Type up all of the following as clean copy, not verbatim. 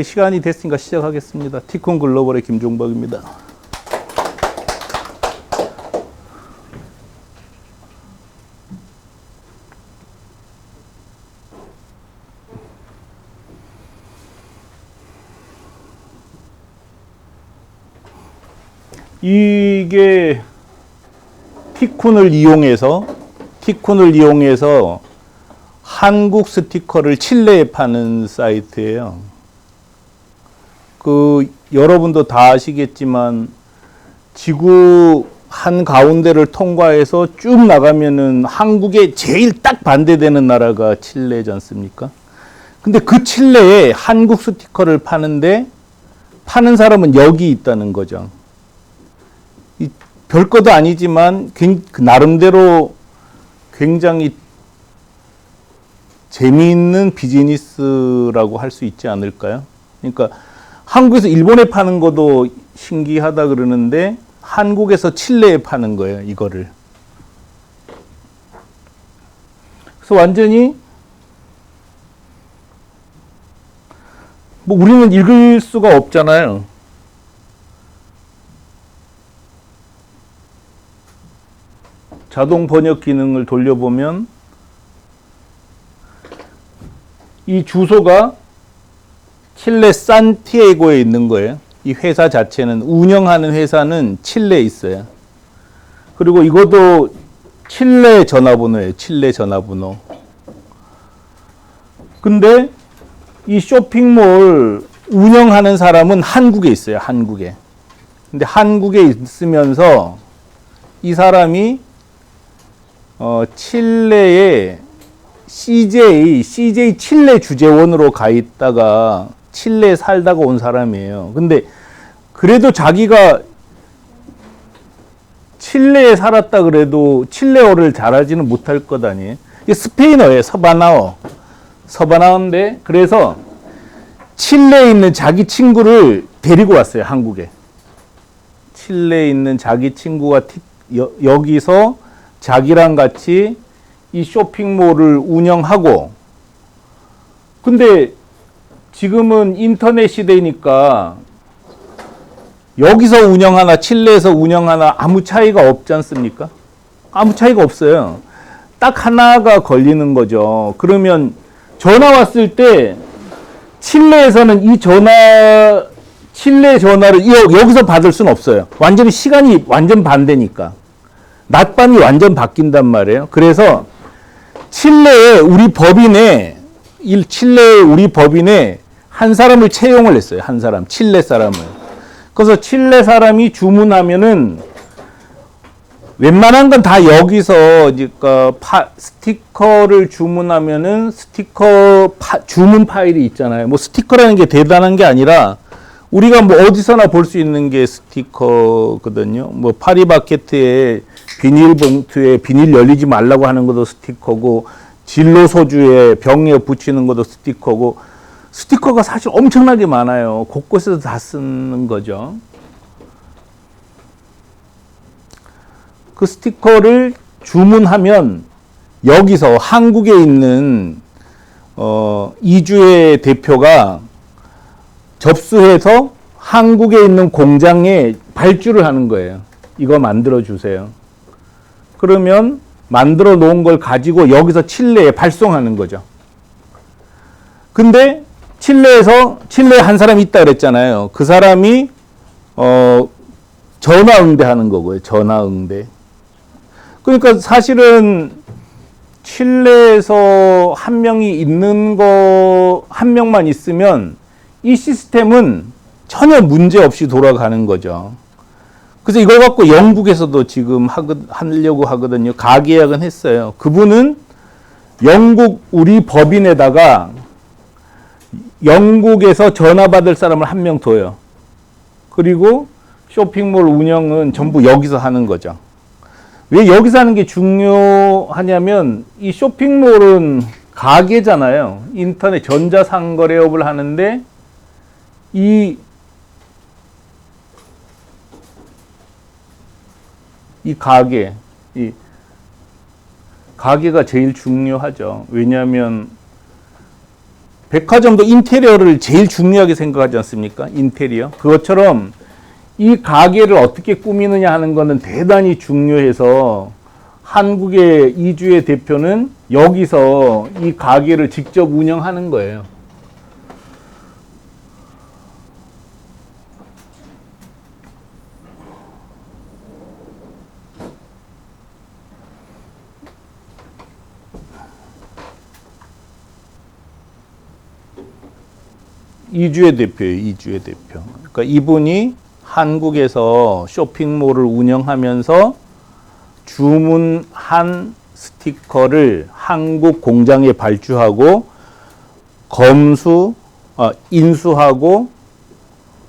시간이 됐으니까 시작하겠습니다. 티콘 글로벌의 김종박입니다. 이게 티콘을 이용해서 한국 스티커를 칠레에 파는 사이트예요. 여러분도 다 아시겠지만 지구 한 가운데를 통과해서 쭉 나가면은 한국에 제일 딱 반대되는 나라가 칠레지 않습니까? 근데 그 칠레에 한국 스티커를 파는데 파는 사람은 여기 있다는 거죠. 별것도 아니지만 나름대로 굉장히 재미있는 비즈니스라고 할 수 있지 않을까요? 그러니까 한국에서 일본에 파는 것도 신기하다 그러는데 한국에서 칠레에 파는 거예요, 이거를. 그래서 완전히 우리는 읽을 수가 없잖아요. 자동 번역 기능을 돌려보면 이 주소가 칠레 산티아고에 있는 거예요. 이 회사 자체는, 운영하는 회사는 칠레에 있어요. 그리고 이것도 칠레 전화번호예요. 칠레 전화번호. 근데 이 쇼핑몰 운영하는 사람은 한국에 있어요. 한국에. 근데 한국에 있으면서 이 사람이 칠레에 CJ 칠레 주재원으로 가 있다가 칠레에 살다가 온 사람이에요. 근데 그래도 자기가 칠레에 살았다 그래도 칠레어를 잘하지는 못할 것 아니에요. 이게 스페인어예요. 서바나어인데 그래서 칠레에 있는 자기 친구를 데리고 왔어요. 한국에. 칠레에 있는 자기 친구가 여기서 자기랑 같이 이 쇼핑몰을 운영하고, 근데 지금은 인터넷 시대니까 여기서 운영하나 칠레에서 운영하나 아무 차이가 없지 않습니까? 아무 차이가 없어요. 딱 하나가 걸리는 거죠. 그러면 전화 왔을 때 칠레에서는 칠레 전화를 여기서 받을 수는 없어요. 완전히 시간이 완전 반대니까. 낮밤이 완전 바뀐단 말이에요. 그래서 칠레에 우리 법인에 한 사람을 채용을 했어요. 한 사람, 칠레 사람을. 그래서 칠레 사람이 주문하면은 웬만한 건 다 여기서 그러니까 스티커를 주문하면은 주문 파일이 있잖아요. 뭐 스티커라는 게 대단한 게 아니라 우리가 뭐 어디서나 볼 수 있는 게 스티커거든요. 뭐 파리바게트에 비닐 봉투에 비닐 열리지 말라고 하는 것도 스티커고, 진로 소주에 병에 붙이는 것도 스티커고, 스티커가 사실 엄청나게 많아요. 곳곳에서 다 쓰는 거죠. 그 스티커를 주문하면 여기서 한국에 있는 이주의 대표가 접수해서 한국에 있는 공장에 발주를 하는 거예요. 이거 만들어 주세요. 그러면 만들어 놓은 걸 가지고 여기서 칠레에 발송하는 거죠. 근데 칠레에 한 사람이 있다 그랬잖아요. 그 사람이 전화 응대하는 거고요. 전화 응대. 그러니까 사실은 칠레에서 한 명만 있으면 이 시스템은 전혀 문제 없이 돌아가는 거죠. 그래서 이걸 갖고 영국에서도 지금 하려고 하거든요. 가계약은 했어요. 그분은 우리 법인에다가 영국에서 전화 받을 사람을 한 명 둬요. 그리고 쇼핑몰 운영은 전부 여기서 하는 거죠. 왜 여기서 하는 게 중요하냐면 이 쇼핑몰은 가게잖아요. 인터넷 전자상거래업을 하는데 이 가게가 제일 중요하죠. 왜냐하면 백화점도 인테리어를 제일 중요하게 생각하지 않습니까? 인테리어. 그것처럼 이 가게를 어떻게 꾸미느냐 하는 거는 대단히 중요해서 한국의 이주의 대표는 여기서 이 가게를 직접 운영하는 거예요. 이주의 대표예요, 이주의 대표. 그러니까 이분이 한국에서 쇼핑몰을 운영하면서 주문한 스티커를 한국 공장에 발주하고 인수하고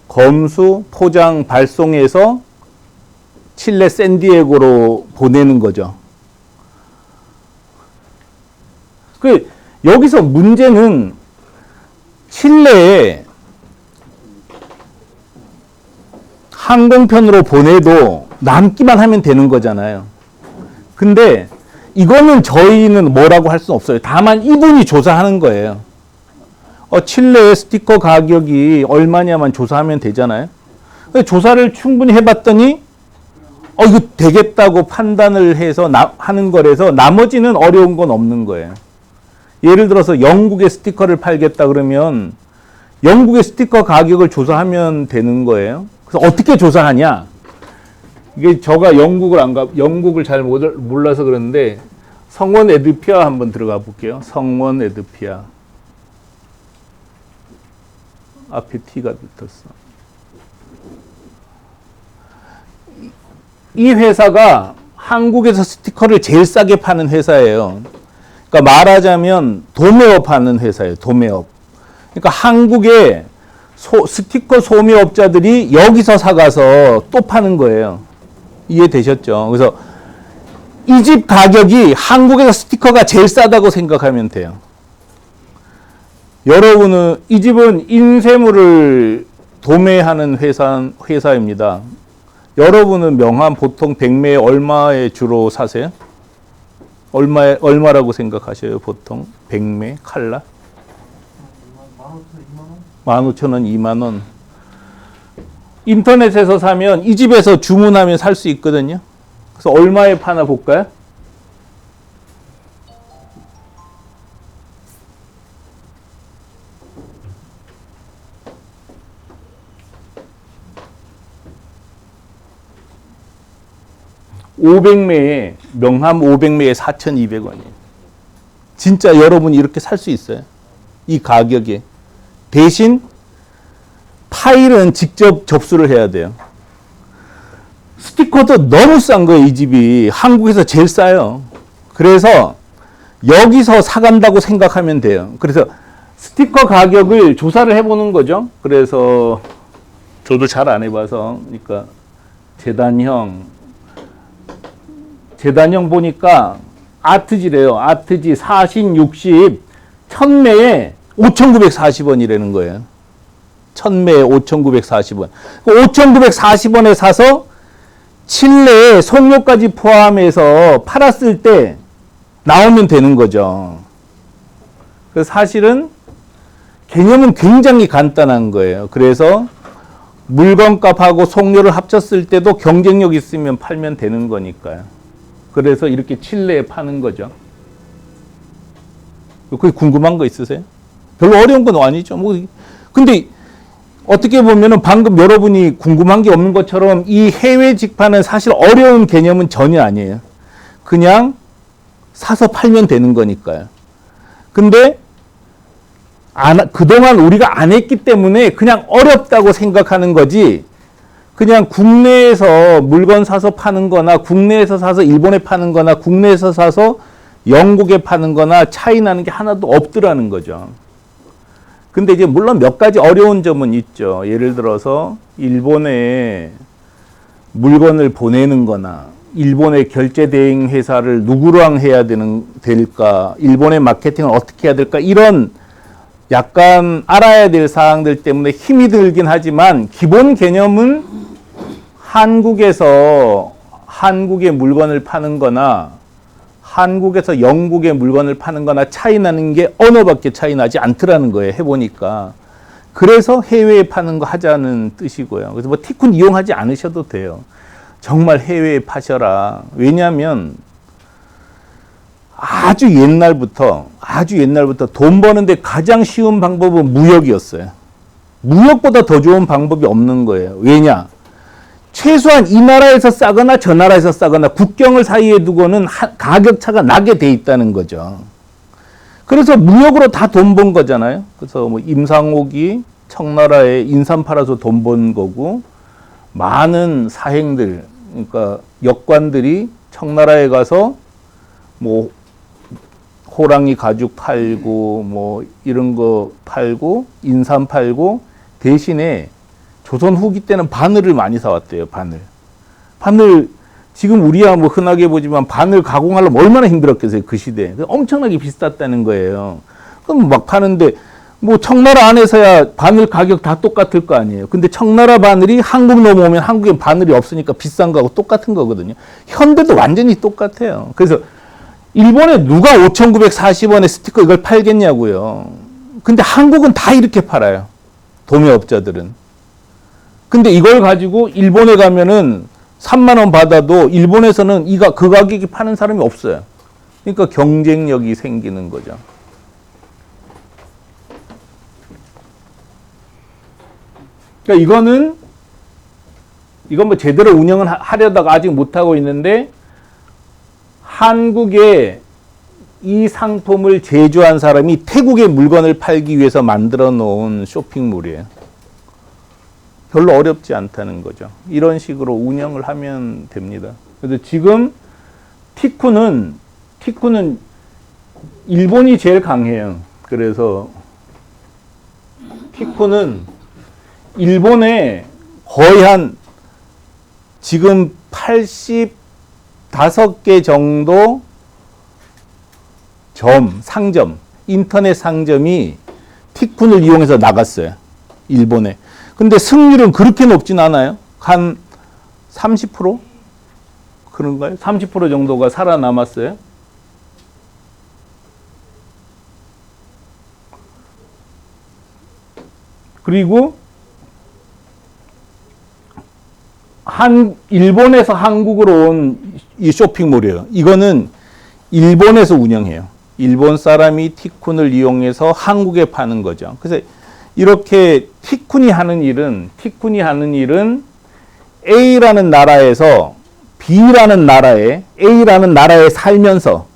검수, 포장, 발송해서 칠레 샌디에고로 보내는 거죠. 여기서 문제는 칠레에 항공편으로 보내도 남기만 하면 되는 거잖아요. 근데 이거는 저희는 뭐라고 할 수는 없어요. 다만 이분이 조사하는 거예요. 칠레의 스티커 가격이 얼마냐만 조사하면 되잖아요. 조사를 충분히 해봤더니 이거 되겠다고 판단을 해서 하는 거라서 나머지는 어려운 건 없는 거예요. 예를 들어서 영국의 스티커를 팔겠다 그러면 영국의 스티커 가격을 조사하면 되는 거예요. 그래서 어떻게 조사하냐? 이게 제가 영국을 잘 몰라서 그러는데 성원 에드피아 한번 들어가 볼게요. 성원 에드피아. 앞에 T가 붙었어. 이 회사가 한국에서 스티커를 제일 싸게 파는 회사예요. 그러니까 말하자면 도매업 하는 회사예요. 도매업. 그러니까 한국의 스티커 소매업자들이 여기서 사가서 또 파는 거예요. 이해되셨죠? 그래서 이 집 가격이 한국에서 스티커가 제일 싸다고 생각하면 돼요. 여러분은 이 집은 인쇄물을 도매하는 회사입니다. 여러분은 명함 보통 100매에 얼마에 주로 사세요? 얼마라고 생각하셔요? 보통 100매 칼라? 15,000원, 2만원. 인터넷에서 사면 이 집에서 주문하면 살 수 있거든요. 그래서 얼마에 파나 볼까요? 명함 500매에 4,200원이에요. 진짜 여러분이 이렇게 살 수 있어요. 이 가격에. 대신 파일은 직접 접수를 해야 돼요. 스티커도 너무 싼 거예요. 이 집이 한국에서 제일 싸요. 그래서 여기서 사간다고 생각하면 돼요. 그래서 스티커 가격을 조사를 해보는 거죠. 그래서 저도 잘 안 해봐서 그러니까 재단형 보니까 아트지래요. 아트지 40, 60 1000매에 5,940원이라는 거예요. 1000매에 5,940원. 5,940원에 사서 칠레에 송료까지 포함해서 팔았을 때 나오면 되는 거죠. 그래서 사실은 개념은 굉장히 간단한 거예요. 그래서 물건값하고 송료를 합쳤을 때도 경쟁력 있으면 팔면 되는 거니까요. 그래서 이렇게 칠레에 파는 거죠. 그게 궁금한 거 있으세요? 별로 어려운 건 아니죠. 근데 어떻게 보면은 방금 여러분이 궁금한 게 없는 것처럼 이 해외 직판은 사실 어려운 개념은 전혀 아니에요. 그냥 사서 팔면 되는 거니까요. 근데 그동안 우리가 안 했기 때문에 그냥 어렵다고 생각하는 거지, 그냥 국내에서 물건 사서 파는 거나 국내에서 사서 일본에 파는 거나 국내에서 사서 영국에 파는 거나 차이 나는 게 하나도 없더라는 거죠. 근데 이제 물론 몇 가지 어려운 점은 있죠. 예를 들어서 일본에 물건을 보내는 거나 일본의 결제 대행 회사를 누구랑 해야 될까, 일본의 마케팅을 어떻게 해야 될까, 이런 약간 알아야 될 사항들 때문에 힘이 들긴 하지만 기본 개념은 한국에서 한국의 물건을 파는 거나 한국에서 영국에 물건을 파는 거나 차이 나는 게 언어밖에 차이 나지 않더라는 거예요. 해보니까. 그래서 해외에 파는 거 하자는 뜻이고요. 그래서 뭐 티쿤 이용하지 않으셔도 돼요. 정말 해외에 파셔라. 왜냐하면 아주 옛날부터 돈 버는데 가장 쉬운 방법은 무역이었어요. 무역보다 더 좋은 방법이 없는 거예요. 왜냐? 최소한 이 나라에서 싸거나 저 나라에서 싸거나 국경을 사이에 두고는 가격 차가 나게 돼 있다는 거죠. 그래서 무역으로 다 돈 번 거잖아요. 그래서 뭐 임상옥이 청나라에 인삼 팔아서 돈 번 거고, 많은 사행들, 그러니까 역관들이 청나라에 가서 뭐 호랑이 가죽 팔고 뭐 이런 거 팔고 인삼 팔고, 대신에 조선 후기 때는 바늘을 많이 사왔대요. 바늘 지금 우리야 뭐 흔하게 보지만 바늘 가공하려면 얼마나 힘들었겠어요. 그 시대에. 엄청나게 비쌌다는 거예요. 그럼 막 파는데 뭐 청나라 안에서야 바늘 가격 다 똑같을 거 아니에요. 근데 청나라 바늘이 한국 넘어오면 한국에 바늘이 없으니까 비싼 거하고 똑같은 거거든요. 현대도 완전히 똑같아요. 그래서 일본에 누가 5,940원에 스티커 이걸 팔겠냐고요. 근데 한국은 다 이렇게 팔아요. 도매업자들은. 근데 이걸 가지고 일본에 가면은 3만 원 받아도 일본에서는 그 가격이 파는 사람이 없어요. 그러니까 경쟁력이 생기는 거죠. 그러니까 이건 뭐 제대로 운영을 하려다가 아직 못하고 있는데, 한국에 이 상품을 제조한 사람이 태국에 물건을 팔기 위해서 만들어 놓은 쇼핑몰이에요. 별로 어렵지 않다는 거죠. 이런 식으로 운영을 하면 됩니다. 그래서 지금 티쿤은 일본이 제일 강해요. 그래서 티쿤은 일본에 거의 지금 85개 정도 상점, 인터넷 상점이 티쿤을 이용해서 나갔어요. 일본에. 근데 승률은 그렇게 높진 않아요. 한 30%? 그런가요? 30% 정도가 살아남았어요. 그리고 일본에서 한국으로 온 이 쇼핑몰이에요. 이거는 일본에서 운영해요. 일본 사람이 티쿤을 이용해서 한국에 파는 거죠. 그래서 이렇게 티쿤이 하는 일은 A라는 나라에서 B라는 나라에, A라는 나라에 살면서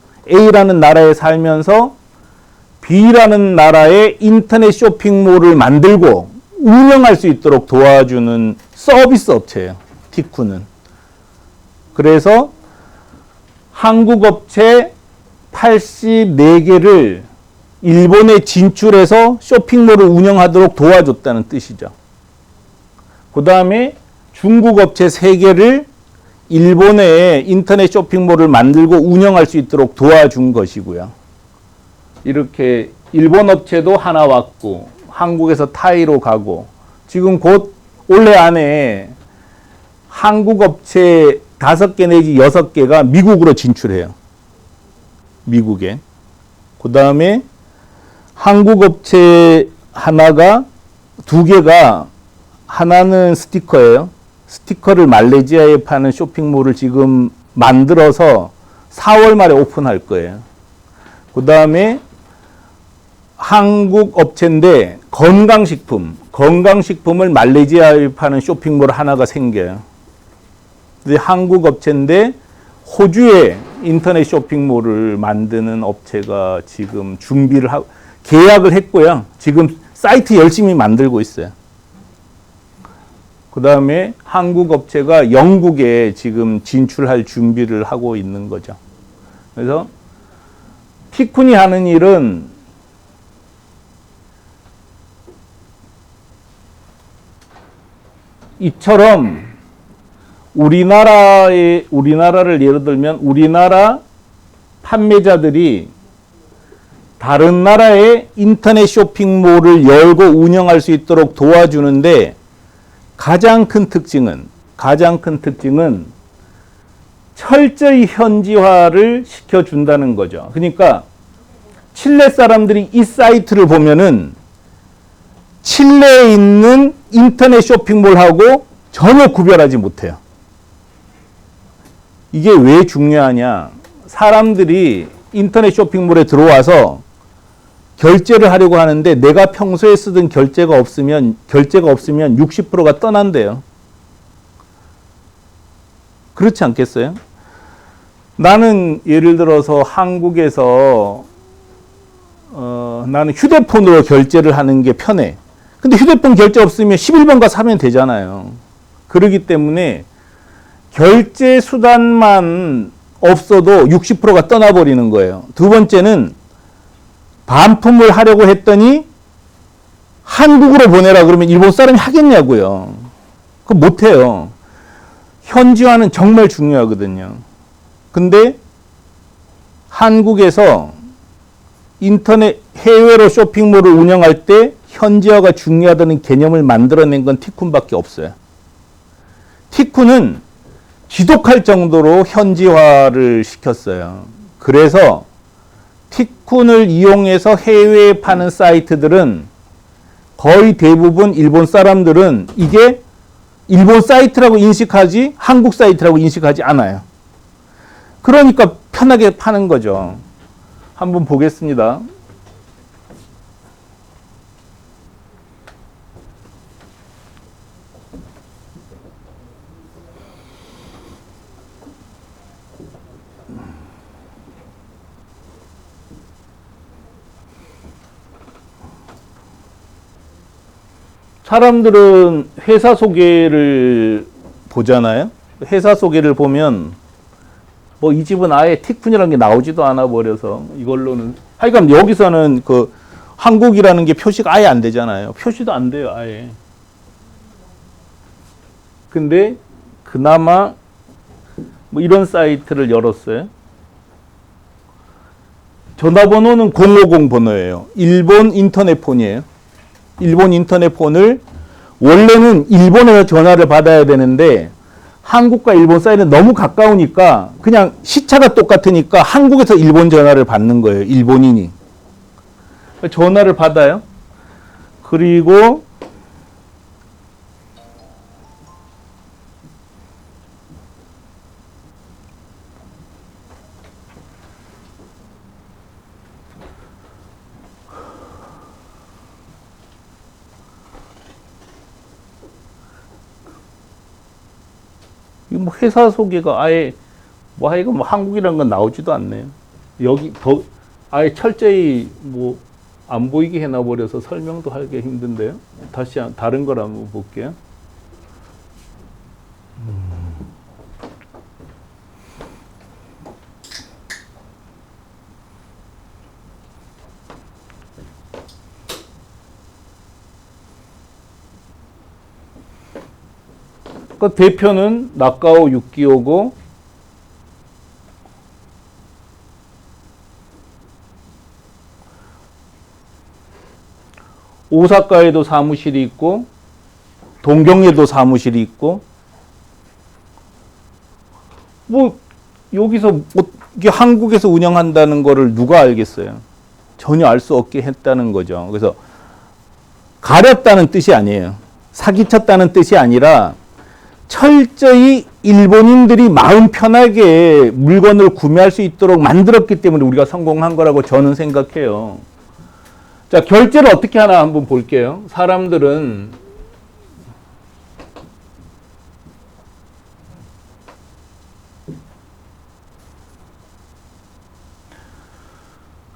B라는 나라의 인터넷 쇼핑몰을 만들고 운영할 수 있도록 도와주는 서비스 업체예요. 티쿤은. 그래서 한국 업체 84개를 일본에 진출해서 쇼핑몰을 운영하도록 도와줬다는 뜻이죠. 그 다음에 중국 업체 3개를 일본에 인터넷 쇼핑몰을 만들고 운영할 수 있도록 도와준 것이고요. 이렇게 일본 업체도 하나 왔고, 한국에서 타이로 가고, 지금 곧 올해 안에 한국 업체 5개 내지 6개가 미국으로 진출해요. 미국에. 그 다음에 한국 업체 2개가, 하나는 스티커예요. 스티커를 말레이시아에 파는 쇼핑몰을 지금 만들어서 4월 말에 오픈할 거예요. 그 다음에 한국 업체인데 건강식품을 말레이시아에 파는 쇼핑몰 하나가 생겨요. 한국 업체인데 호주에 인터넷 쇼핑몰을 만드는 업체가 지금 계약을 했고요. 지금 사이트 열심히 만들고 있어요. 그 다음에 한국 업체가 영국에 지금 진출할 준비를 하고 있는 거죠. 그래서 티쿤이 하는 일은 이처럼 우리나라를 예를 들면 우리나라 판매자들이 다른 나라의 인터넷 쇼핑몰을 열고 운영할 수 있도록 도와주는데, 가장 큰 특징은 철저히 현지화를 시켜준다는 거죠. 그러니까 칠레 사람들이 이 사이트를 보면은 칠레에 있는 인터넷 쇼핑몰하고 전혀 구별하지 못해요. 이게 왜 중요하냐? 사람들이 인터넷 쇼핑몰에 들어와서 결제를 하려고 하는데 내가 평소에 쓰던 결제가 없으면 60%가 떠난대요. 그렇지 않겠어요? 나는 예를 들어서 한국에서 나는 휴대폰으로 결제를 하는 게 편해. 근데 휴대폰 결제 없으면 11번가 사면 되잖아요. 그렇기 때문에 결제 수단만 없어도 60%가 떠나버리는 거예요. 두 번째는 반품을 하려고 했더니 한국으로 보내라 그러면 일본 사람이 하겠냐고요. 그거 못해요. 현지화는 정말 중요하거든요. 근데 한국에서 인터넷 해외로 쇼핑몰을 운영할 때 현지화가 중요하다는 개념을 만들어낸 건 티쿤밖에 없어요. 티쿤은 지독할 정도로 현지화를 시켰어요. 그래서 티쿤을 이용해서 해외에 파는 사이트들은 거의 대부분 일본 사람들은 이게 일본 사이트라고 인식하지 한국 사이트라고 인식하지 않아요. 그러니까 편하게 파는 거죠. 한번 보겠습니다. 사람들은 회사 소개를 보잖아요. 회사 소개를 보면 뭐 이 집은 아예 티쿤이라는 게 나오지도 않아 버려서 이걸로는 하여간 여기서는 그 한국이라는 게 표시가 아예 안 되잖아요. 표시도 안 돼요, 아예. 근데 그나마 뭐 이런 사이트를 열었어요. 전화번호는 050 번호예요. 일본 인터넷 폰이에요. 일본 인터넷 폰을 원래는 일본에서 전화를 받아야 되는데 한국과 일본 사이는 너무 가까우니까 그냥 시차가 똑같으니까 한국에서 일본 전화를 받는 거예요. 일본인이. 전화를 받아요. 그리고 뭐 회사 소개가 아예 뭐 하여간 뭐 한국이라는 건 나오지도 않네요. 여기 더 아예 철저히 뭐 안 보이게 해놔 버려서 설명도 하기 힘든데요. 다시 다른 걸 한번 볼게요. 그 대표는 나카오 유키오고 오사카에도 사무실이 있고 동경에도 사무실이 있고 뭐 여기서 뭐 이게 한국에서 운영한다는 거를 누가 알겠어요? 전혀 알 수 없게 했다는 거죠. 그래서 가렸다는 뜻이 아니에요. 사기쳤다는 뜻이 아니라 철저히 일본인들이 마음 편하게 물건을 구매할 수 있도록 만들었기 때문에 우리가 성공한 거라고 저는 생각해요. 자, 결제를 어떻게 하나 한번 볼게요. 사람들은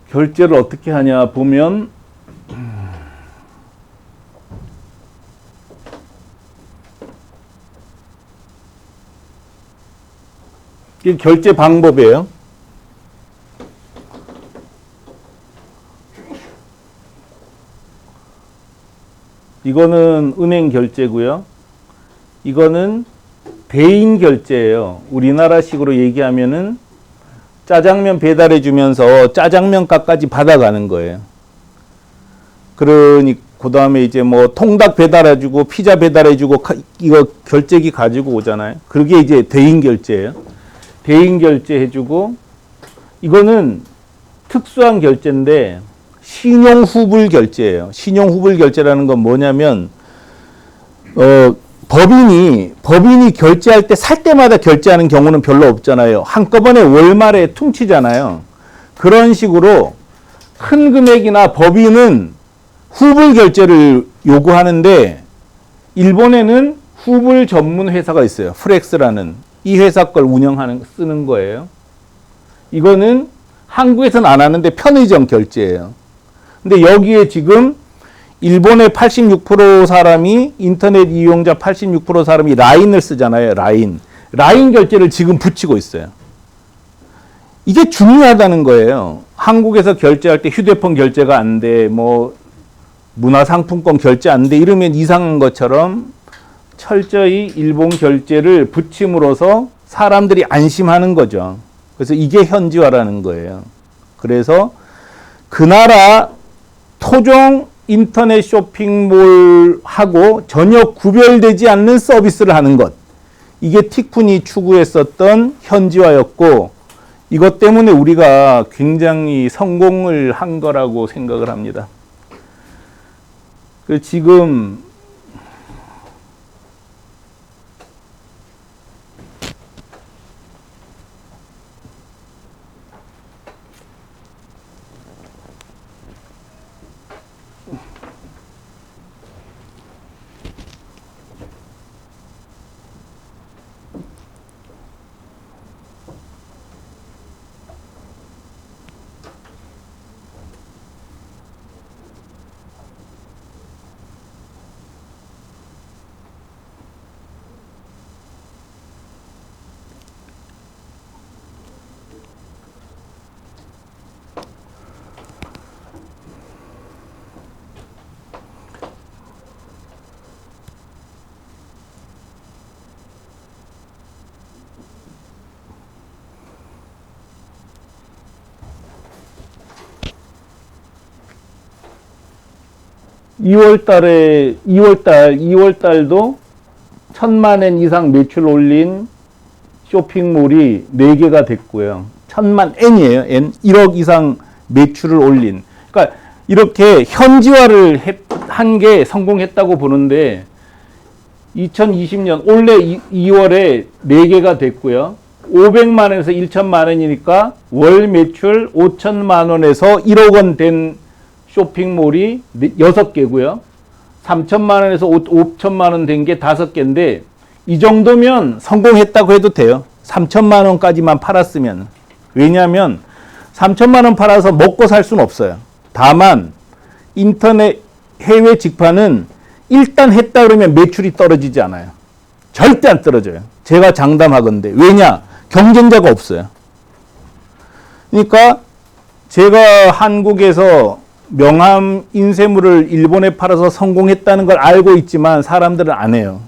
결제를 어떻게 하냐 보면 이게 결제 방법이에요. 이거는 은행 결제고요. 이거는 대인 결제예요. 우리나라식으로 얘기하면은 짜장면 배달해 주면서 짜장면 값까지 받아가는 거예요. 그러니 그다음에 이제 뭐 통닭 배달해 주고 피자 배달해 주고 이거 결제기 가지고 오잖아요. 그게 이제 대인 결제예요. 대인 결제 해주고, 이거는 특수한 결제인데 신용 후불 결제예요. 신용 후불 결제라는 건 뭐냐면 법인이 결제할 때 살 때마다 결제하는 경우는 별로 없잖아요. 한꺼번에 월말에 퉁치잖아요. 그런 식으로 큰 금액이나 법인은 후불 결제를 요구하는데 일본에는 후불 전문 회사가 있어요. 프렉스라는 이 회사 걸 쓰는 거예요. 이거는 한국에서는 안 하는데 편의점 결제예요. 근데 여기에 지금 일본의 86% 사람이 인터넷 이용자 86% 사람이 라인을 쓰잖아요. 라인 결제를 지금 붙이고 있어요. 이게 중요하다는 거예요. 한국에서 결제할 때 휴대폰 결제가 안 돼, 뭐 문화상품권 결제 안 돼 이러면 이상한 것처럼 철저히 일본 결제를 붙임으로써 사람들이 안심하는 거죠. 그래서 이게 현지화라는 거예요. 그래서 그 나라 토종 인터넷 쇼핑몰하고 전혀 구별되지 않는 서비스를 하는 것. 이게 티쿤이 추구했었던 현지화였고 이것 때문에 우리가 굉장히 성공을 한 거라고 생각을 합니다. 그 지금 2월달도 1,000만 엔 이상 매출 올린 쇼핑몰이 4개가 됐고요. 1,000만 엔이에요. 엔. 1억 이상 매출을 올린. 그러니까 이렇게 현지화를 한 게 성공했다고 보는데 2020년 올해 2월에 4개가 됐고요. 500만 원에서 1,000만 원이니까 월 매출 5천만 원에서 1억 원 된 쇼핑몰이 6개고요. 3천만 원에서 5천만 원 된 게 5개인데 이 정도면 성공했다고 해도 돼요. 3천만 원까지만 팔았으면. 왜냐하면 3천만 원 팔아서 먹고 살 수는 없어요. 다만 인터넷 해외 직판은 일단 했다 그러면 매출이 떨어지지 않아요. 절대 안 떨어져요. 제가 장담하건대. 왜냐? 경쟁자가 없어요. 그러니까 제가 한국에서 명함 인쇄물을 일본에 팔아서 성공했다는 걸 알고 있지만 사람들은 안 해요.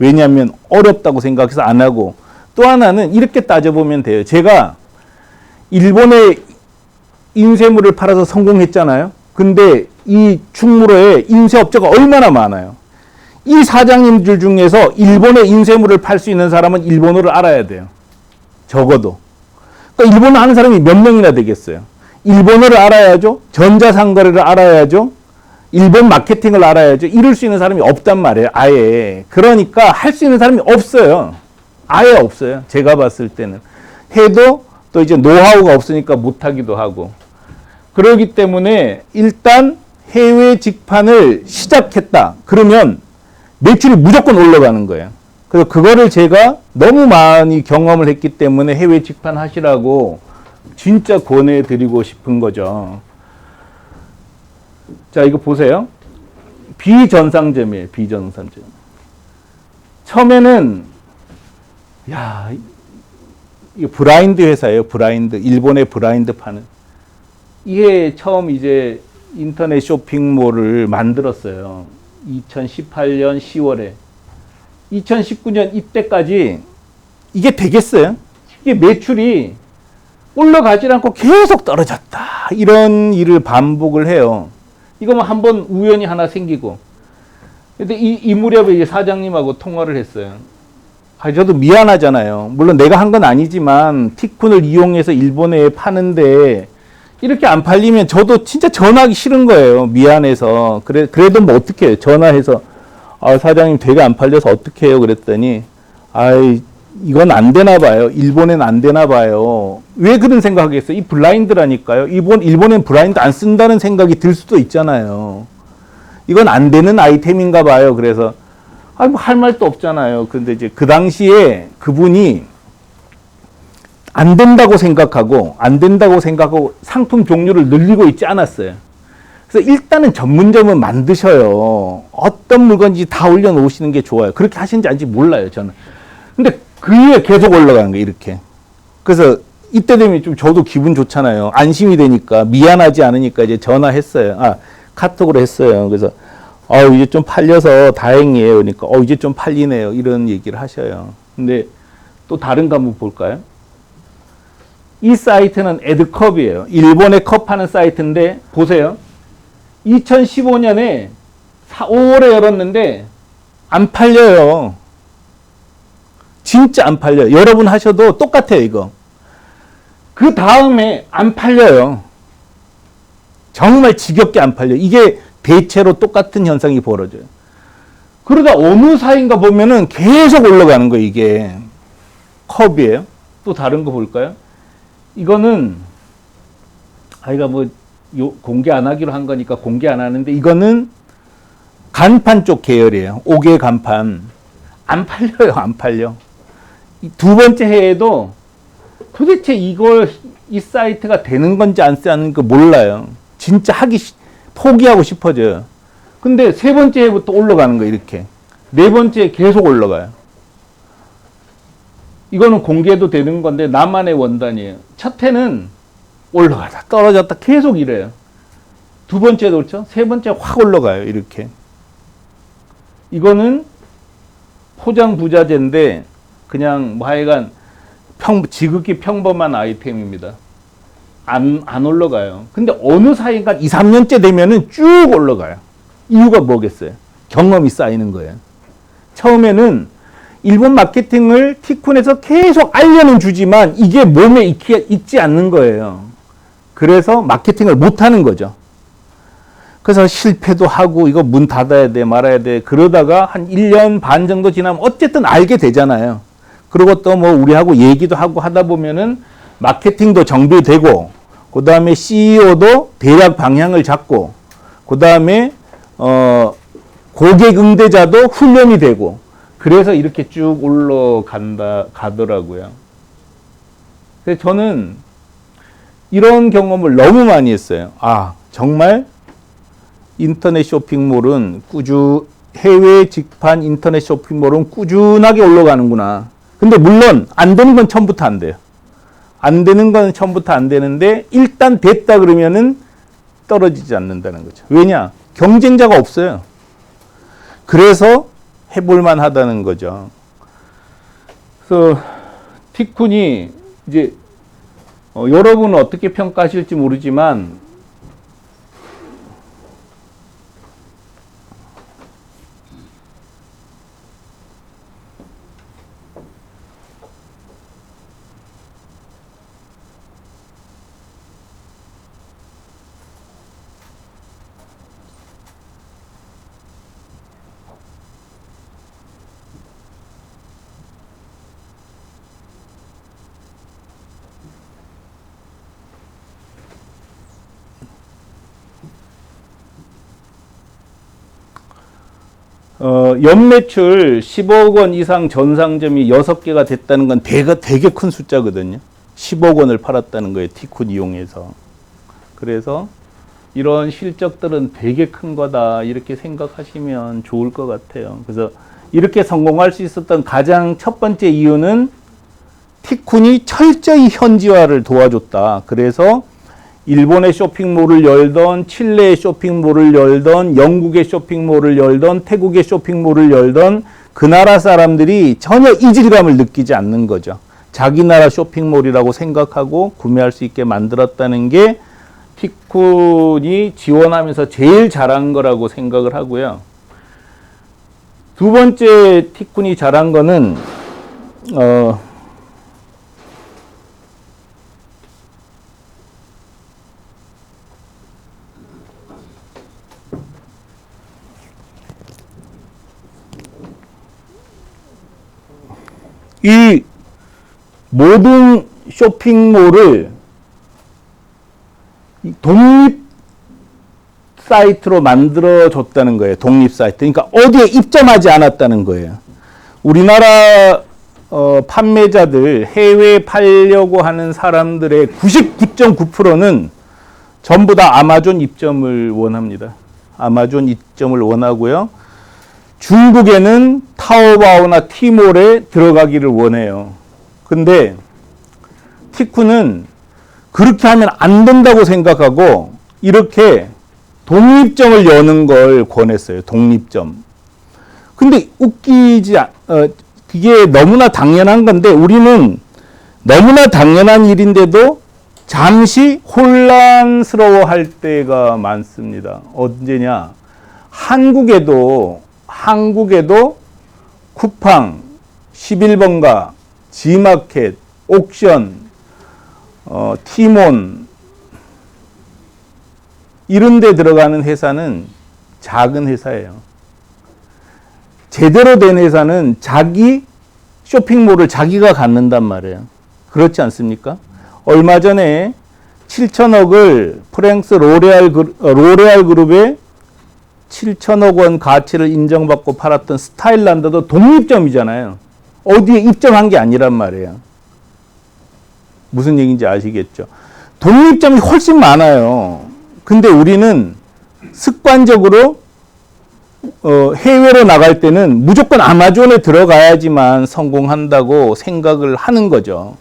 왜냐하면 어렵다고 생각해서 안 하고, 또 하나는 이렇게 따져보면 돼요. 제가 일본에 인쇄물을 팔아서 성공했잖아요. 근데 이 충무로에 인쇄업자가 얼마나 많아요. 이 사장님들 중에서 일본에 인쇄물을 팔 수 있는 사람은 일본어를 알아야 돼요. 적어도. 그러니까 일본어 하는 사람이 몇 명이나 되겠어요. 일본어를 알아야죠. 전자상거래를 알아야죠. 일본 마케팅을 알아야죠. 이럴 수 있는 사람이 없단 말이에요. 아예. 그러니까 할 수 있는 사람이 없어요. 아예 없어요. 제가 봤을 때는. 해도 또 이제 노하우가 없으니까 못하기도 하고. 그렇기 때문에 일단 해외 직판을 시작했다. 그러면 매출이 무조건 올라가는 거예요. 그래서 그거를 제가 너무 많이 경험을 했기 때문에 해외 직판 하시라고 진짜 권해드리고 싶은 거죠. 자, 이거 보세요. 비전상점이에요. 비전상점. 처음에는 이거 브라인드 회사예요. 브라인드. 일본의 브라인드 파는. 이게 처음 이제 인터넷 쇼핑몰을 만들었어요. 2018년 10월에. 2019년 이때까지 이게 되겠어요? 이게 매출이 올라가지 않고 계속 떨어졌다. 이런 일을 반복을 해요. 이거 뭐 한번 우연히 하나 생기고. 근데 이 무렵에 이제 사장님하고 통화를 했어요. 저도 미안하잖아요. 물론 내가 한 건 아니지만 티쿤을 이용해서 일본에 파는데 이렇게 안 팔리면 저도 진짜 전화하기 싫은 거예요. 미안해서. 그래도 뭐 어떻게 해요. 전화해서 사장님 되게 안 팔려서 어떻게 해요. 그랬더니 이건 안 되나 봐요. 일본엔 안 되나 봐요. 왜 그런 생각하겠어요? 이 블라인드라니까요. 일본엔 블라인드 안 쓴다는 생각이 들 수도 있잖아요. 이건 안 되는 아이템인가 봐요. 그래서 뭐 할 말도 없잖아요. 근데 이제 그 당시에 그분이 안 된다고 생각하고 상품 종류를 늘리고 있지 않았어요. 그래서 일단은 전문점은 만드셔요. 어떤 물건인지 다 올려놓으시는 게 좋아요. 그렇게 하시는지 아닌지 몰라요, 저는. 근데 그 위에 계속 올라가는 거예요, 이렇게. 그래서 이때 되면 좀 저도 기분 좋잖아요. 안심이 되니까, 미안하지 않으니까 이제 전화했어요. 카톡으로 했어요. 그래서 이제 좀 팔려서 다행이에요. 그러니까 이제 좀 팔리네요. 이런 얘기를 하셔요. 근데 또 다른 거 한번 볼까요? 이 사이트는 에드컵이에요. 일본의 컵 하는 사이트인데 보세요. 2015년에 5월에 열었는데 안 팔려요. 진짜 안 팔려요. 여러분 하셔도 똑같아요, 이거. 그 다음에 안 팔려요. 정말 지겹게 안 팔려요. 이게 대체로 똑같은 현상이 벌어져요. 그러다 어느 사이인가 보면은 계속 올라가는 거예요, 이게. 컵이에요. 또 다른 거 볼까요? 이거는, 공개 안 하기로 한 거니까 공개 안 하는데, 이거는 간판 쪽 계열이에요. 5개 간판. 안 팔려요, 안 팔려. 두 번째 해에도 도대체 이 사이트가 되는 건지 안 쓰는 거 몰라요. 진짜 포기하고 싶어져요. 근데 세 번째 해부터 올라가는 거예요, 이렇게. 네 번째 계속 올라가요. 이거는 공개도 되는 건데 나만의 원단이에요. 첫 해는 올라가다 떨어졌다 계속 이래요. 두 번째도 그렇죠. 세 번째 확 올라가요, 이렇게. 이거는 포장 부자재인데 그냥 하여간 지극히 평범한 아이템입니다. 안 올라가요. 근데 어느 사이인가 2, 3년째 되면은 쭉 올라가요. 이유가 뭐겠어요? 경험이 쌓이는 거예요. 처음에는 일본 마케팅을 티쿤에서 계속 알려는 주지만 이게 몸에 익지 않는 거예요. 그래서 마케팅을 못 하는 거죠. 그래서 실패도 하고 이거 문 닫아야 돼 말아야 돼 그러다가 한 1년 반 정도 지나면 어쨌든 알게 되잖아요. 그리고 또 뭐 우리하고 얘기도 하고 하다 보면은 마케팅도 정비되고 그 다음에 CEO도 대략 방향을 잡고 그 다음에 고객 응대자도 훈련이 되고 그래서 이렇게 쭉 가더라고요. 그래서 저는 이런 경험을 너무 많이 했어요. 정말 인터넷 쇼핑몰은 해외 직판 인터넷 쇼핑몰은 꾸준하게 올라가는구나. 근데 물론 안 되는 건 처음부터 안 돼요. 안 되는 건 처음부터 안 되는데 일단 됐다 그러면은 떨어지지 않는다는 거죠. 왜냐? 경쟁자가 없어요. 그래서 해볼만 하다는 거죠. 그래서 티쿤이 이제 여러분은 어떻게 평가하실지 모르지만 연매출 10억 원 이상 전상점이 6개가 됐다는 건 되게 큰 숫자거든요. 10억 원을 팔았다는 거예요. 티쿤 이용해서. 그래서 이런 실적들은 되게 큰 거다 이렇게 생각하시면 좋을 것 같아요. 그래서 이렇게 성공할 수 있었던 가장 첫 번째 이유는 티쿤이 철저히 현지화를 도와줬다. 그래서 일본의 쇼핑몰을 열던 칠레의 쇼핑몰을 열던 영국의 쇼핑몰을 열던 태국의 쇼핑몰을 열던 그 나라 사람들이 전혀 이질감을 느끼지 않는 거죠. 자기 나라 쇼핑몰이라고 생각하고 구매할 수 있게 만들었다는 게 티쿤이 지원하면서 제일 잘한 거라고 생각을 하고요. 두 번째 티쿤이 잘한 거는 이 모든 쇼핑몰을 독립 사이트로 만들어줬다는 거예요. 독립 사이트. 그러니까 어디에 입점하지 않았다는 거예요. 우리나라 판매자들, 해외에 팔려고 하는 사람들의 99.9%는 전부 다 아마존 입점을 원합니다. 아마존 입점을 원하고요. 중국에는 타오바오나 티몰에 들어가기를 원해요. 근데 티쿠는 그렇게 하면 안 된다고 생각하고 이렇게 독립점을 여는 걸 권했어요. 독립점. 근데 그게 너무나 당연한 건데 우리는 너무나 당연한 일인데도 잠시 혼란스러워 할 때가 많습니다. 언제냐? 한국에도 쿠팡, 11번가, 지마켓, 옥션, 티몬 이런 데 들어가는 회사는 작은 회사예요. 제대로 된 회사는 자기 쇼핑몰을 자기가 갖는단 말이에요. 그렇지 않습니까? 얼마 전에 7천억을 프랑스 로레알 그룹에 7천억 원 가치를 인정받고 팔았던 스타일란드도 독립점이잖아요. 어디에 입점한 게 아니란 말이에요. 무슨 얘기인지 아시겠죠? 독립점이 훨씬 많아요. 근데 우리는 습관적으로 해외로 나갈 때는 무조건 아마존에 들어가야지만 성공한다고 생각을 하는 거죠.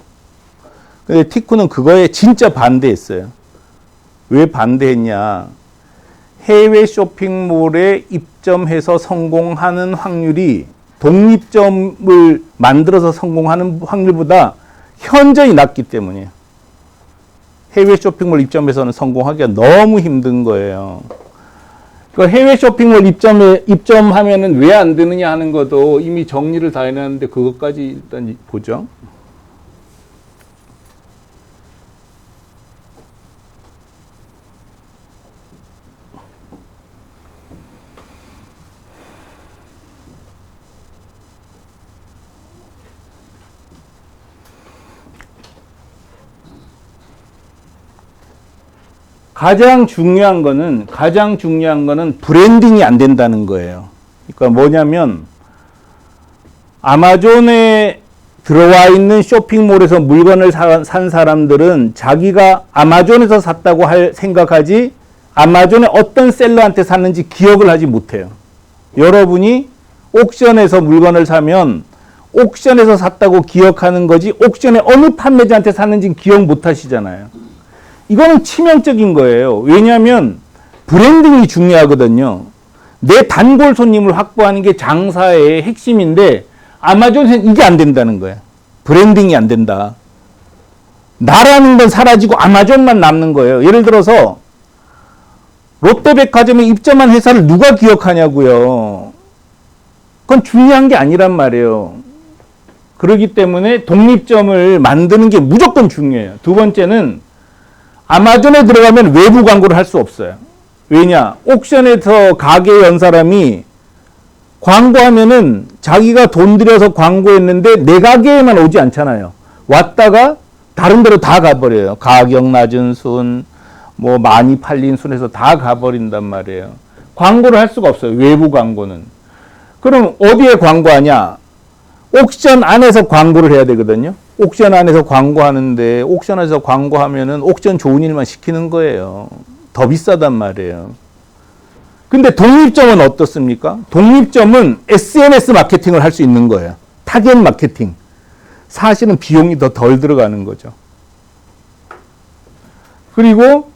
근데 티쿠는 그거에 진짜 반대했어요. 왜 반대했냐? 해외 쇼핑몰에 입점해서 성공하는 확률이 독립점을 만들어서 성공하는 확률보다 현저히 낮기 때문이에요. 해외 쇼핑몰 입점해서는 성공하기가 너무 힘든 거예요. 그러니까 해외 쇼핑몰 입점하면은 왜 안 되느냐 하는 것도 이미 정리를 다 해놨는데 그것까지 일단 보죠. 가장 중요한 거는 브랜딩이 안 된다는 거예요. 그러니까 뭐냐면 아마존에 들어와 있는 쇼핑몰에서 물건을 산 사람들은 자기가 아마존에서 샀다고 생각하지 아마존에 어떤 셀러한테 샀는지 기억을 하지 못해요. 여러분이 옥션에서 물건을 사면 옥션에서 샀다고 기억하는 거지 옥션에 어느 판매자한테 샀는지 기억 못 하시잖아요. 이거는 치명적인 거예요. 왜냐하면 브랜딩이 중요하거든요. 내 단골 손님을 확보하는 게 장사의 핵심인데 아마존에서는 이게 안 된다는 거예요. 브랜딩이 안 된다. 나라는 건 사라지고 아마존만 남는 거예요. 예를 들어서 롯데백화점에 입점한 회사를 누가 기억하냐고요. 그건 중요한 게 아니란 말이에요. 그렇기 때문에 독립점을 만드는 게 무조건 중요해요. 두 번째는 아마존에 들어가면 외부 광고를 할 수 없어요. 왜냐? 옥션에서 가게 연 사람이 광고하면은 자기가 돈 들여서 광고했는데 내 가게에만 오지 않잖아요. 왔다가 다른 데로 다 가버려요. 가격 낮은 순, 뭐 많이 팔린 순에서 다 가버린단 말이에요. 광고를 할 수가 없어요. 외부 광고는. 그럼 어디에 광고하냐? 옥션 안에서 광고를 해야 되거든요. 옥션 안에서 광고하는데 옥션 안에서 광고하면은 옥션 좋은 일만 시키는 거예요. 더 비싸단 말이에요. 근데 독립점은 어떻습니까? 독립점은 SNS 마케팅을 할 수 있는 거예요. 타겟 마케팅. 사실은 비용이 더 덜 들어가는 거죠. 그리고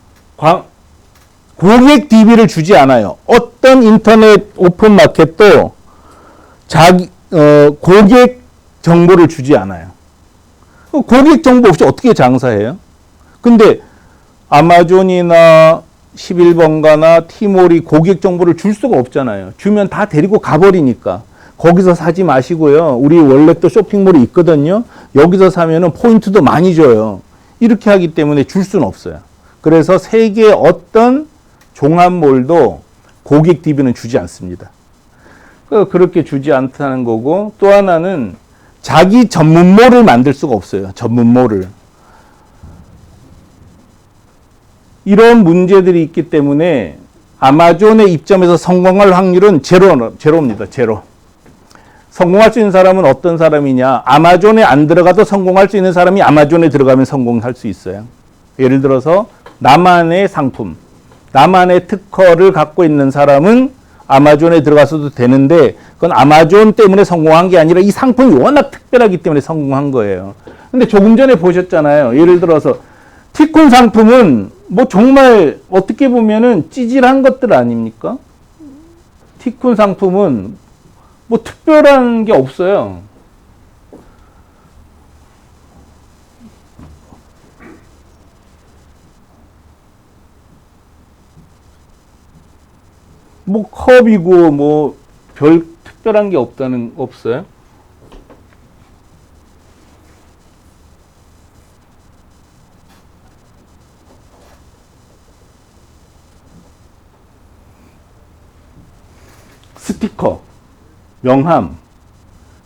고객 DB를 주지 않아요. 어떤 인터넷 오픈 마켓도 고객 정보를 주지 않아요. 고객 정보 없이 어떻게 장사해요? 근데 아마존이나 11번가나 티몰이 고객 정보를 줄 수가 없잖아요. 주면 다 데리고 가버리니까. 거기서 사지 마시고요. 우리 원래 또 쇼핑몰이 있거든요. 여기서 사면은 포인트도 많이 줘요. 이렇게 하기 때문에 줄 수는 없어요. 그래서 세계 어떤 종합몰도 고객 DB는 주지 않습니다. 그렇게 주지 않다는 거고, 또 하나는 자기 전문몰을 만들 수가 없어요. 전문몰을. 이런 문제들이 있기 때문에 아마존의 입점에서 성공할 확률은 제로입니다. 제로. 성공할 수 있는 사람은 어떤 사람이냐? 아마존에 안 들어가도 성공할 수 있는 사람이 아마존에 들어가면 성공할 수 있어요. 예를 들어서 나만의 상품, 나만의 특허를 갖고 있는 사람은 아마존에 들어가서도 되는데, 그건 아마존 때문에 성공한 게 아니라 이 상품이 워낙 특별하기 때문에 성공한 거예요. 근데 조금 전에 보셨잖아요. 예를 들어서 티쿤 상품은 뭐 정말 어떻게 보면은 찌질한 것들 아닙니까? 티쿤 상품은 뭐 특별한 게 없어요. 뭐 컵이고 뭐 별 특별한 게 없어요. 스티커, 명함,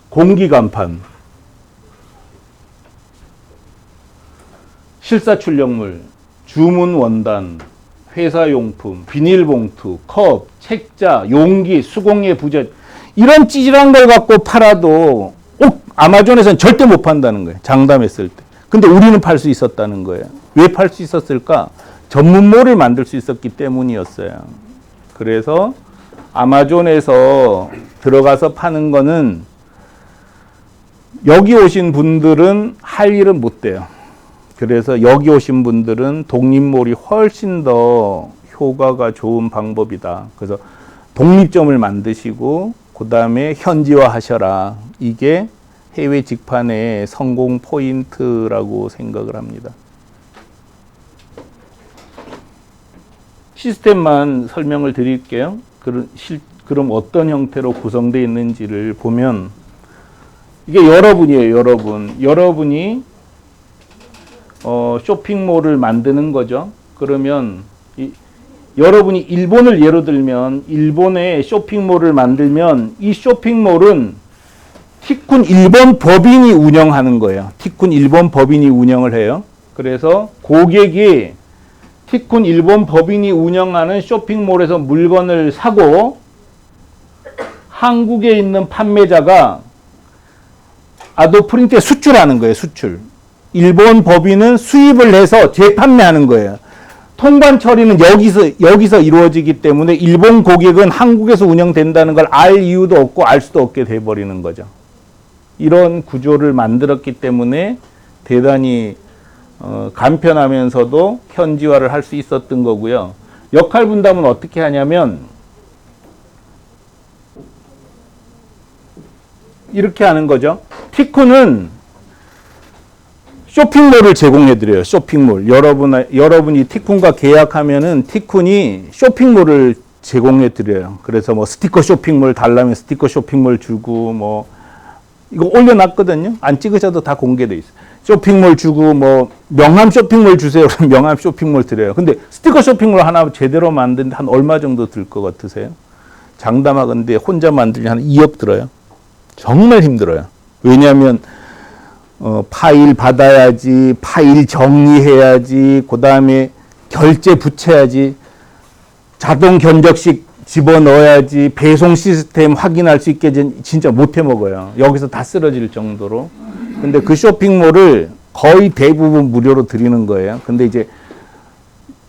공기간판, 실사출력물, 주문 원단, 회사용품, 비닐봉투, 컵, 책자, 용기, 수공예 부재, 이런 찌질한 걸 갖고 팔아도 아마존에서는 절대 못 판다는 거예요. 장담했을 때. 근데 우리는 팔 수 있었다는 거예요. 왜 팔 수 있었을까? 전문몰을 만들 수 있었기 때문이었어요. 그래서 아마존에서 들어가서 파는 거는 여기 오신 분들은 할 일은 못 돼요. 그래서 여기 오신 분들은 독립몰이 훨씬 더 효과가 좋은 방법이다. 그래서 독립점을 만드시고 그 다음에 현지화 하셔라. 이게 해외 직판의 성공 포인트라고 생각을 합니다. 시스템만 설명을 드릴게요. 그럼 어떤 형태로 구성되어 있는지를 보면, 이게 여러분이에요. 여러분이 쇼핑몰을 만드는 거죠. 그러면 여러분이 일본을 예로 들면, 일본의 쇼핑몰을 만들면 이 쇼핑몰은 티쿤 일본 법인이 운영하는 거예요. 티쿤 일본 법인이 운영을 해요. 그래서 고객이 티쿤 일본 법인이 운영하는 쇼핑몰에서 물건을 사고, 한국에 있는 판매자가 아도프린트에 수출하는 거예요. 수출. 일본 법인은 수입을 해서 재판매하는 거예요. 통관 처리는 여기서 이루어지기 때문에 일본 고객은 한국에서 운영된다는 걸 알 이유도 없고 알 수도 없게 돼버리는 거죠. 이런 구조를 만들었기 때문에 대단히 간편하면서도 현지화를 할 수 있었던 거고요. 역할 분담은 어떻게 하냐면 이렇게 하는 거죠. 티쿤은 쇼핑몰을 제공해드려요. 쇼핑몰. 여러분이 티쿤과 계약하면은 티쿤이 쇼핑몰을 제공해드려요. 그래서 뭐 스티커 쇼핑몰 달라면 스티커 쇼핑몰 주고, 뭐 이거 올려놨거든요. 안 찍으셔도 다 공개돼 있어요. 쇼핑몰 주고, 뭐 명함 쇼핑몰 주세요. 그럼 명함 쇼핑몰 드려요. 근데 스티커 쇼핑몰 하나 제대로 만드는데 한 얼마 정도 들 것 같으세요? 장담하건대 혼자 만들면 한 2억 들어요. 정말 힘들어요. 왜냐하면 파일 받아야지, 파일 정리해야지, 그 다음에 결제 붙여야지, 자동 견적식 집어넣어야지, 배송 시스템 확인할 수 있게 진짜 못해 먹어요. 여기서 다 쓰러질 정도로. 근데 그 쇼핑몰을 거의 대부분 무료로 드리는 거예요. 근데 이제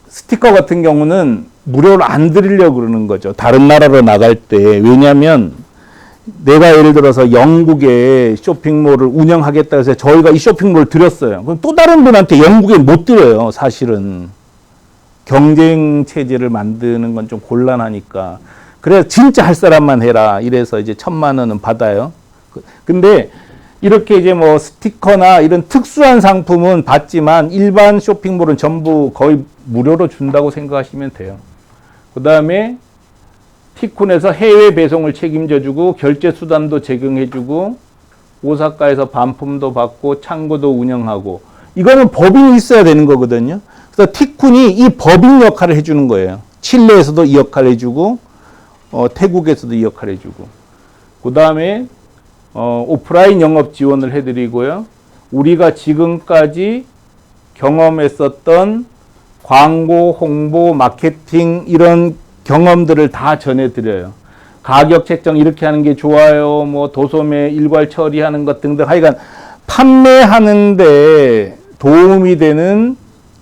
스티커 같은 경우는 무료로 안 드리려고 그러는 거죠. 다른 나라로 나갈 때. 왜냐하면 내가 예를 들어서 영국에 쇼핑몰을 운영하겠다 해서 저희가 이 쇼핑몰을 드렸어요. 그럼 또 다른 분한테 영국에 못 드려요, 사실은. 경쟁 체제를 만드는 건 좀 곤란하니까. 그래서 진짜 할 사람만 해라. 이래서 이제 1,000만 원은 받아요. 근데 이렇게 이제 뭐 스티커나 이런 특수한 상품은 받지만 일반 쇼핑몰은 전부 거의 무료로 준다고 생각하시면 돼요. 그 다음에 티쿤에서 해외 배송을 책임져주고 결제 수단도 제공해주고 오사카에서 반품도 받고 창고도 운영하고 이거는 법인이 있어야 되는 거거든요. 그래서 티쿤이 이 법인 역할을 해주는 거예요. 칠레에서도 이 역할을 해주고 태국에서도 이 역할을 해주고 그 다음에 오프라인 영업 지원을 해드리고요. 우리가 지금까지 경험했었던 광고, 홍보, 마케팅 이런 경험들을 다 전해드려요. 가격 책정 이렇게 하는 게 좋아요. 뭐 도소매 일괄 처리하는 것 등등 하여간 판매하는데 도움이 되는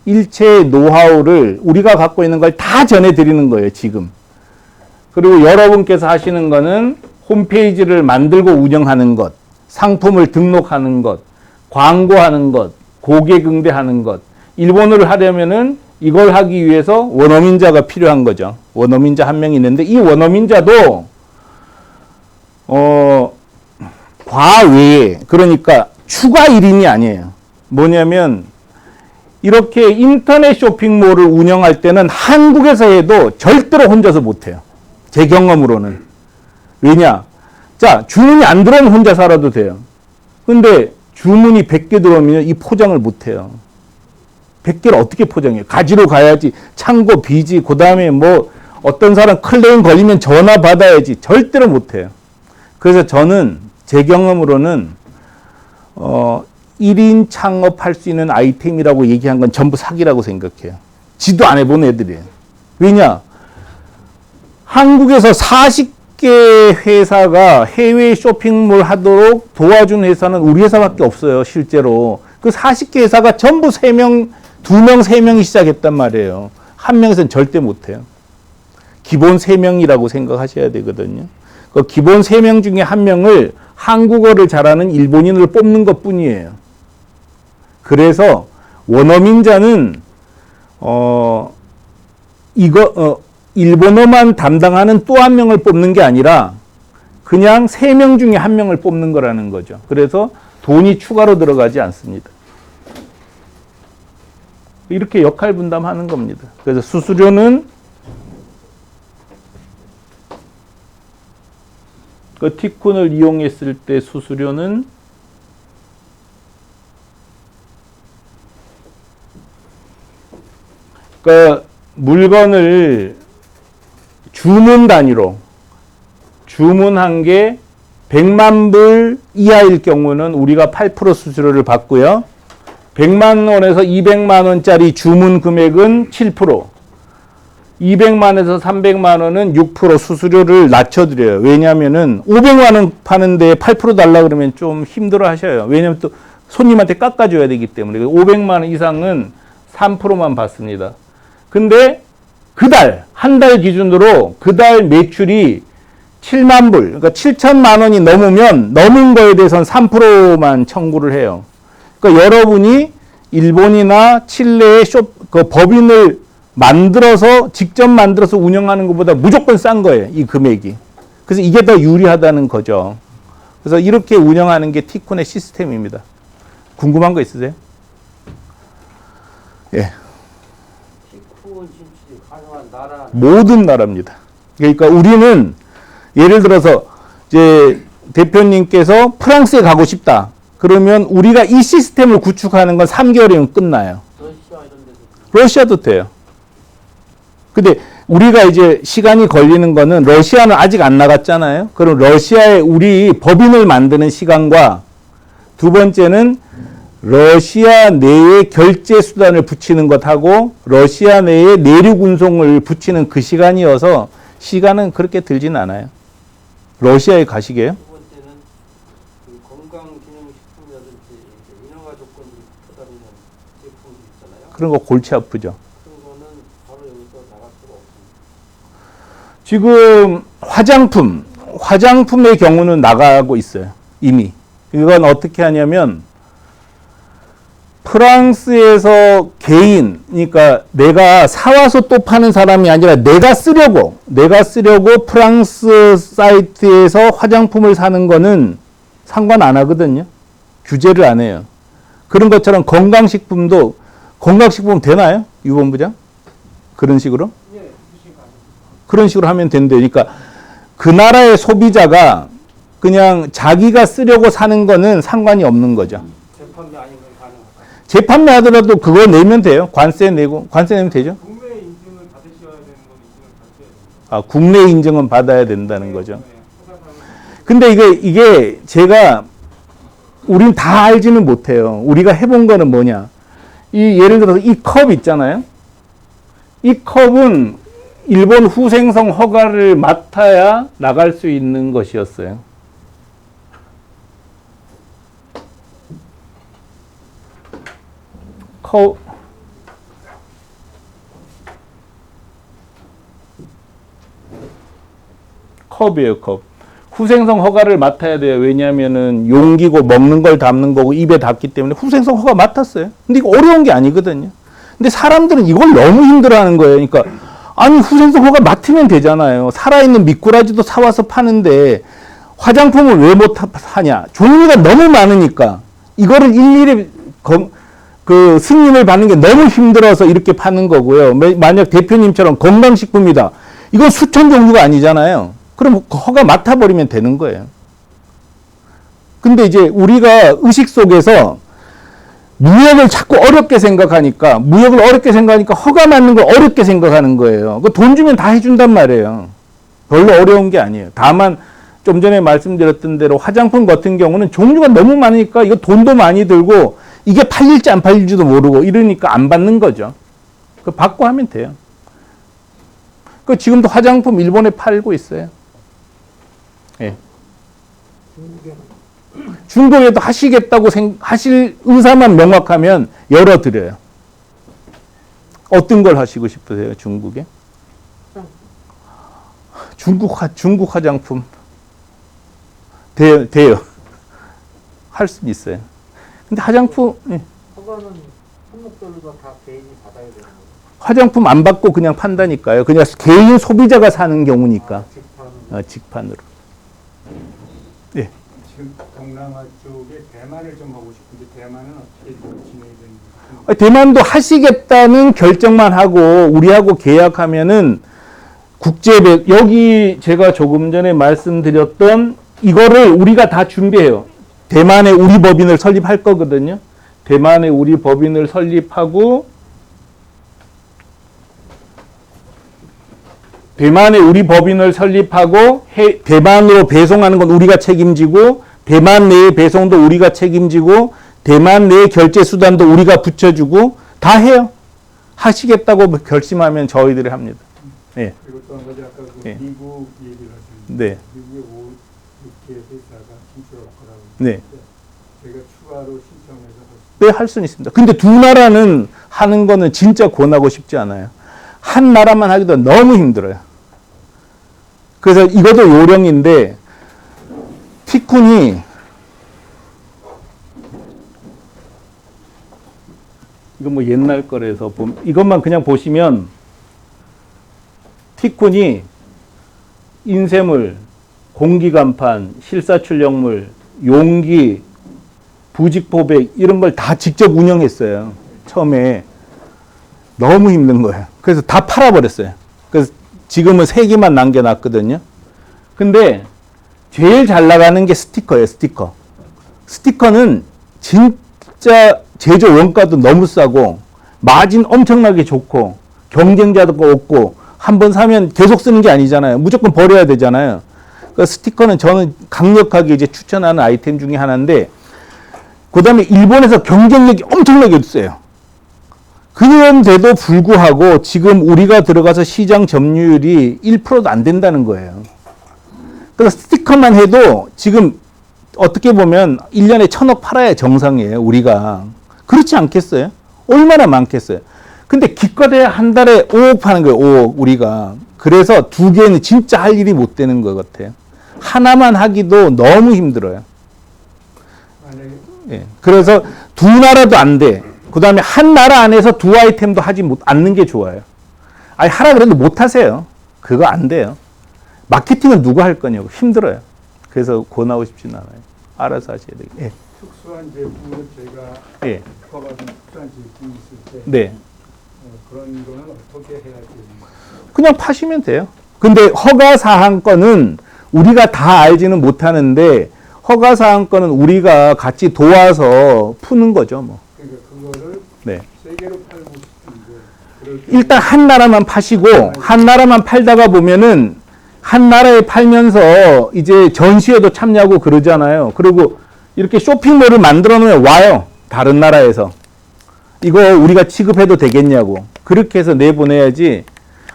일체의 노하우를 우리가 갖고 있는 걸 다 전해드리는 거예요. 지금. 그리고 여러분께서 하시는 거는 홈페이지를 만들고 운영하는 것, 상품을 등록하는 것, 광고하는 것, 고객 응대하는 것. 일본어를 하려면은 이걸 하기 위해서 원어민자가 필요한 거죠. 원어민자 한 명이 있는데 이 원어민자도 과외에 그러니까 추가 일인이 아니에요. 뭐냐면 이렇게 인터넷 쇼핑몰을 운영할 때는 한국에서 해도 절대로 혼자서 못해요. 제 경험으로는. 왜냐? 자, 주문이 안 들어오면 혼자 살아도 돼요. 근데 주문이 100개 들어오면 이 포장을 못해요. 100개를 어떻게 포장해요? 가지러 가야지. 창고 비지. 그 다음에 뭐 어떤 사람 클레임 걸리면 전화 받아야지. 절대로 못해요. 그래서 저는 제 경험으로는 1인 창업할 수 있는 아이템이라고 얘기한 건 전부 사기라고 생각해요. 지도 안 해본 애들이에요. 왜냐? 한국에서 40개 회사가 해외 쇼핑몰 하도록 도와준 회사는 우리 회사밖에 없어요. 실제로. 그 40개 회사가 전부 3명, 2명, 3명이 시작했단 말이에요. 한 명에서는 절대 못해요. 기본 3명이라고 생각하셔야 되거든요. 그 기본 3명 중에 한 명을 한국어를 잘하는 일본인을 뽑는 것 뿐이에요. 그래서 원어민자는 일본어만 담당하는 또 한 명을 뽑는 게 아니라 그냥 3명 중에 한 명을 뽑는 거라는 거죠. 그래서 돈이 추가로 들어가지 않습니다. 이렇게 역할 분담하는 겁니다. 그래서 수수료는 그 티쿤을 이용했을 때 수수료는 그 물건을 주문 단위로 주문한 게 100만 불 이하일 경우는 우리가 8% 수수료를 받고요. 100만 원에서 200만 원짜리 주문 금액은 7%, 200만에서 300만 원은 6% 수수료를 낮춰드려요. 왜냐하면은 500만 원 파는데 8% 달라 그러면 좀 힘들어 하셔요. 왜냐하면 또 손님한테 깎아줘야 되기 때문에 500만 원 이상은 3%만 받습니다. 근데 한 달 기준으로 그 달 매출이 7만 불, 그러니까 7천만 원이 넘으면 넘은 거에 대해서는 3%만 청구를 해요. 그러니까 여러분이 일본이나 칠레의 그 법인을 직접 만들어서 운영하는 것보다 무조건 싼 거예요. 이 금액이. 그래서 이게 더 유리하다는 거죠. 그래서 이렇게 운영하는 게 티쿤의 시스템입니다. 궁금한 거 있으세요? 예. 티쿤 진출이 가능한 나라. 모든 나라입니다. 그러니까 우리는 예를 들어서 이제 대표님께서 프랑스에 가고 싶다. 그러면 우리가 이 시스템을 구축하는 건 3개월이면 끝나요. 러시아 이런 데도. 러시아도 돼요. 근데 우리가 이제 시간이 걸리는 거는 러시아는 아직 안 나갔잖아요. 그럼 러시아에 우리 법인을 만드는 시간과 두 번째는 러시아 내에 결제 수단을 붙이는 것하고 러시아 내에 내륙 운송을 붙이는 그 시간이어서 시간은 그렇게 들진 않아요. 러시아에 가시게요? 두 번째는 그 건강기능식품이라든지 인허가 조건들이 붙어다니는 제품이 있잖아요. 그런 거 골치 아프죠. 그런 거는 바로 여기서 나갈 수가 없습니다. 지금 화장품의 경우는 나가고 있어요. 이미. 이건 어떻게 하냐면 프랑스에서 개인, 그러니까 내가 사와서 또 파는 사람이 아니라 내가 쓰려고 프랑스 사이트에서 화장품을 사는 거는 상관 안 하거든요. 규제를 안 해요. 그런 것처럼 건강식품 되나요? 유본부장? 그런 식으로? 그런 식으로 하면 된대요. 그러니까 그 나라의 소비자가 그냥 자기가 쓰려고 사는 거는 상관이 없는 거죠. 재판매 아닌 건 가능하다. 재판매 하더라도 그거 내면 돼요. 관세 내고, 관세 내면 되죠. 국내 인증을 받으셔야 되는 건 인증을 받으셔야 됩니다. 아, 국내 인증은 받아야 된다는 거죠. 네, 허가사항은 근데 이게 제가, 우린 다 알지는 못해요. 우리가 해본 거는 뭐냐. 예를 들어서 이 컵 있잖아요. 이 컵은 일본 후생성 허가를 맡아야 나갈 수 있는 것이었어요. 컵이에요, 컵. 후생성 허가를 맡아야 돼요. 왜냐하면은 용기고 먹는 걸 담는 거고 입에 닿기 때문에 후생성 허가 맡았어요. 근데 이거 어려운 게 아니거든요. 근데 사람들은 이걸 너무 힘들어하는 거예요. 그러니까 아니 후생성 허가 맡으면 되잖아요. 살아있는 미꾸라지도 사와서 파는데 화장품을 왜 못 하냐? 종류가 너무 많으니까 이거를 일일이 그 승인을 받는 게 너무 힘들어서 이렇게 파는 거고요. 만약 대표님처럼 건강식품이다. 이건 수천 종류가 아니잖아요. 그럼 허가 맡아버리면 되는 거예요. 근데 이제 우리가 의식 속에서 무역을 자꾸 어렵게 생각하니까, 허가 맡는 걸 어렵게 생각하는 거예요. 그 돈 주면 다 해준단 말이에요. 별로 어려운 게 아니에요. 다만 좀 전에 말씀드렸던 대로 화장품 같은 경우는 종류가 너무 많으니까 이거 돈도 많이 들고 이게 팔릴지 안 팔릴지도 모르고 이러니까 안 받는 거죠. 그 받고 하면 돼요. 그 지금도 화장품 일본에 팔고 있어요. 예. 중국에도 하시겠다고 하실 의사만 명확하면 열어드려요. 어떤 걸 하시고 싶으세요, 중국에? 중국 화장품. 돼요. 할 수 있어요. 근데 화장품, 예. 허가는 품목별로 다 개인이 받아야 되는 거예요. 화장품 안 받고 그냥 판다니까요. 그냥 개인 소비자가 사는 경우니까. 직판으로. 예. 지금 동남아 쪽에 대만을 좀 하고 싶은데 대만은 어떻게 진행이 되는지. 대만도 하시겠다는 결정만 하고 우리하고 계약하면은 여기 제가 조금 전에 말씀드렸던 이거를 우리가 다 준비해요. 대만에 우리 법인을 설립할 거거든요. 대만에 우리 법인을 설립하고 대만으로 배송하는 건 우리가 책임지고 대만 내의 배송도 우리가 책임지고 대만 내의 결제 수단도 우리가 붙여주고 다 해요. 하시겠다고 결심하면 저희들이 합니다. 네. 그리고 또 한 가지 아까 그 예. 미국 얘기를 하셨는데 네. 미국의 6개 회사가 진출할 거라고 네. 했는데 저희가 추가로 신청해서 네, 할 수는 있습니다. 근데 두 나라는 하는 거는 진짜 권하고 싶지 않아요. 한 나라만 하기도 너무 힘들어요. 그래서 이것도 요령인데 티쿤이 이거 뭐 옛날 거라서 이것만 그냥 보시면 티쿤이 인쇄물, 공기간판, 실사출력물, 용기, 부직포백 이런 걸 다 직접 운영했어요. 처음에 너무 힘든 거예요. 그래서 다 팔아버렸어요. 그래서 지금은 3개만 남겨놨거든요. 근데 제일 잘 나가는 게 스티커예요. 스티커. 스티커는 진짜 제조 원가도 너무 싸고 마진 엄청나게 좋고 경쟁자도 없고 한 번 사면 계속 쓰는 게 아니잖아요. 무조건 버려야 되잖아요. 그러니까 스티커는 저는 강력하게 이제 추천하는 아이템 중에 하나인데 그 다음에 일본에서 경쟁력이 엄청나게 세요. 그런데도 불구하고 지금 우리가 들어가서 시장 점유율이 1%도 안 된다는 거예요. 그래서 스티커만 해도 지금 어떻게 보면 1년에 1,000억 팔아야 정상이에요. 우리가. 그렇지 않겠어요? 얼마나 많겠어요? 근데 기껏해야 한 달에 5억 파는 거예요. 5억 우리가. 그래서 2개는 진짜 할 일이 못 되는 것 같아요. 하나만 하기도 너무 힘들어요. 만약에 예. 그래서 두 나라도 안 돼. 그 다음에 한 나라 안에서 두 아이템도 하지 않는 게 좋아요. 아니, 하라 그래도 못 하세요. 그거 안 돼요. 마케팅은 누가 할 거냐고. 힘들어요. 그래서 권하고 싶진 않아요. 알아서 하셔야 돼요. 예. 특수한 제품을 저희가 예. 특허받은 특수한 제품이 있을 때 네. 그런 거는 어떻게 해야 되는지. 그냥 파시면 돼요. 근데 허가사항권은 우리가 다 알지는 못하는데 허가사항권은 우리가 같이 도와서 푸는 거죠. 뭐. 그러니까 그거를 네. 세계로 팔고 싶은데 그럴 때 일단 한 나라만 파시고 한 나라만 팔다가 보면은 한 나라에 팔면서 이제 전시회도 참여하고 그러잖아요. 그리고 이렇게 쇼핑몰을 만들어 놓으면 와요. 다른 나라에서. 이거 우리가 취급해도 되겠냐고. 그렇게 해서 내보내야지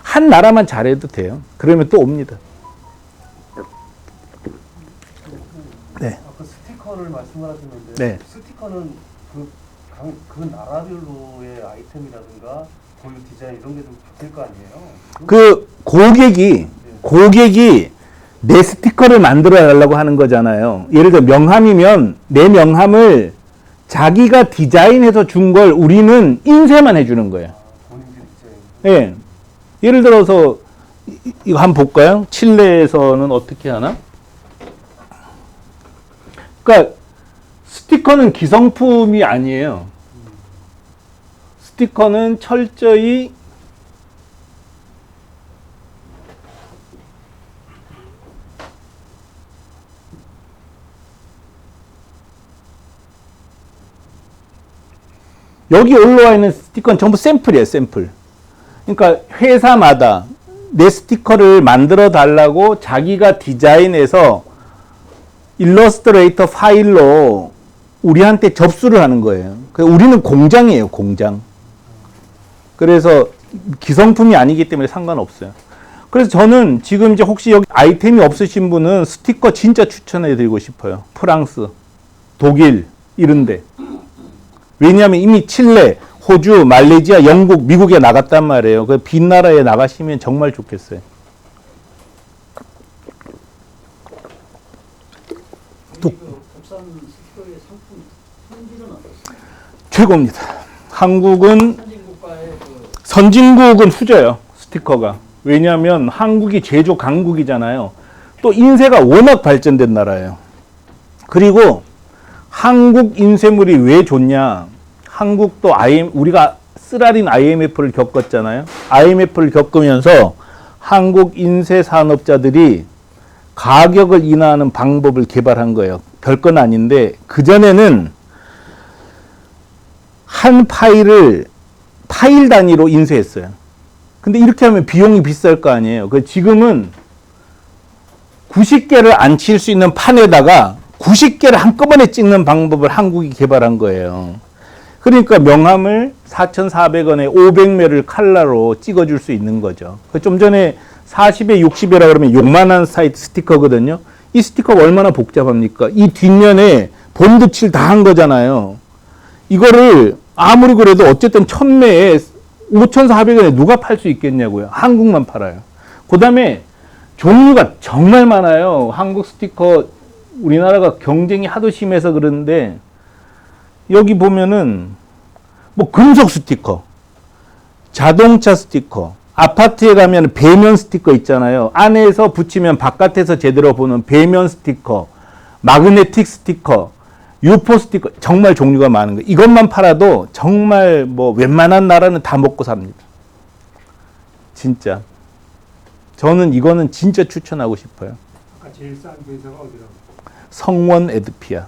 한 나라만 잘해도 돼요. 그러면 또 옵니다. 네. 아까 스티커를 말씀하셨는데 네. 스티커는 그 나라별로의 아이템이라든가 고유 디자인 이런 게 좀 바뀔 거 아니에요? 그 고객이 내 스티커를 만들어 달라고 하는 거잖아요. 예를 들어 명함이면 내 명함을 자기가 디자인해서 준 걸 우리는 인쇄만 해주는 거예요. 본인들 디자인. 예. 예를 들어서 이거 한번 볼까요? 칠레에서는 어떻게 하나? 그러니까 스티커는 기성품이 아니에요. 스티커는 철저히 여기 올라와 있는 스티커는 전부 샘플이에요, 샘플. 그러니까 회사마다 내 스티커를 만들어 달라고 자기가 디자인해서 일러스트레이터 파일로 우리한테 접수를 하는 거예요. 우리는 공장이에요, 공장. 그래서 기성품이 아니기 때문에 상관없어요. 그래서 저는 지금 이제 혹시 여기 아이템이 없으신 분은 스티커 진짜 추천해 드리고 싶어요. 프랑스, 독일, 이런데. 왜냐하면 이미 칠레, 호주, 말레이시아, 영국, 미국에 나갔단 말이에요. 그 빈나라에 나가시면 정말 좋겠어요. 국산 스티커의 상품 품질은 어떻습니까? 최고입니다. 한국은 선진국가의 선진국은 후져요. 스티커가. 왜냐하면 한국이 제조 강국이잖아요. 또 인쇄가 워낙 발전된 나라예요. 그리고 한국 인쇄물이 왜 좋냐? 한국도 우리가 쓰라린 IMF를 겪었잖아요. IMF를 겪으면서 한국 인쇄 산업자들이 가격을 인하하는 방법을 개발한 거예요. 별건 아닌데 그전에는 한 파일을 파일 단위로 인쇄했어요. 근데 이렇게 하면 비용이 비쌀 거 아니에요. 지금은 90개를 앉힐 수 있는 판에다가 90개를 한꺼번에 찍는 방법을 한국이 개발한 거예요. 그러니까 명함을 4,400원에 500매를 칼라로 찍어줄 수 있는 거죠. 좀 전에 40에 60이라 그러면 요만한 사이즈 스티커거든요. 이 스티커가 얼마나 복잡합니까? 이 뒷면에 본드칠 다 한 거잖아요. 이거를 아무리 그래도 어쨌든 1000매에 5,400원에 누가 팔 수 있겠냐고요. 한국만 팔아요. 그 다음에 종류가 정말 많아요. 한국 스티커 우리나라가 경쟁이 하도 심해서 그런데 여기 보면은 뭐 금속 스티커, 자동차 스티커, 아파트에 가면 배면 스티커 있잖아요. 안에서 붙이면 바깥에서 제대로 보는 배면 스티커, 마그네틱 스티커, 유포 스티커 정말 종류가 많은 거예요. 이것만 팔아도 정말 뭐 웬만한 나라는 다 먹고 삽니다. 진짜. 저는 이거는 진짜 추천하고 싶어요. 아까 제일 싼 회사가 어디라고? 성원 에드피아.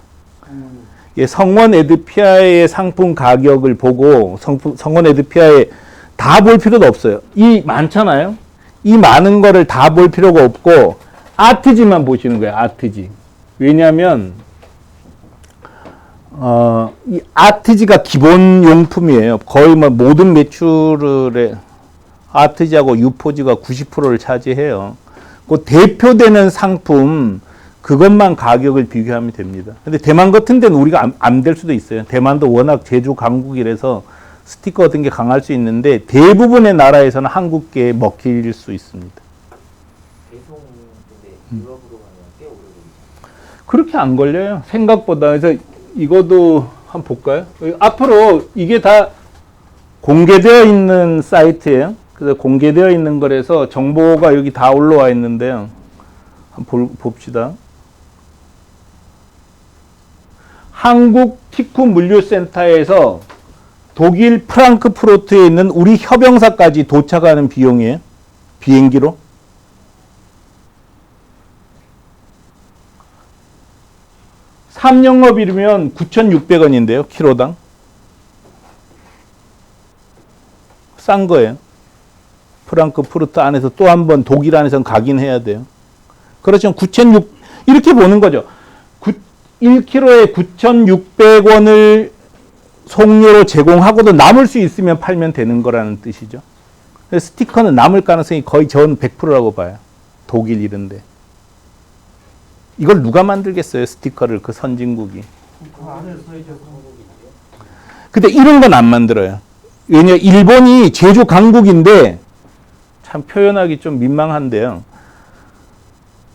예, 성원 에드피아의 상품 가격을 보고 성원 에드피아에 다 볼 필요도 없어요. 이 많잖아요. 이 많은 거를 다 볼 필요가 없고 아트지만 보시는 거예요. 아트지. 왜냐하면 이 아트지가 기본 용품이에요. 거의 뭐 모든 매출의 아트지하고 유포지가 90%를 차지해요. 그 대표되는 상품 그것만 가격을 비교하면 됩니다. 근데 대만 같은 데는 우리가 안 될 수도 있어요. 대만도 워낙 제조 강국이라서 스티커 같은 게 강할 수 있는데 대부분의 나라에서는 한국계에 먹힐 수 있습니다. 배송 근데 유럽으로 가면 꽤 오래 걸리죠. 그렇게 안 걸려요. 생각보다. 그래서 이것도 한번 볼까요? 앞으로 이게 다 공개되어 있는 사이트예요. 그래서 공개되어 있는 거라서 정보가 여기 다 올라와 있는데요. 한번 봅시다. 한국 티쿠 물류센터에서 독일 프랑크푸르트에 있는 우리 협영사까지 도착하는 비용이에요. 비행기로. 3영업이면 9,600원인데요, 키로당. 싼 거예요. 프랑크푸르트 안에서 또 한 번 독일 안에서는 가긴 해야 돼요. 그렇지만 9,600, 이렇게 보는 거죠. 1kg에 9,600원을 송료로 제공하고도 남을 수 있으면 팔면 되는 거라는 뜻이죠. 그래서 스티커는 남을 가능성이 거의 전 100%라고 봐요. 독일 이런데. 이걸 누가 만들겠어요, 스티커를, 그 선진국이. 그 안에 써있죠. 근데 이런 건 안 만들어요. 왜냐, 일본이 제조 강국인데, 참 표현하기 좀 민망한데요.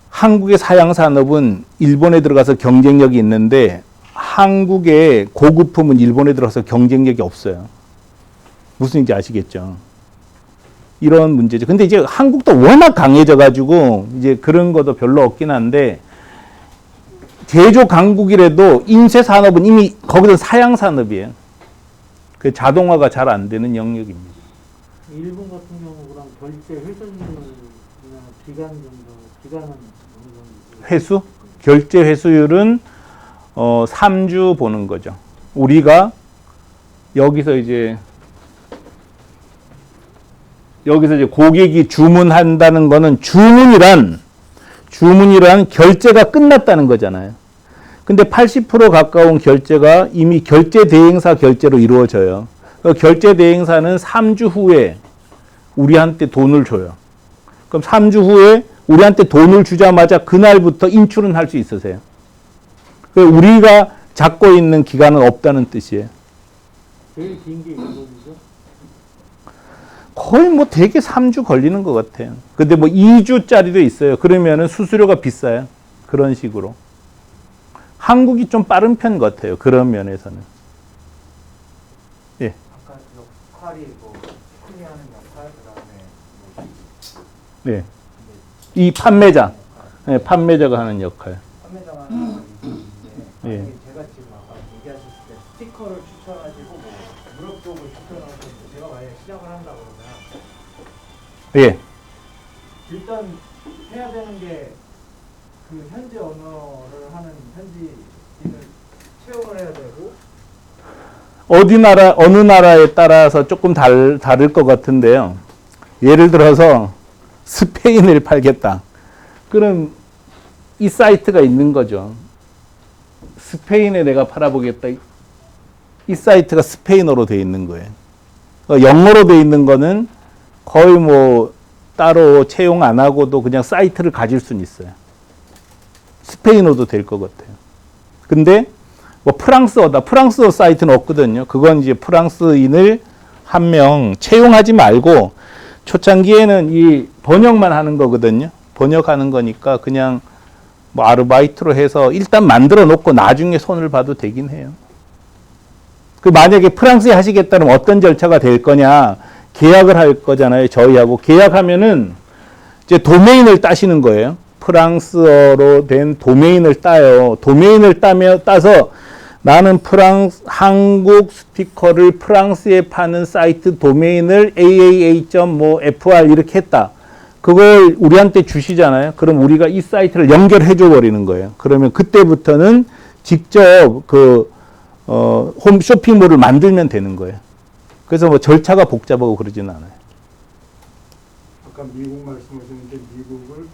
한국의 사양 산업은 일본에 들어가서 경쟁력이 있는데, 한국의 고급품은 일본에 들어가서 경쟁력이 없어요. 무슨 얘기인지 아시겠죠? 이런 문제죠. 근데 이제 한국도 워낙 강해져가지고, 이제 그런 것도 별로 없긴 한데, 제조 강국이라도 인쇄 산업은 이미 거기서 사양 산업이에요. 그 자동화가 잘 안 되는 영역입니다. 일본 같은 경우 그럼 결제 회전율이나 기간은 어느 정도? 회수? 결제 회수율은 3주 보는 거죠. 우리가 여기서 이제 고객이 주문한다는 거는 주문이란 결제가 끝났다는 거잖아요. 근데 80% 가까운 결제가 이미 결제 대행사 결제로 이루어져요. 결제 대행사는 3주 후에 우리한테 돈을 줘요. 그럼 3주 후에 우리한테 돈을 주자마자 그날부터 인출은 할 수 있으세요. 우리가 잡고 있는 기간은 없다는 뜻이에요. 제일 긴 게 일본이죠? 거의 뭐 되게 3주 걸리는 것 같아요. 근데 뭐 2주짜리도 있어요. 그러면은 수수료가 비싸요. 그런 식으로. 한국이 좀 빠른 편 같아요. 그런 면에서는. 예. 아까 역할이 뭐 승리하는 역할 그다음에 네. 이 판매자. 네, 판매자가 하는 역할. 판매자가 하는 역할이 있는데 예. 만약에 제가 지금 아까 얘기하셨을 때 스티커를 추천하시고 뭐 무릎 쪽을 추천하시고 제가 만약에 시작을 한다 그러면 예. 일단 해야 되는 게 그 현지 언어를 하는 현지인을 채용을 해야 되고 어느 나라에 따라서 조금 다를 것 같은데요. 예를 들어서 스페인을 팔겠다. 그럼 이 사이트가 있는 거죠. 스페인에 내가 팔아보겠다. 이 사이트가 스페인어로 돼 있는 거예요. 영어로 돼 있는 거는 거의 뭐 따로 채용 안 하고도 그냥 사이트를 가질 수는 있어요. 스페인어도 될 것 같아요. 근데 뭐 프랑스어다. 프랑스어 사이트는 없거든요. 그건 이제 프랑스인을 한 명 채용하지 말고 초창기에는 이 번역만 하는 거거든요. 번역하는 거니까 그냥 뭐 아르바이트로 해서 일단 만들어 놓고 나중에 손을 봐도 되긴 해요. 그 만약에 프랑스에 하시겠다면 어떤 절차가 될 거냐? 계약을 할 거잖아요. 저희하고 계약하면은 이제 도메인을 따시는 거예요. 프랑스어로 된 도메인을 따요. 도메인을 따서 나는 한국 스티커를 프랑스에 파는 사이트 도메인을 aaa.fr 이렇게 했다. 그걸 우리한테 주시잖아요. 그럼 우리가 이 사이트를 연결해 줘 버리는 거예요. 그러면 그때부터는 직접 홈 쇼핑몰을 만들면 되는 거예요. 그래서 뭐 절차가 복잡하고 그러지는 않아요. 아까 미국 말씀하셨는데 미국을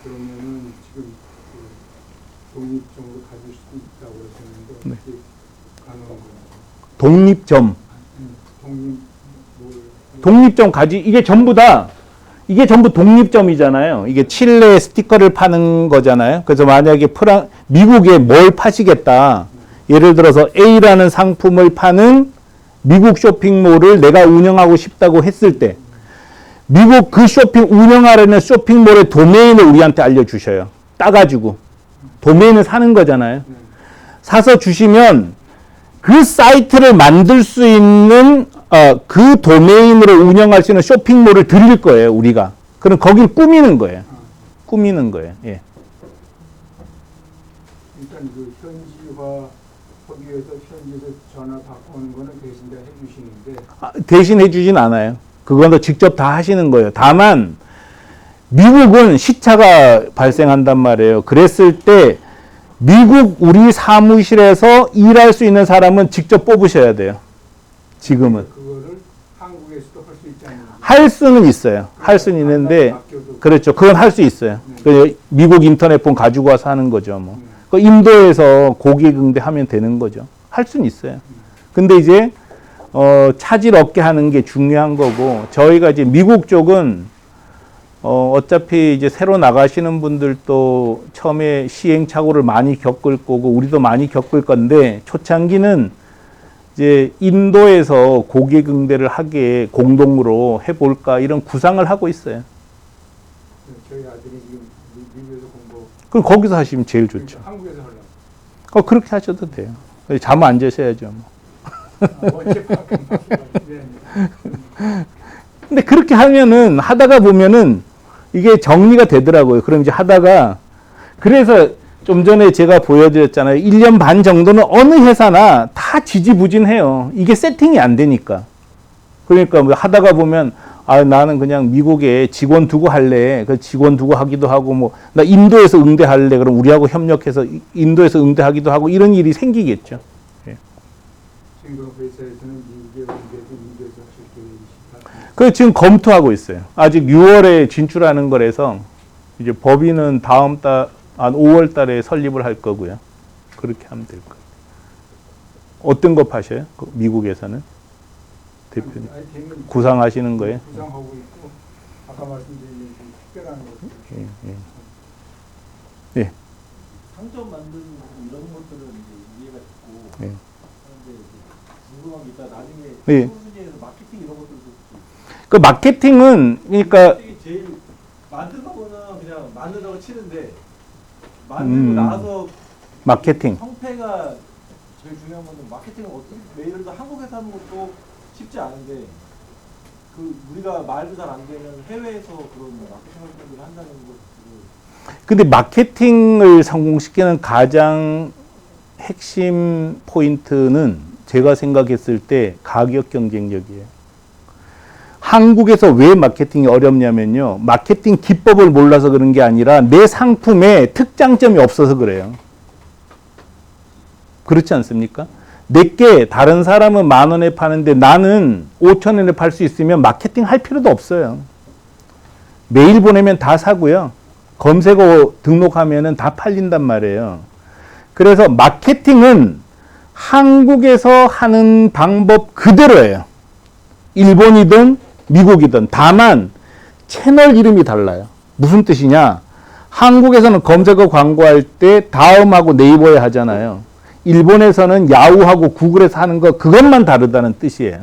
그러면은 지금 그 독립적으로 가질 수 있다고 하셨는데 어떻게 가능한 거예요? 독립점. 독립점 이게 전부 독립점이잖아요. 이게 칠레 스티커를 파는 거잖아요. 그래서 만약에 미국에 뭘 파시겠다. 예를 들어서 A라는 상품을 파는 미국 쇼핑몰을 내가 운영하고 싶다고 했을 때 미국 그 운영하려는 쇼핑몰의 도메인을 우리한테 알려주셔요. 따가지고. 도메인을 사는 거잖아요. 사서 주시면 그 사이트를 만들 수 있는 그 도메인으로 운영할 수 있는 쇼핑몰을 드릴 거예요. 우리가. 그럼 거길 꾸미는 거예요. 꾸미는 거예요. 예. 일단 그 현지화 하기 위해서 현지에서 전화 받고 오는 거는 대신 다 해주시는데 대신 해주진 않아요. 그건 직접 다 하시는 거예요. 다만 미국은 시차가 발생한단 말이에요. 그랬을 때 미국 우리 사무실에서 일할 수 있는 사람은 직접 뽑으셔야 돼요. 지금은. 그거를 한국에서도 할 수 있지 않나요? 할 수는 있어요. 할 수는 있는데, 맡겨도 그렇죠. 그건 할 수 있어요. 그 미국 인터넷폰 가지고 와서 하는 거죠. 뭐. 그 인도에서 고객 응대하면 되는 거죠. 할 수는 있어요. 근데 이제 차질 없게 하는 게 중요한 거고, 저희가 이제 미국 쪽은 어차피 이제 새로 나가시는 분들도 처음에 시행착오를 많이 겪을 거고, 우리도 많이 겪을 건데, 초창기는 이제 인도에서 고객 응대를 하게 공동으로 해볼까 이런 구상을 하고 있어요. 저희 아들이 지금 미국에서 공부 그럼 거기서 하시면 제일 좋죠. 한국에서 하려고. 그렇게 하셔도 돼요. 잠 안 자셔야죠. 뭐. 어젯밤 근데 그렇게 하면은 하다가 보면은 이게 정리가 되더라고요. 그럼 이제 하다가 그래서 좀 전에 제가 보여드렸잖아요. 1년 반 정도는 어느 회사나 다 지지부진해요. 이게 세팅이 안 되니까. 그러니까 뭐 하다가 보면 아 나는 그냥 미국에 직원 두고 할래. 그 직원 두고 하기도 하고 뭐 나 인도에서 응대할래. 그럼 우리하고 협력해서 인도에서 응대하기도 하고 이런 일이 생기겠죠. 지금 회사에서는 미국에 응대도 인도에서 하실 계획이시다. 그 지금 검토하고 있어요. 아직 6월에 진출하는 거라서 이제 법인은 다음 달 한 5월 달에 설립을 할 거고요. 그렇게 하면 될 거예요. 어떤 거 파셔요? 미국에서는 대표님 아이템은 구상하시는 거예요? 구상하고 있고 아까 말씀드린 특별한 것. 예. 상점 만드는 이런 것들은 이제 이해가 됐고 예. 그런데 이제 궁금한 게 있다. 나중에 예. 소수지에서 마케팅 이런 것들도 그 마케팅은 그러니까 제일 만든 거는 그냥 만든다고 치는데 만들고 나서 마케팅. 형태가 제일 중요한 거는 마케팅을 어떻게 메일을 다 한국에서 하는 것도 쉽지 않은데 그 우리가 말도 잘 안 되면 해외에서 그런 마케팅 활동들을 한다는 것을 근데 마케팅을 성공시키는 가장 핵심 포인트는 제가 생각했을 때 가격 경쟁력이에요. 한국에서 왜 마케팅이 어렵냐면요. 마케팅 기법을 몰라서 그런 게 아니라 내 상품에 특장점이 없어서 그래요. 그렇지 않습니까? 내게 다른 사람은 10,000원에 파는데 나는 5,000원에 팔 수 있으면 마케팅 할 필요도 없어요. 메일 보내면 다 사고요. 검색어 등록하면은 다 팔린단 말이에요. 그래서 마케팅은 한국에서 하는 방법 그대로예요. 일본이든 미국이든. 다만 채널 이름이 달라요. 무슨 뜻이냐? 한국에서는 검색어 광고할 때 다음하고 네이버에 하잖아요. 일본에서는 야후하고 구글에서 하는 거 그것만 다르다는 뜻이에요.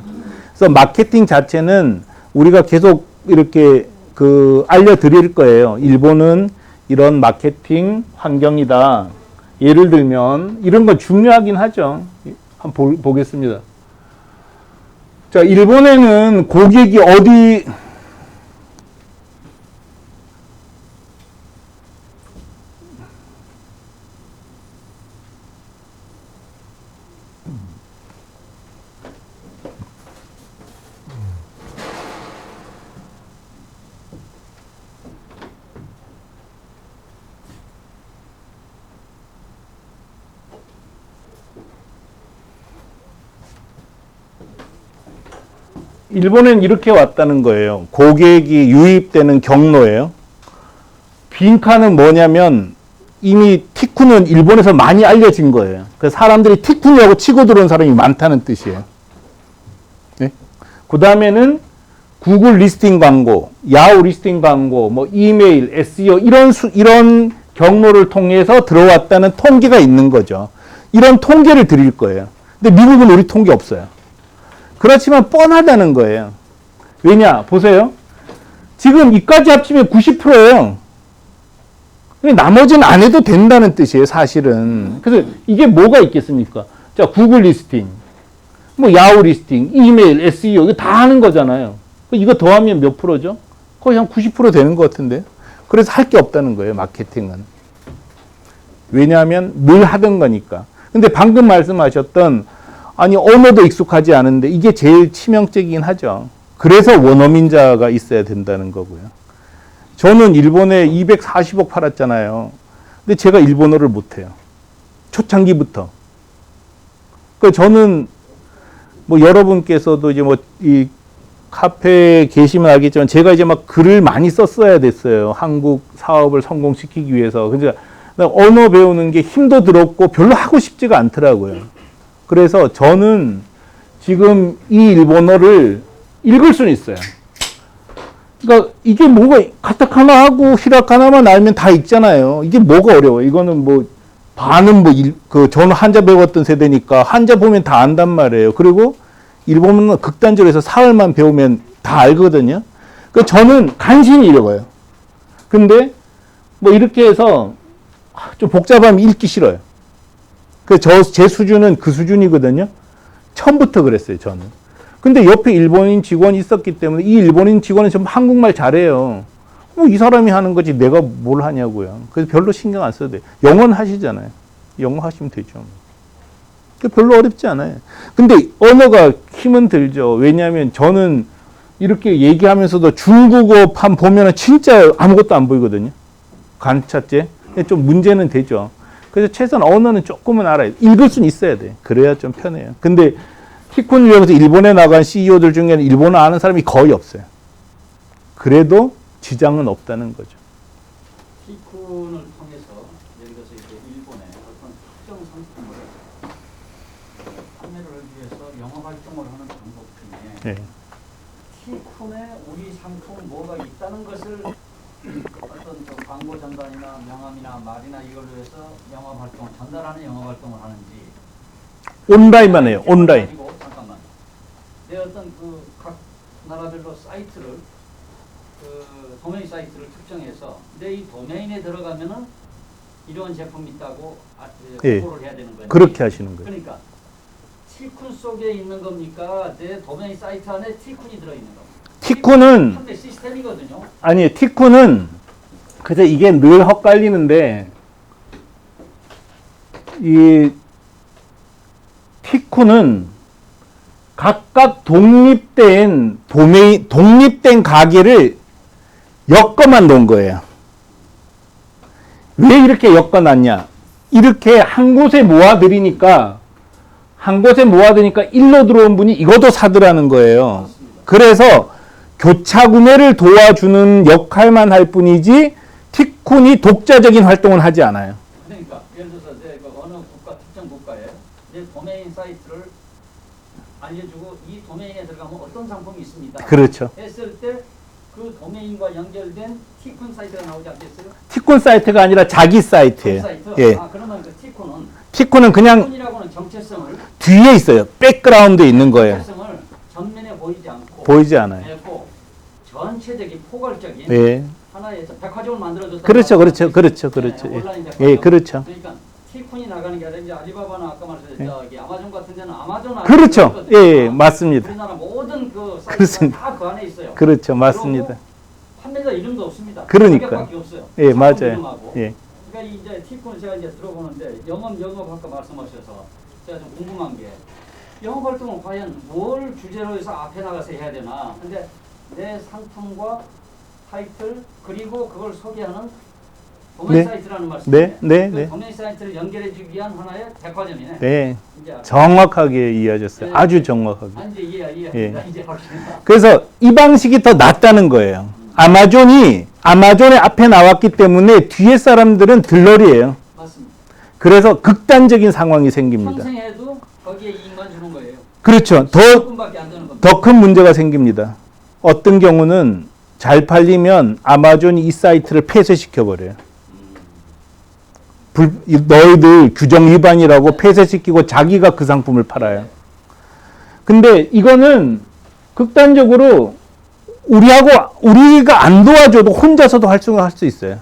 그래서 마케팅 자체는 우리가 계속 이렇게 알려드릴 거예요. 일본은 이런 마케팅 환경이다. 예를 들면 이런 거 중요하긴 하죠. 한번 보겠습니다. 자, 일본에는 고객이 어디 일본엔 이렇게 왔다는 거예요. 고객이 유입되는 경로예요. 빈칸은 뭐냐면 이미 티쿠는 일본에서 많이 알려진 거예요. 그래서 사람들이 티쿠냐고 치고 들어온 사람이 많다는 뜻이에요. 네? 그 다음에는 구글 리스팅 광고, 야후 리스팅 광고, 뭐 이메일, SEO 이런 경로를 통해서 들어왔다는 통계가 있는 거죠. 이런 통계를 드릴 거예요. 근데 미국은 우리 통계 없어요. 그렇지만 뻔하다는 거예요. 왜냐? 보세요. 지금 이까지 합치면 90%예요. 나머지는 안 해도 된다는 뜻이에요, 사실은. 그래서 이게 뭐가 있겠습니까? 자, 구글 리스팅, 뭐 야후 리스팅, 이메일, SEO 이거 다 하는 거잖아요. 이거 더하면 몇 프로죠? 거의 한 90% 되는 것 같은데. 그래서 할 게 없다는 거예요, 마케팅은. 왜냐하면 늘 하던 거니까. 근데 방금 말씀하셨던 아니 언어도 익숙하지 않은데 이게 제일 치명적이긴 하죠. 그래서 원어민자가 있어야 된다는 거고요. 저는 일본에 240억 팔았잖아요. 근데 제가 일본어를 못해요. 초창기부터. 그 저는 뭐 여러분께서도 이제 뭐 이 카페에 계시면 알겠지만 제가 이제 막 글을 많이 썼어야 됐어요. 한국 사업을 성공시키기 위해서. 그러니까 언어 배우는 게 힘도 들었고 별로 하고 싶지가 않더라고요. 그래서 저는 지금 이 일본어를 읽을 수는 있어요. 그러니까 이게 뭐가 가타카나 하고 히라카나만 알면 다 읽잖아요. 이게 뭐가 어려워요. 이거는 뭐 반은 그 저는 한자 배웠던 세대니까 한자 보면 다 안단 말이에요. 그리고 일본어는 극단적으로 해서 사흘만 배우면 다 알거든요. 그 저는 간신히 읽어요. 근데 뭐 이렇게 해서 좀 복잡하면 읽기 싫어요. 그 제 수준은 그 수준이거든요. 처음부터 그랬어요, 저는. 근데 옆에 일본인 직원이 있었기 때문에 이 일본인 직원은 전부 한국말 잘해요. 뭐 이 사람이 하는 거지 내가 뭘 하냐고요. 그래서 별로 신경 안 써도 돼요. 영어는 하시잖아요. 영어 하시면 되죠. 별로 어렵지 않아요. 근데 언어가 힘은 들죠. 왜냐하면 저는 이렇게 얘기하면서도 중국어판 보면은 진짜 아무것도 안 보이거든요. 관찰제. 좀 문제는 되죠. 그래서 최소한 언어는 조금은 알아야 돼. 읽을 수는 있어야 돼. 그래야 좀 편해요. 근데 티쿤을 위해서 일본에 나간 CEO들 중에는 일본어 아는 사람이 거의 없어요. 그래도 지장은 없다는 거죠. 티쿤을 통해서 예를 들어서 이제 일본의 어떤 특정 상품을 판매를 위해서 영업 활동을 하는 방법 중에 네. 티쿤에 우리 상품 뭐가 있다는 것을 어떤 저 광고 전단이나 명함이나 말이나 이걸로 해서 영업 활동을 전달하는 영업 활동을 하는지 온라인만 해요. 온라인. 아니고, 잠깐만. 내 어떤 그 각 나라별로 사이트를 그 도메인 사이트를 특정해서 내 이 도메인에 들어가면은 이런 제품이 있다고 예. 홍보를 해야 되는 거예요. 그렇게 하시는 거예요. 그러니까 티쿤 속에 있는 겁니까? 내 도메인 사이트 안에 티쿤이 들어 있는 겁니까? 티쿤은 판매 시스템이거든요. 아니 티쿤은 그래서 이게 늘 헛갈리는데 이 티쿤은 각각 독립된 도메인 독립된 가게를 엮어만 놓은 거예요. 왜 이렇게 엮어놨냐? 이렇게 한 곳에 모아드리니까 일로 들어온 분이 이것도 사더라는 거예요. 그래서 교차 구매를 도와주는 역할만 할 뿐이지 티쿤이 독자적인 활동을 하지 않아요. 그러니까 예를 들어서 내 그 어느 국가 특정 국가에 내 도메인 사이트를 알려주고 이 도메인에 들어가면 어떤 상품이 있습니다. 그렇죠. 했을 때 그 도메인과 연결된 티쿤 사이트가 나오지 않겠어요? 티쿤 사이트가 아니라 자기 사이트예요. 사이트? 예. 아 그러면 그 티쿤은 티쿤은 그냥 티쿤이라고는 정체성을 뒤에 있어요. 백그라운드에 있는 거예요. 정체성을 전면에 보이지 않고 보이지 않아요. 내고 전체적인 포괄적인 예. 하나의 백화점을 만들어줬다. 그렇죠. 예. 온라인 백화점. 예, 그렇죠. 그러니까 티쿤이 나가는 게 아니라 이제 알리바바나 아까 말했듯이 저기 아마존 같은 데는 아마존 안에 예. 그렇죠. 들어있거든요. 예, 맞습니다. 우리나라 모든 그 사이트가 그렇습니다. 다 그 안에 있어요. 그렇죠. 맞습니다. 그리고 판매자 이름도 없습니다. 그러니까요. 가격밖에 없어요. 예, 상품 맞아요. 이름하고. 예. 그러니까 이제 티콘 제가 이제 들어보는데 영업 아까 말씀하셔서 제가 좀 궁금한 게 영업 활동은 과연 뭘 주제로 해서 앞에 나가서 해야 되나? 근데 내 상품과 타이틀 그리고 그걸 소개하는 도메인 네. 사이트라는 말씀이에요. 네. 그 도메인 사이트를 연결해주기 위한 하나의 백화점이네. 네. 이제 정확하게 이해하셨어요. 아주 정확하게. 이제 이해합니다. 예. 이제 확실합니다. 그래서 이 방식이 더 낫다는 거예요. 아마존의 앞에 나왔기 때문에 뒤에 사람들은 들러리예요. 맞습니다. 그래서 극단적인 상황이 생깁니다. 평생 해도 거기에 이익만 주는 거예요. 그렇죠. 조금밖에 안 되는 겁니다. 더 큰 문제가 생깁니다. 어떤 경우는 잘 팔리면 아마존이 이 사이트를 폐쇄시켜 버려요. 너희들 규정 위반이라고 폐쇄시키고 자기가 그 상품을 팔아요. 근데 이거는 극단적으로 우리가 안 도와줘도 혼자서도 할 수 있어요.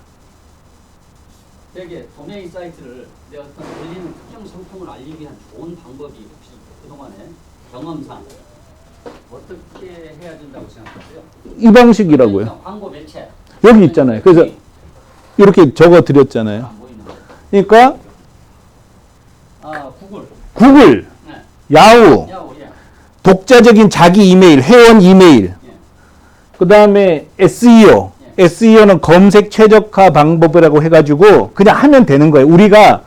되게 도메인 사이트를 내 어떤 들리는 특정 상품을 알리기 위한 좋은 방법이 혹시 그동안에 경험상 어떻게 해야 된다고 생각하세요? 이 방식이라고요. 그러니까 광고 매체 여기 있잖아요. 그래서 이렇게 적어 드렸잖아요. 안 보이는 거. 그러니까 구글. 구글, 네. 야후, 예. 독자적인 자기 이메일, 회원 이메일, 예. 그 다음에 SEO. SEO는 검색 최적화 방법이라고 해가지고 그냥 하면 되는 거예요. 우리가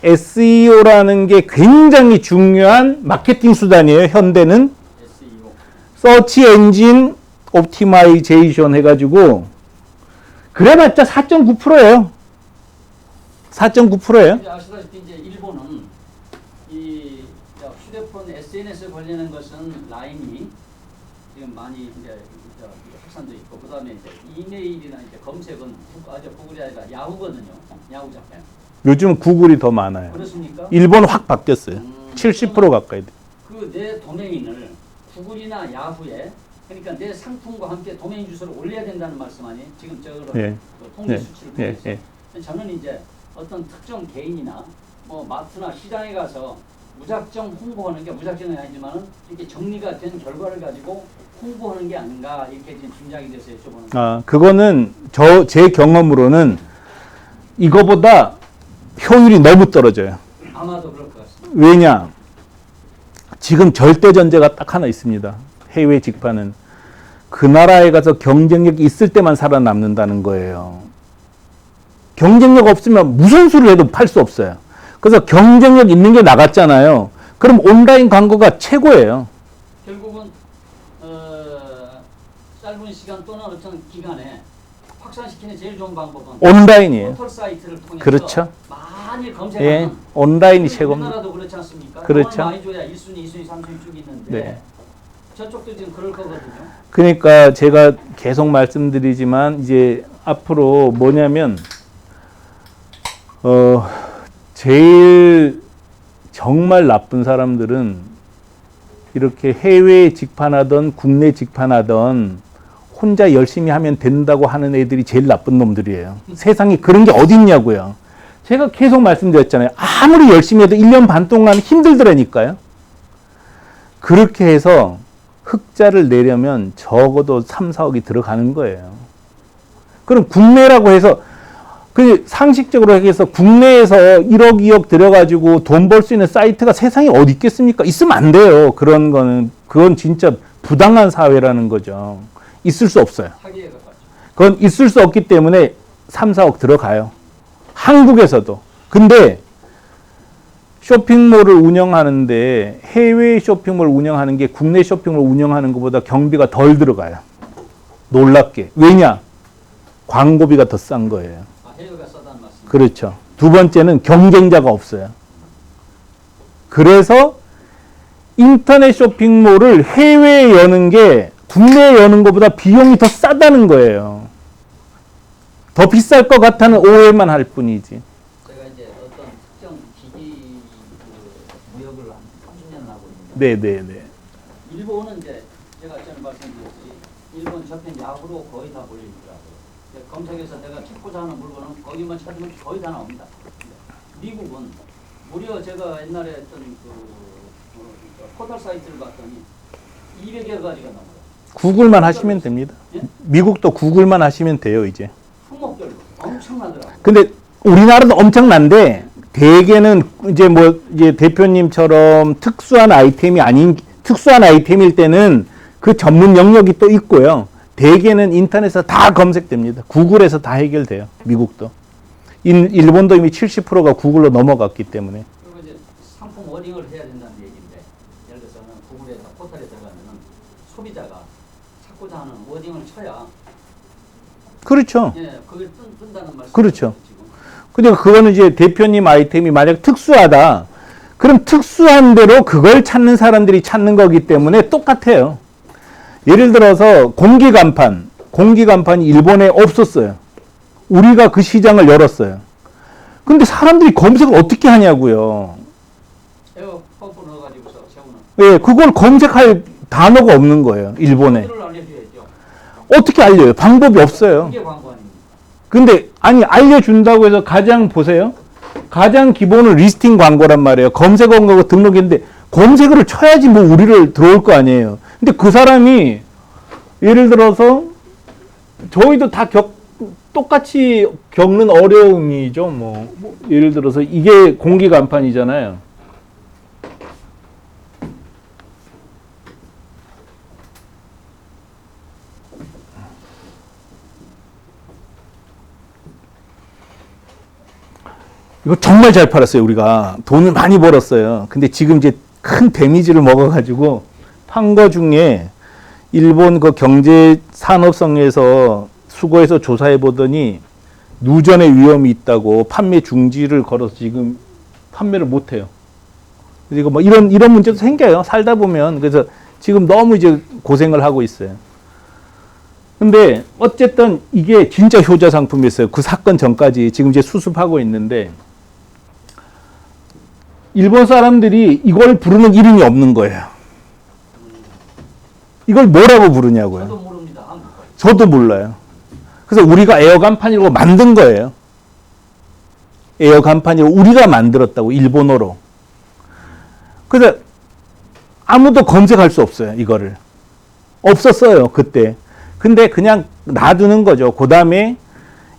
SEO라는 게 굉장히 중요한 마케팅 수단이에요. 현대는 SEO. 서치 엔진 옵티마이제이션 해가지고 그래봤자 4.9%예요. 4.9%예요. 이제 아시다시피 이제 일본은 이 휴대폰 SNS 관련한 것은 라인이 지금 많이 이제 확산도 있고 그다음에 이제 이메일이나 이제 검색은 구글이 아니라 야후거든요. 야후 잡편. 요즘 구글이 더 많아요. 그렇습니까? 일본 확 바뀌었어요. 70% 가까이 돼. 그 내 도메인을 구글이나 야후에 그러니까 내 상품과 함께 도메인 주소를 올려야 된다는 말씀 아니에요? 지금 저 예. 통계 예. 수치를 예. 보면서 예. 저는 이제 어떤 특정 개인이나 뭐 마트나 시장에 가서 무작정 홍보하는 게 무작정은 아니지만은 이렇게 정리가 된 결과를 가지고 홍보하는 게 아닌가 이렇게 지금 짐작이 돼서 여쭤보는 거예요. 아, 그거는 제 경험으로는 이거보다 효율이 너무 떨어져요. 아마도 그럴 것 같습니다. 왜냐? 지금 절대 전제가 딱 하나 있습니다. 해외 직판은 그 나라에 가서 경쟁력이 있을 때만 살아남는다는 거예요. 경쟁력 없으면 무슨 수를 해도 팔 수 없어요. 그래서 경쟁력 있는 게 나갔잖아요. 그럼 온라인 광고가 최고예요. 결국은 짧은 시간 또는 어떤 기간에 확산시키는 제일 좋은 방법은 온라인이에요. 포털 사이트를 통해서 그렇죠. 많이 검색하는 예, 온라인이 최고입니다. 우리나라도 그렇지 않습니까? 그렇죠. 돈을 많이 줘야 1순위, 2순위, 3순위 쭉 있는데 네. 저쪽도 지금 그럴 거거든요. 그러니까 제가 계속 말씀드리지만 이제 앞으로 뭐냐면 제일 정말 나쁜 사람들은 이렇게 해외 직판하던 국내 직판하던 혼자 열심히 하면 된다고 하는 애들이 제일 나쁜 놈들이에요. 세상에 그런 게 어딨냐고요. 제가 계속 말씀드렸잖아요. 아무리 열심히 해도 1년 반 동안 힘들더라니까요. 그렇게 해서 흑자를 내려면 적어도 3, 4억이 들어가는 거예요. 그럼 국내라고 해서 그 상식적으로 해서 국내에서 1억, 2억 들여가지고 돈 벌 수 있는 사이트가 세상에 어디 있겠습니까? 있으면 안 돼요. 그런 거는 그건 진짜 부당한 사회라는 거죠. 있을 수 없어요. 사기에 가깝죠. 그건 있을 수 없기 때문에 3, 4억 들어가요. 한국에서도. 근데 쇼핑몰을 운영하는데 해외 쇼핑몰 운영하는 게 국내 쇼핑몰 운영하는 것보다 경비가 덜 들어가요. 놀랍게. 왜냐? 광고비가 더 싼 거예요. 아, 해외가 싸다는 말씀. 그렇죠. 두 번째는 경쟁자가 없어요. 그래서 인터넷 쇼핑몰을 해외에 여는 게 국내에 여는 것보다 비용이 더 싸다는 거예요. 더 비쌀 것 같다는 오해만 할 뿐이지. 제가 이제 어떤 특정 기기 무역을 한 30년 하고 있는데 네네네. 일본은 이제 제가 전에 말씀드렸듯이 일본 저편 야후로 거의 다 몰리더라고요. 검색해서 내가 찾고자 하는 물건은 거기만 찾으면 거의 다 나옵니다. 미국은 무려 제가 옛날에 했던 포털 사이트를 봤더니 200여 가지가 넘어요. 구글만 하시면 됩니다. 예? 미국도 구글만 하시면 돼요, 이제. 품목별로 엄청나더라고요. 근데 우리나라도 엄청난데 대개는 이제 대표님처럼 특수한 아이템일 때는 그 전문 영역이 또 있고요. 대개는 인터넷에서 다 검색됩니다. 구글에서 다 해결돼요. 미국도. 일본도 이미 70%가 구글로 넘어갔기 때문에. 그리고 이제 상품 워딩을 해야 된다는 얘기인데 예를 들어서는 구글에서 포털에 들어가면은 소비자가 찾고자 하는 워딩을 쳐야 그렇죠. 예, 그걸 뜬다는 말씀. 그렇죠. 지금. 그러니까 그거는 이제 대표님 아이템이 만약 특수하다. 그럼 특수한 대로 그걸 찾는 사람들이 찾는 거기 때문에 똑같아요. 예를 들어서 공기간판이 일본에 없었어요. 우리가 그 시장을 열었어요. 근데 사람들이 검색을 어떻게 하냐고요. 에어 펌프 넣어가지고서 세우는. 예, 그걸 검색할 단어가 없는 거예요. 일본에. 그걸 알려줘야죠. 어떻게 알려요? 방법이 없어요. 그게 광고 아닙니까? 근데 아니 알려준다고 해서 보세요. 가장 기본은 리스팅 광고란 말이에요. 검색 광고가 등록했는데 검색어를 쳐야지 뭐 우리를 들어올 거 아니에요. 근데 그 사람이 예를 들어서 저희도 다 똑같이 겪는 어려움이죠. 뭐 예를 들어서 이게 공기 간판이잖아요. 이거 정말 잘 팔았어요. 우리가 돈을 많이 벌었어요. 근데 지금 이제 큰 데미지를 먹어가지고 판 거 중에 일본 그 경제산업성에서 수거해서 조사해 보더니 누전의 위험이 있다고 판매 중지를 걸어서 지금 판매를 못 해요. 그리고 뭐 이런 문제도 생겨요. 살다 보면. 그래서 지금 너무 이제 고생을 하고 있어요. 근데 어쨌든 이게 진짜 효자 상품이었어요. 그 사건 전까지 지금 이제 수습하고 있는데 일본 사람들이 이걸 부르는 이름이 없는 거예요. 이걸 뭐라고 부르냐고요. 저도 모릅니다. 한국 거. 저도 몰라요. 그래서 우리가 에어 간판이라고 만든 거예요. 에어 간판이라고 우리가 만들었다고, 일본어로. 그래서 아무도 검색할 수 없어요, 이거를. 없었어요, 그때. 근데 그냥 놔두는 거죠. 그 다음에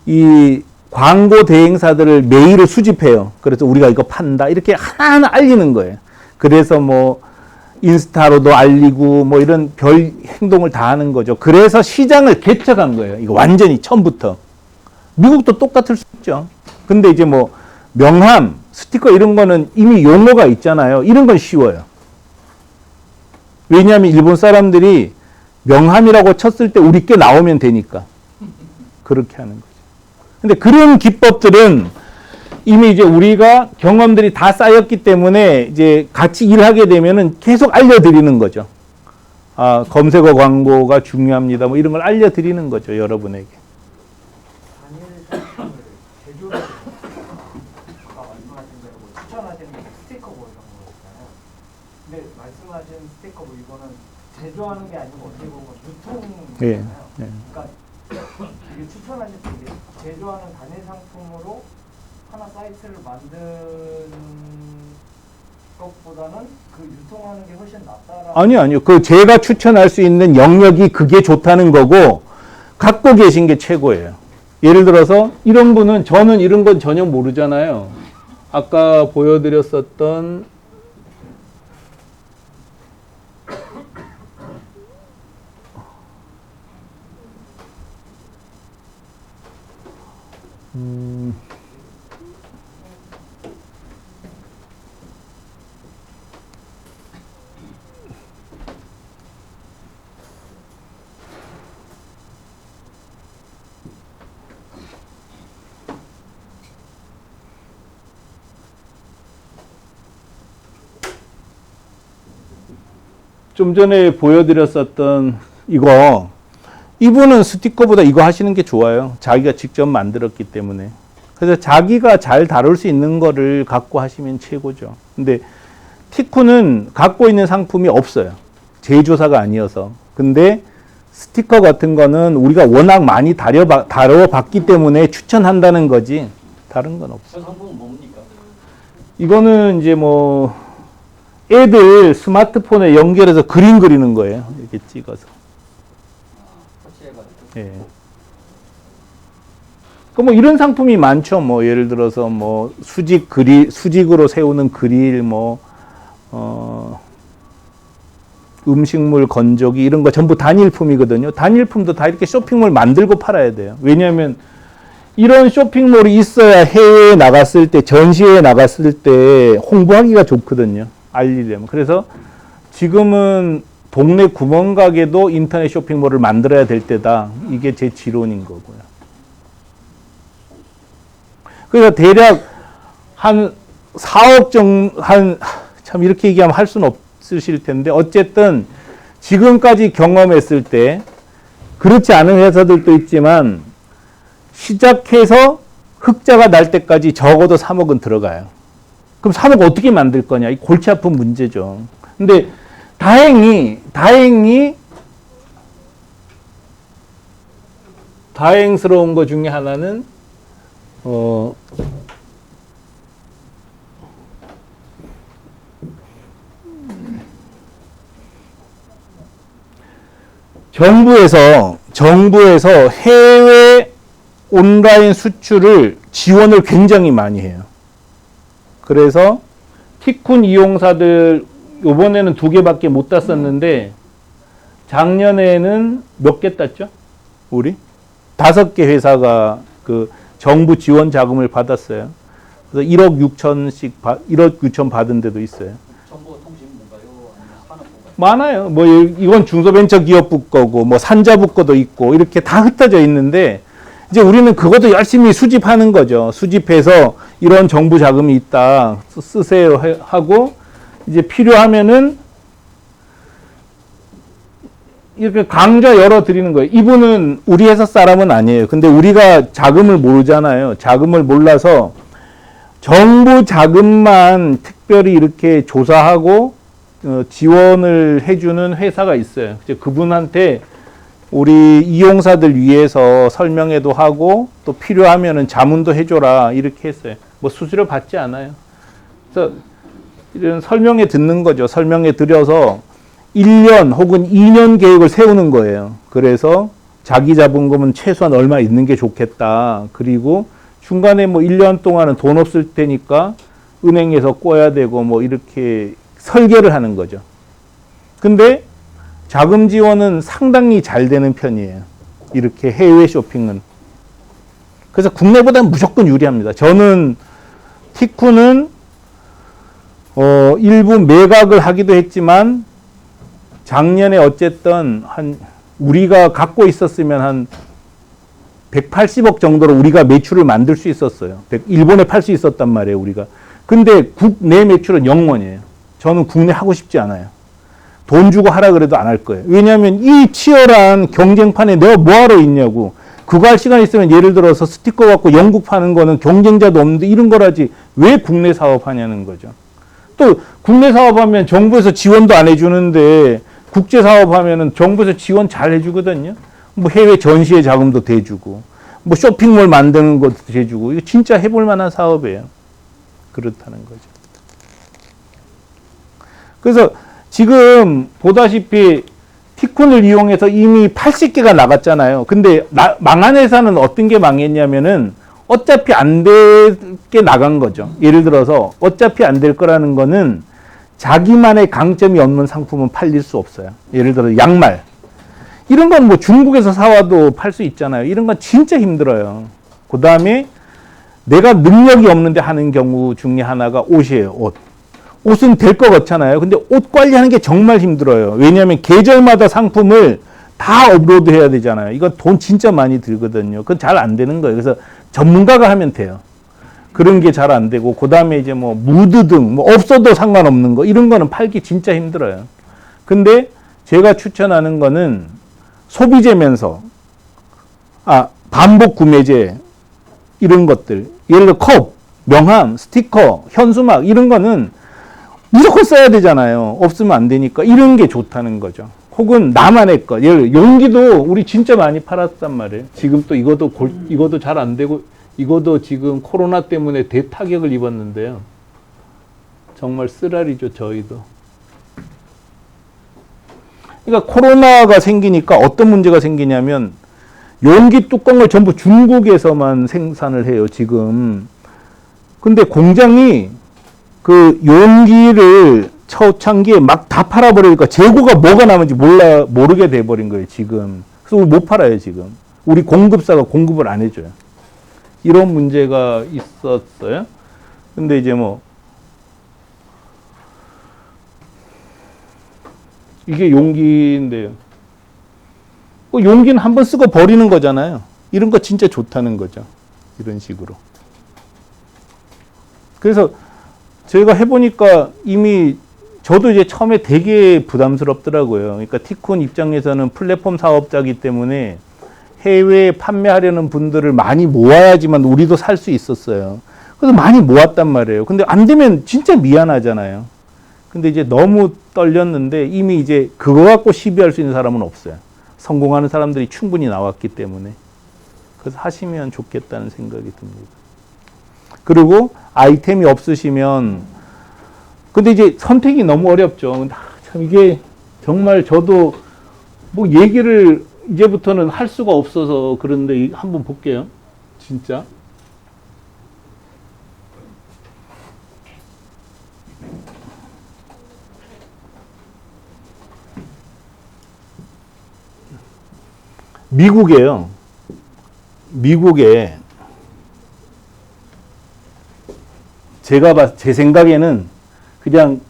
이 광고 대행사들을 메일을 수집해요. 그래서 우리가 이거 판다. 이렇게 하나하나 알리는 거예요. 그래서 뭐 인스타로도 알리고 뭐 이런 별 행동을 다 하는 거죠. 그래서 시장을 개척한 거예요. 이거 완전히 처음부터. 미국도 똑같을 수 있죠. 근데 이제 뭐 명함, 스티커 이런 거는 이미 용어가 있잖아요. 이런 건 쉬워요. 왜냐하면 일본 사람들이 명함이라고 쳤을 때 우리 게 나오면 되니까. 그렇게 하는 거죠. 근데 그런 기법들은 이미 이제 우리가 경험들이 다 쌓였기 때문에 이제 같이 일하게 되면은 계속 알려드리는 거죠. 아, 검색어 광고가 중요합니다. 뭐 이런 걸 알려드리는 거죠, 여러분에게. 단일 상품을 제조를 아까 말씀하신 대로 뭐 추천하시는 게 스티커 뭐 이런 거잖아요. 근데 말씀하신 스티커 뭐 이거는 제조하는 게 아니고 어떻게 보면 유통이잖아요. 예, 예. 그러니까 이게 추천하실 때 이게 제조하는 단일 상품으로 하나 사이트를 만드는 것보다는 그 유통하는 게 훨씬 낫다라고. 아니요. 그 제가 추천할 수 있는 영역이 그게 좋다는 거고 갖고 계신 게 최고예요. 예를 들어서 이런 분은 저는 이런 건 전혀 모르잖아요. 아까 보여드렸었던 좀 전에 보여드렸었던 이분은 스티커보다 이거 하시는 게 좋아요. 자기가 직접 만들었기 때문에. 그래서 자기가 잘 다룰 수 있는 거를 갖고 하시면 최고죠. 근데 티쿠는 갖고 있는 상품이 없어요. 제조사가 아니어서. 근데 스티커 같은 거는 우리가 워낙 많이 다뤄봤기 때문에 추천한다는 거지 다른 건 없어요. 저 상품은 뭡니까? 이거는 이제 뭐 애들 스마트폰에 연결해서 그림 그리는 거예요. 이렇게 찍어서. 터치해가지고. 예. 그 뭐 이런 상품이 많죠. 뭐 예를 들어서 뭐 수직으로 세우는 그릴 음식물 건조기 이런 거 전부 단일품이거든요. 단일품도 다 이렇게 쇼핑몰 만들고 팔아야 돼요. 왜냐하면 이런 쇼핑몰이 있어야 해외에 나갔을 때, 전시회에 나갔을 때 홍보하기가 좋거든요. 알리려면. 그래서 지금은 동네 구멍가게도 인터넷 쇼핑몰을 만들어야 될 때다. 이게 제 지론인 거고요. 그래서 대략 한 4억 정도, 참 이렇게 얘기하면 할 수는 없으실 텐데, 어쨌든 지금까지 경험했을 때, 그렇지 않은 회사들도 있지만, 시작해서 흑자가 날 때까지 적어도 3억은 들어가요. 그럼 3억 어떻게 만들 거냐? 이 골치 아픈 문제죠. 근데 다행스러운 것 중에 하나는, 정부에서 해외 온라인 수출을 지원을 굉장히 많이 해요. 그래서 티쿤 이용사들 이번에는 2개밖에 못 땄었는데 작년에는 몇 개 땄죠? 우리 5개 회사가 그 정부 지원 자금을 받았어요. 그래서 1억 6천씩 1억 6천 받은 데도 있어요. 정보통신부인가요? 아니면 산업부인가요? 많아요. 뭐 이건 중소벤처기업부 거고 뭐 산자부 거도 있고 이렇게 다 흩어져 있는데 이제 우리는 그것도 열심히 수집하는 거죠. 수집해서 이런 정부 자금이 있다 쓰세요 하고 이제 필요하면은 이렇게 강좌 열어 드리는 거예요. 이분은 우리 회사 사람은 아니에요. 근데 우리가 자금을 모르잖아요. 자금을 몰라서 정부 자금만 특별히 이렇게 조사하고 지원을 해주는 회사가 있어요. 이제 그분한테 우리 이용사들 위해서 설명회도 하고 또 필요하면은 자문도 해줘라 이렇게 했어요. 뭐 수수료 받지 않아요. 그래서 이런 설명회 듣는 거죠. 설명회 드려서 1년 혹은 2년 계획을 세우는 거예요. 그래서 자기 자본금은 최소한 얼마 있는 게 좋겠다. 그리고 중간에 뭐 1년 동안은 돈 없을 테니까 은행에서 꿔야 되고 뭐 이렇게 설계를 하는 거죠. 근데 자금 지원은 상당히 잘 되는 편이에요. 이렇게 해외 쇼핑은. 그래서 국내보다는 무조건 유리합니다. 저는 티쿤은 일부 매각을 하기도 했지만 작년에 어쨌든 우리가 갖고 있었으면 한 180억 정도로 우리가 매출을 만들 수 있었어요. 일본에 팔 수 있었단 말이에요, 우리가. 근데 국내 매출은 0원이에요. 저는 국내 하고 싶지 않아요. 돈 주고 하라 그래도 안 할 거예요. 왜냐하면 이 치열한 경쟁판에 내가 뭐하러 있냐고. 그거 할 시간 있으면 예를 들어서 스티커 갖고 영국 파는 거는 경쟁자도 없는데 이런 거라지 왜 국내 사업하냐는 거죠. 또 국내 사업하면 정부에서 지원도 안 해주는데 국제 사업하면은 정부에서 지원 잘 해주거든요. 뭐 해외 전시회 자금도 대주고 뭐 쇼핑몰 만드는 것도 대주고 이거 진짜 해볼 만한 사업이에요. 그렇다는 거죠. 그래서 지금 보다시피 티콘을 이용해서 이미 80개가 나갔잖아요. 근데 망한 회사는 어떤 게 망했냐면은 어차피 안 될 게 나간 거죠. 예를 들어서 어차피 안 될 거라는 거는 자기만의 강점이 없는 상품은 팔릴 수 없어요. 예를 들어 양말. 이런 건 뭐 중국에서 사와도 팔 수 있잖아요. 이런 건 진짜 힘들어요. 그 다음에 내가 능력이 없는데 하는 경우 중에 하나가 옷이에요. 옷. 옷은 될 것 같잖아요. 근데 옷 관리하는 게 정말 힘들어요. 왜냐하면 계절마다 상품을 다 업로드 해야 되잖아요. 이건 돈 진짜 많이 들거든요. 그건 잘 안 되는 거예요. 그래서 전문가가 하면 돼요. 그런 게 잘 안 되고, 그 다음에 이제 뭐 무드 등, 뭐 없어도 상관없는 거, 이런 거는 팔기 진짜 힘들어요. 근데 제가 추천하는 거는 소비재면서, 반복 구매재, 이런 것들. 예를 들어 컵, 명함, 스티커, 현수막, 이런 거는 무조건 써야 되잖아요. 없으면 안 되니까. 이런 게 좋다는 거죠. 혹은 나만의 것. 예를 들어 용기도 우리 진짜 많이 팔았단 말이에요. 지금 또 이것도 잘 안 되고, 이것도 지금 코로나 때문에 대타격을 입었는데요. 정말 쓰라리죠, 저희도. 그러니까 코로나가 생기니까 어떤 문제가 생기냐면 용기 뚜껑을 전부 중국에서만 생산을 해요, 지금. 근데 공장이 그 용기를 초창기에 막 다 팔아버리니까 재고가 뭐가 남은지 모르게 돼버린 거예요, 지금. 그래서 우리 못 팔아요, 지금. 우리 공급사가 공급을 안 해줘요. 이런 문제가 있었어요. 근데 이제 뭐, 이게 용기인데요. 용기는 한번 쓰고 버리는 거잖아요. 이런 거 진짜 좋다는 거죠. 이런 식으로. 그래서 저희가 해보니까 이미 저도 이제 처음에 되게 부담스럽더라고요. 그러니까 티콘 입장에서는 플랫폼 사업자이기 때문에 해외에 판매하려는 분들을 많이 모아야지만 우리도 살 수 있었어요. 그래서 많이 모았단 말이에요. 근데 안 되면 진짜 미안하잖아요. 근데 이제 너무 떨렸는데 이미 이제 그거 갖고 시비할 수 있는 사람은 없어요. 성공하는 사람들이 충분히 나왔기 때문에. 그래서 하시면 좋겠다는 생각이 듭니다. 그리고 아이템이 없으시면, 근데 이제 선택이 너무 어렵죠. 참 이게 정말 저도 뭐 얘기를 이제부터는 할 수가 없어서 그런데 한번 볼게요. 진짜. 미국에요. 미국에 제 생각에는 그냥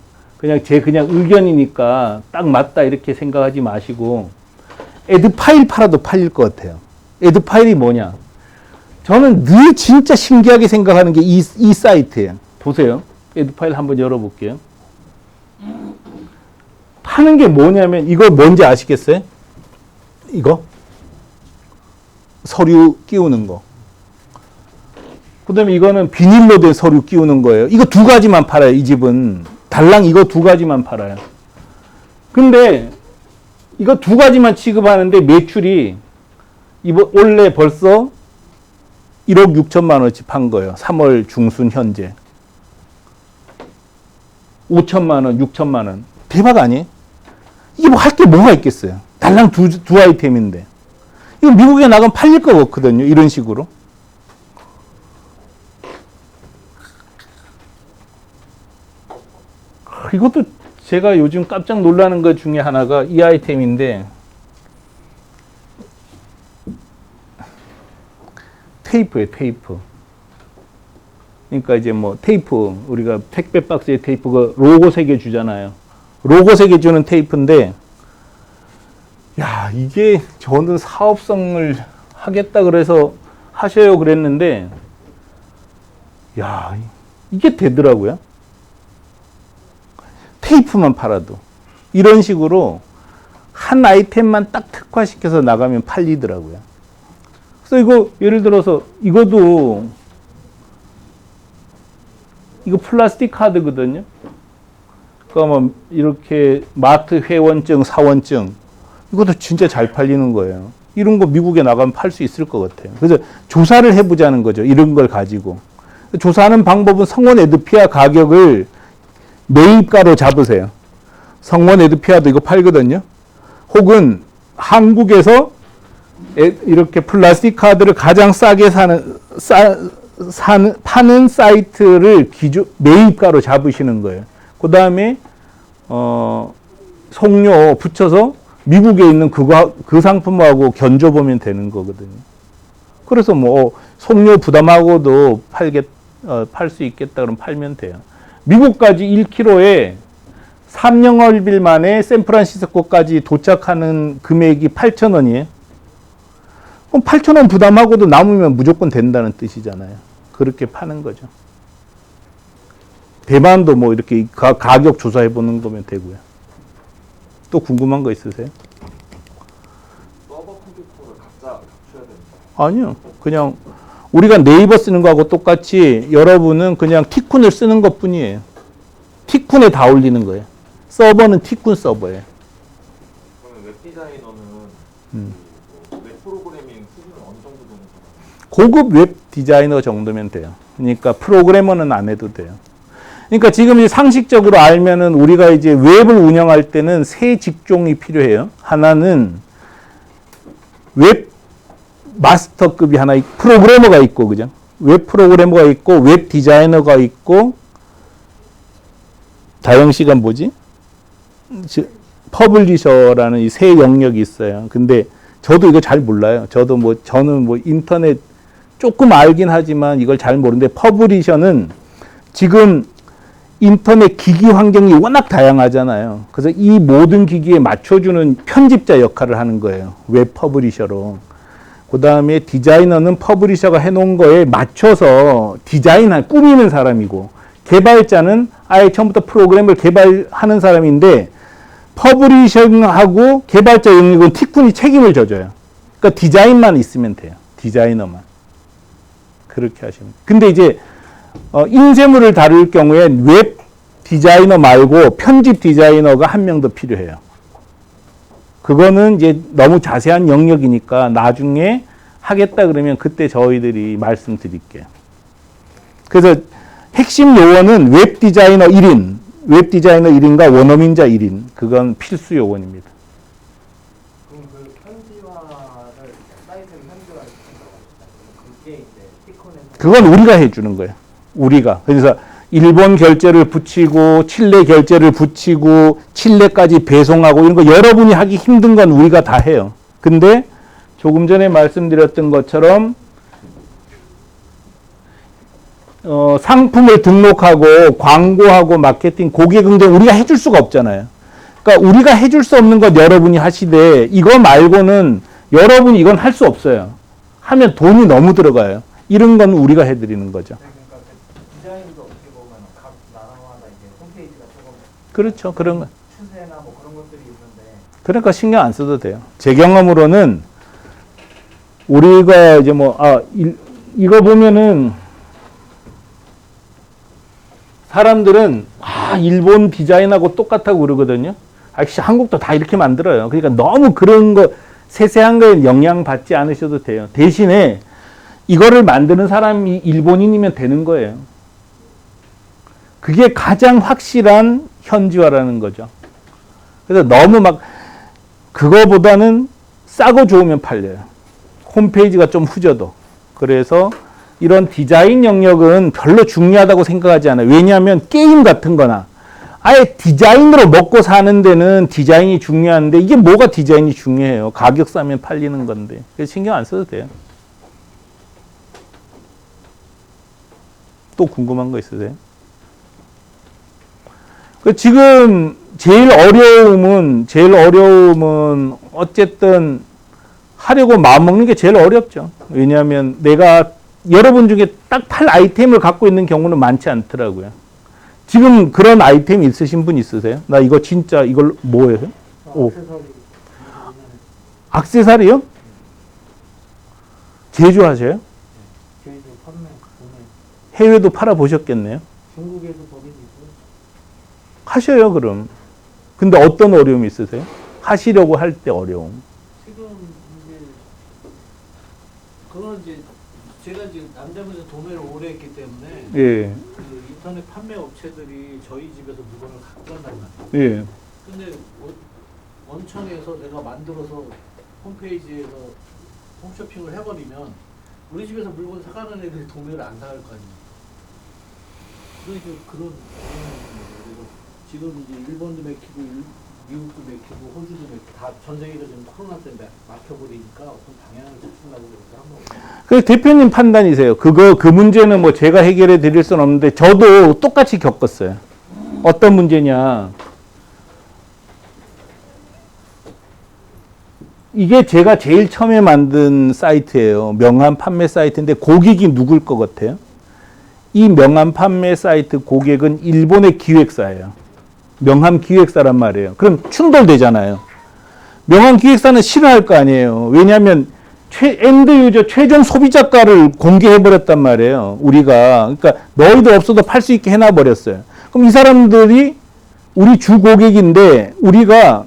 제 의견이니까 딱 맞다 이렇게 생각하지 마시고 애드 파일 팔아도 팔릴 것 같아요. 애드 파일이 뭐냐? 저는 늘 진짜 신기하게 생각하는 게 이 사이트예요. 보세요. 애드 파일 한번 열어볼게요. 파는 게 뭐냐면 이거 뭔지 아시겠어요? 이거 서류 끼우는 거. 그다음에 이거는 비닐로 된 서류 끼우는 거예요. 이거 두 가지만 팔아요. 이 집은 달랑 이거 두 가지만 팔아요. 근데 이거 두 가지만 취급하는데 매출이 이번 올해 벌써 1억 6천만 원치 판 거예요. 3월 중순 현재. 5천만 원, 6천만 원. 대박 아니에요? 이게 뭐 할 게 뭐가 있겠어요? 달랑 두 아이템인데. 이거 미국에 나가면 팔릴 거 없거든요. 이런 식으로. 이것도 제가 요즘 깜짝 놀라는 것 중에 하나가 이 아이템인데 테이프예요, 테이프. 그러니까 이제 뭐 테이프, 우리가 택배 박스에 테이프가 로고 새겨 주잖아요. 로고 새겨 주는 테이프인데 야, 이게 저는 사업성을 하겠다 그래서 하셔요 그랬는데 야, 이게 되더라고요. 테이프만 팔아도 이런 식으로 한 아이템만 딱 특화시켜서 나가면 팔리더라고요. 그래서 이거 예를 들어서 이거 플라스틱 카드거든요. 그러니까 뭐 이렇게 마트 회원증, 사원증 이것도 진짜 잘 팔리는 거예요. 이런 거 미국에 나가면 팔 수 있을 것 같아요. 그래서 조사를 해보자는 거죠. 이런 걸 가지고. 조사하는 방법은 성원 에드피아 가격을 매입가로 잡으세요. 성원 에드피아도 이거 팔거든요. 혹은 한국에서 이렇게 플라스틱 카드를 가장 싸게 파는 사이트를 매입가로 잡으시는 거예요. 그 다음에 송료 붙여서 미국에 있는 그 상품하고 견줘보면 되는 거거든요. 그래서 뭐 송료 부담하고도 팔 수 있겠다 그러면 팔면 돼요. 미국까지 1km에 3영업일 만에 샌프란시스코까지 도착하는 금액이 8,000원이에요. 그럼 8,000원 부담하고도 남으면 무조건 된다는 뜻이잖아요. 그렇게 파는 거죠. 대만도 뭐 이렇게 가격 조사해 보는 거면 되고요. 또 궁금한 거 있으세요? 서버 컴퓨터를 각자 갖춰야 됩니다. 아니요. 그냥 우리가 네이버 쓰는 거하고 똑같이 여러분은 그냥 티쿤을 쓰는 것 뿐이에요. 티쿤에 다 올리는 거예요. 서버는 티쿤 서버예요. 그러면 웹 디자이너는 웹 프로그래밍 수준은 어느 정도 되는 거예요? 고급 웹 디자이너 정도면 돼요. 그러니까 프로그래머는 안 해도 돼요. 그러니까 지금 이제 상식적으로 알면은 우리가 이제 웹을 운영할 때는 세 직종이 필요해요. 하나는 웹 마스터급이 하나 프로그래머가 있고, 그죠? 웹 프로그래머가 있고, 웹 디자이너가 있고, 다영 씨가 뭐지? 퍼블리셔라는 이 세 영역이 있어요. 근데 저도 이거 잘 몰라요. 저는 뭐 인터넷 조금 알긴 하지만 이걸 잘 모르는데 퍼블리셔는 지금 인터넷 기기 환경이 워낙 다양하잖아요. 그래서 이 모든 기기에 맞춰주는 편집자 역할을 하는 거예요. 웹 퍼블리셔로. 그 다음에 디자이너는 퍼블리셔가 해놓은 거에 맞춰서 꾸미는 사람이고, 개발자는 아예 처음부터 프로그램을 개발하는 사람인데, 퍼블리셔하고 개발자 영역은 티쿤이 책임을 져줘요. 그러니까 디자인만 있으면 돼요. 디자이너만. 그렇게 하시면 돼요. 근데 이제 인쇄물을 다룰 경우엔 웹 디자이너 말고 편집 디자이너가 한 명 더 필요해요. 그거는 이제 너무 자세한 영역이니까 나중에 하겠다 그러면 그때 저희들이 말씀드릴게요. 그래서 핵심 요원은 웹 디자이너 1인과 원어민자 1인. 그건 필수 요원입니다. 그럼 그 현지화를 사이트를 현지화시킨다고 하셨잖아요. 그게 이제 티콘에서 그건 우리가 해주는 거예요. 우리가. 그래서 일본 결제를 붙이고 칠레 결제를 붙이고 칠레까지 배송하고 이런 거 여러분이 하기 힘든 건 우리가 다 해요. 근데 조금 전에 말씀드렸던 것처럼 상품을 등록하고 광고하고 마케팅 고객 응대 우리가 해줄 수가 없잖아요. 그러니까 우리가 해줄 수 없는 것 여러분이 하시되 이거 말고는 여러분이 이건 할 수 없어요. 하면 돈이 너무 들어가요. 이런 건 우리가 해드리는 거죠. 네, 그러니까 그 디자인도 어떻게 보면 각 나라마다 이제 홈페이지가 조금 그렇죠. 그런 거. 추세나 뭐 그런 것들이 있는데 그러니까 신경 안 써도 돼요. 제 경험으로는 우리가 이제 이거 보면은 사람들은 일본 디자인하고 똑같다고 그러거든요. 한국도 다 이렇게 만들어요. 그러니까 너무 그런 거 세세한 거에 영향 받지 않으셔도 돼요. 대신에 이거를 만드는 사람이 일본인이면 되는 거예요. 그게 가장 확실한 현지화라는 거죠. 그래서 너무 그거보다는 싸고 좋으면 팔려요. 홈페이지가 좀 후져도. 그래서 이런 디자인 영역은 별로 중요하다고 생각하지 않아요. 왜냐하면 게임 같은 거나 아예 디자인으로 먹고 사는 데는 디자인이 중요한데 이게 뭐가 디자인이 중요해요. 가격 싸면 팔리는 건데. 그래서 신경 안 써도 돼요. 또 궁금한 거 있으세요? 지금 제일 어려움은 어쨌든 하려고 마음먹는 게 제일 어렵죠. 왜냐하면 내가 여러분 중에 딱 팔 아이템을 갖고 있는 경우는 많지 않더라고요. 지금 그런 아이템 있으신 분 있으세요? 나 이거 진짜 이걸 뭐예요? 액세서리요? 제조하셔요? 제조, 판매, 구매. 해외도 팔아보셨겠네요? 중국에도 거기도 있고. 하셔요, 그럼. 근데 어떤 어려움이 있으세요? 하시려고 할 때 어려움. 지금 이제 그건 이제 제가 이제 남자분에서 도매를 오래 했기 때문에 예, 그 인터넷 판매 업체들이 저희 집에서 물건을 갖고 간단 말이에요. 예. 근데 원청에서 내가 만들어서 홈페이지에서 홈쇼핑을 해버리면 우리 집에서 물건 사가는 애들이 도매를 안 사갈 거 아니에요. 그러니까 그런 그래서 지금 이제 일본도 맥히고 미국도 맥히고 호주도 맥히고 다 전 세계가 지금 코로나 때문에 막혀버리니까 어떤 방향을 찾으려고 그렇게 한 거거든요. 그 대표님 판단이세요. 그 문제는 뭐 제가 해결해 드릴 수는 없는데 저도 똑같이 겪었어요. 어떤 문제냐. 이게 제가 제일 처음에 만든 사이트예요. 명함 판매 사이트인데 고객이 누굴 것 같아요? 이 명함 판매 사이트 고객은 일본의 기획사예요. 명함 기획사란 말이에요. 그럼 충돌되잖아요. 명함 기획사는 싫어할 거 아니에요. 왜냐하면 엔드 유저 최종 소비자가를 공개해버렸단 말이에요. 우리가. 그러니까 너희들 없어도 팔 수 있게 해놔버렸어요. 그럼 이 사람들이 우리 주 고객인데 우리가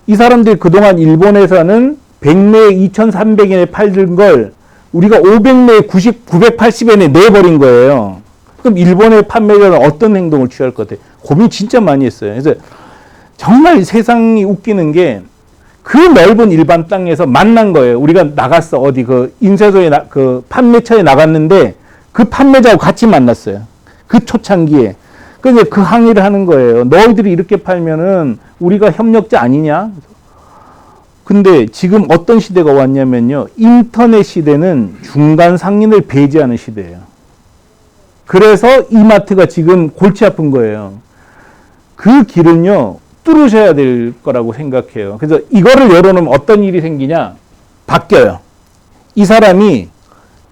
이 사람들이 그동안 일본에서는 100매에 2,300엔에 팔던 걸 우리가 500매에 980엔에 내버린 거예요. 그럼 일본의 판매자는 어떤 행동을 취할 것 같아요? 고민 진짜 많이 했어요. 그래서 정말 세상이 웃기는 게 그 넓은 일반 땅에서 만난 거예요. 우리가 나갔어. 어디 그 인쇄소에 그 판매처에 나갔는데 그 판매자하고 같이 만났어요. 그 초창기에. 그래서 그 항의를 하는 거예요. 너희들이 이렇게 팔면은 우리가 협력자 아니냐? 근데 지금 어떤 시대가 왔냐면요. 인터넷 시대는 중간 상인을 배제하는 시대예요. 그래서 이마트가 지금 골치 아픈 거예요. 그 길은요. 뚫으셔야 될 거라고 생각해요. 그래서 이거를 열어놓으면 어떤 일이 생기냐? 바뀌어요. 이 사람이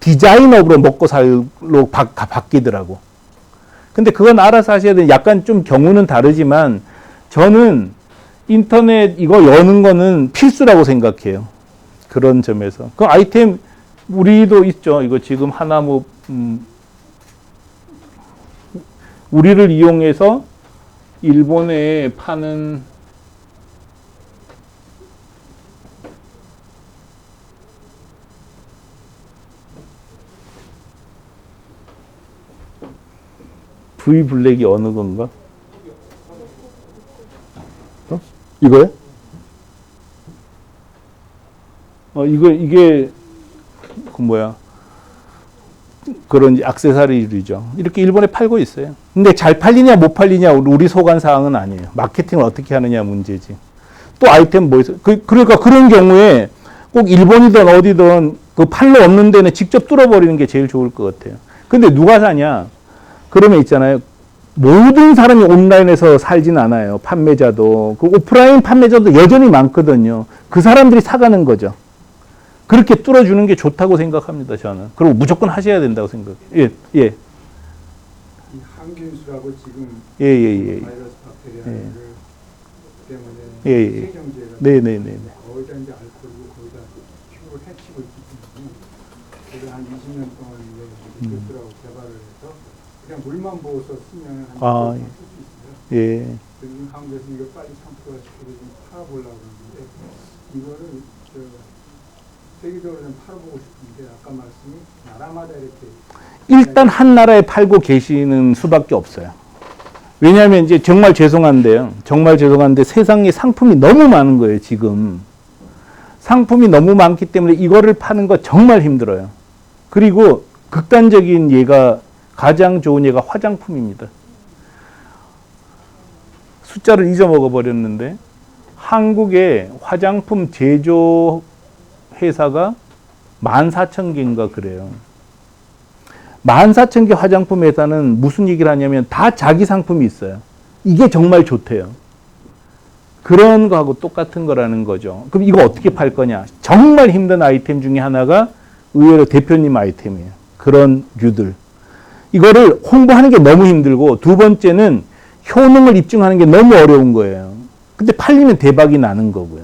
디자인업으로 먹고 살로 바뀌더라고. 근데 그건 알아서 하셔야 돼요. 약간 좀 경우는 다르지만 저는 인터넷 이거 여는 거는 필수라고 생각해요. 그런 점에서. 그 아이템 우리도 있죠. 이거 지금 하나 우리를 이용해서 일본에 파는 V 블랙이 어느 건가? 이거요? 이게 그 뭐야? 그런 액세서리죠. 이렇게 일본에 팔고 있어요. 근데 잘 팔리냐 못 팔리냐 우리 소관 사항은 아니에요. 마케팅을 어떻게 하느냐 문제지. 또 아이템 뭐 있어? 그러니까 그런 경우에 꼭 일본이든 어디든 그 팔로 없는 데는 직접 뚫어버리는 게 제일 좋을 것 같아요. 근데 누가 사냐? 그러면 있잖아요. 모든 사람이 온라인에서 살진 않아요. 판매자도. 그 오프라인 판매자도 여전히 많거든요. 그 사람들이 사가는 거죠. 그렇게 뚫어주는 게 좋다고 생각합니다, 저는. 그리고 무조건 하셔야 된다고 생각해요. 예, 예. 이 항균수라고 지금 예, 예, 예. 바이러스 박테리아를 때문에 예, 예. 세경제가 네네네. 거기다 이제 알코올로 거기다 피부를 해치고 있기 때문에 그걸 한 20년 동안 이제 교수라고 개발을 해서 그냥 물만 부어서 쓰면 한 아, 2년 쓸 수 있어요. 예. 그래서 한국에서 이거 빨리 상표화 시켜서 좀 팔아보려고 하는데 이거를 세계적으로 좀 팔아보고 싶은데 아까 말씀이 나라마다 이렇게 일단 한 나라에 팔고 계시는 수밖에 없어요. 왜냐하면 이제 정말 죄송한데요. 정말 죄송한데 세상에 상품이 너무 많은 거예요, 지금. 상품이 너무 많기 때문에 이거를 파는 거 정말 힘들어요. 그리고 극단적인 예가, 가장 좋은 예가 화장품입니다. 숫자를 잊어먹어 버렸는데 한국의 화장품 제조 회사가 14,000개인가 그래요. 14,000개 화장품 회사는 무슨 얘기를 하냐면 다 자기 상품이 있어요. 이게 정말 좋대요. 그런 거하고 똑같은 거라는 거죠. 그럼 이거 어떻게 팔 거냐? 정말 힘든 아이템 중에 하나가 의외로 대표님 아이템이에요. 그런 류들. 이거를 홍보하는 게 너무 힘들고 두 번째는 효능을 입증하는 게 너무 어려운 거예요. 근데 팔리면 대박이 나는 거고요.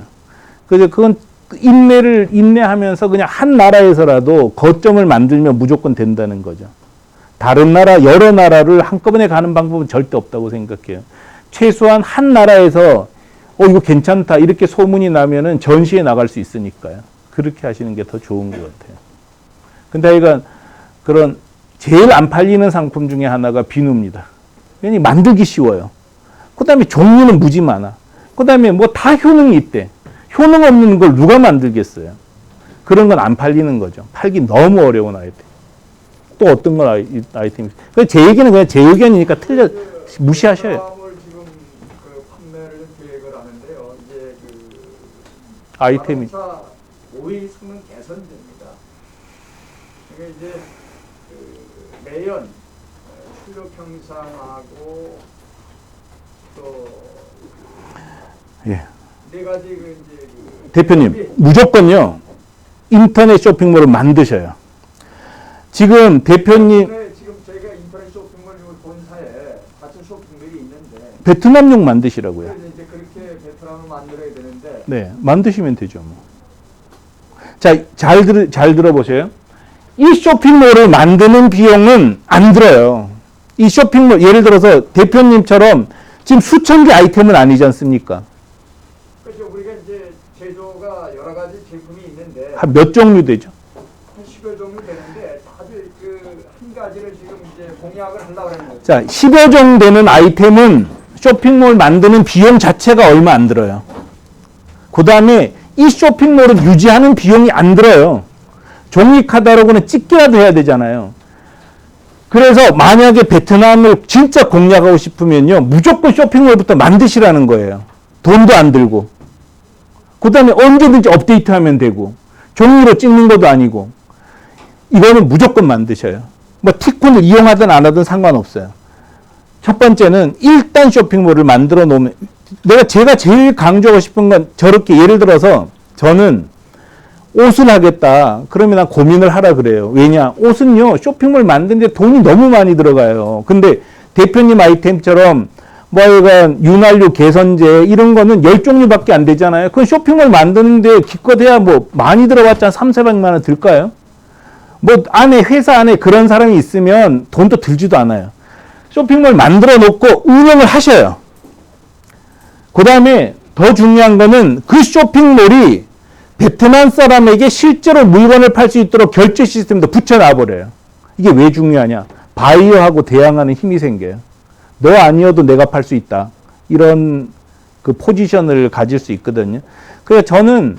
그래서 그건 인내하면서 그냥 한 나라에서라도 거점을 만들면 무조건 된다는 거죠. 다른 나라, 여러 나라를 한꺼번에 가는 방법은 절대 없다고 생각해요. 최소한 한 나라에서 이거 괜찮다 이렇게 소문이 나면은 전시에 나갈 수 있으니까요. 그렇게 하시는 게 더 좋은 것 같아요. 근데 하여간 그런 제일 안 팔리는 상품 중에 하나가 비누입니다. 왜냐면 만들기 쉬워요. 그 다음에 종류는 무지 많아. 그 다음에 뭐 다 효능이 있대. 효능 없는 걸 누가 만들겠어요? 그런 건 안 팔리는 거죠. 팔기 너무 어려운 아이템. 또 어떤 건 아이템이 있어요? 제 얘기는 그냥 제 의견이니까 무시하셔요. 사람을 지금 그 판매를 계획을 하는데요. 이제 그 아이템이. 자동차 오일 성능 개선됩니다. 이게 이제 그 매연, 출력 형상하고 또 예. 네 가지 그 이제 그 대표님, 무조건요, 인터넷 쇼핑몰을 만드셔요. 지금 대표님, 지금 저희가 인터넷 쇼핑몰 본사에 같은 쇼핑몰이 있는데 베트남용 만드시라고요. 그래서 이제 그렇게 베트남을 만들어야 되는데 네, 만드시면 되죠. 뭐. 자, 잘 들어보세요. 이 쇼핑몰을 만드는 비용은 안 들어요. 이 쇼핑몰, 예를 들어서 대표님처럼 지금 수천 개 아이템은 아니지 않습니까? 그렇죠. 우리가 이제 제조가 여러 가지 제품이 있는데 한 몇 종류 되죠? 한 10여 종류 되는데 다들 그 한 가지를 지금 이제 공약을 하려고 하는 거죠. 자, 10여 종 되는 아이템은 쇼핑몰 만드는 비용 자체가 얼마 안 들어요. 그 다음에 이 쇼핑몰을 유지하는 비용이 안 들어요. 종이 카탈로그는 찍기라도 해야 되잖아요. 그래서 만약에 베트남을 진짜 공략하고 싶으면요, 무조건 쇼핑몰부터 만드시라는 거예요. 돈도 안 들고. 그 다음에 언제든지 업데이트하면 되고, 종이로 찍는 것도 아니고, 이거는 무조건 만드셔요. 뭐 티콘을 이용하든 안 하든 상관없어요. 첫 번째는 일단 쇼핑몰을 만들어 놓으면, 제가 제일 강조하고 싶은 건 저렇게 예를 들어서 저는 옷을 하겠다. 그러면 난 고민을 하라 그래요. 왜냐? 옷은요, 쇼핑몰 만드는데 돈이 너무 많이 들어가요. 근데 대표님 아이템처럼 뭐 이건 윤활유 개선제 이런 거는 10종류밖에 안 되잖아요. 그건 쇼핑몰 만드는데 기껏해야 뭐 많이 들어봤자 300~400만 원 들까요? 뭐 회사 안에 그런 사람이 있으면 돈도 들지도 않아요. 쇼핑몰 만들어 놓고 운영을 하셔요. 그 다음에 더 중요한 거는 그 쇼핑몰이 베트남 사람에게 실제로 물건을 팔 수 있도록 결제 시스템도 붙여놔 버려요. 이게 왜 중요하냐? 바이어하고 대항하는 힘이 생겨요. 너 아니어도 내가 팔 수 있다. 이런 그 포지션을 가질 수 있거든요. 그래서 저는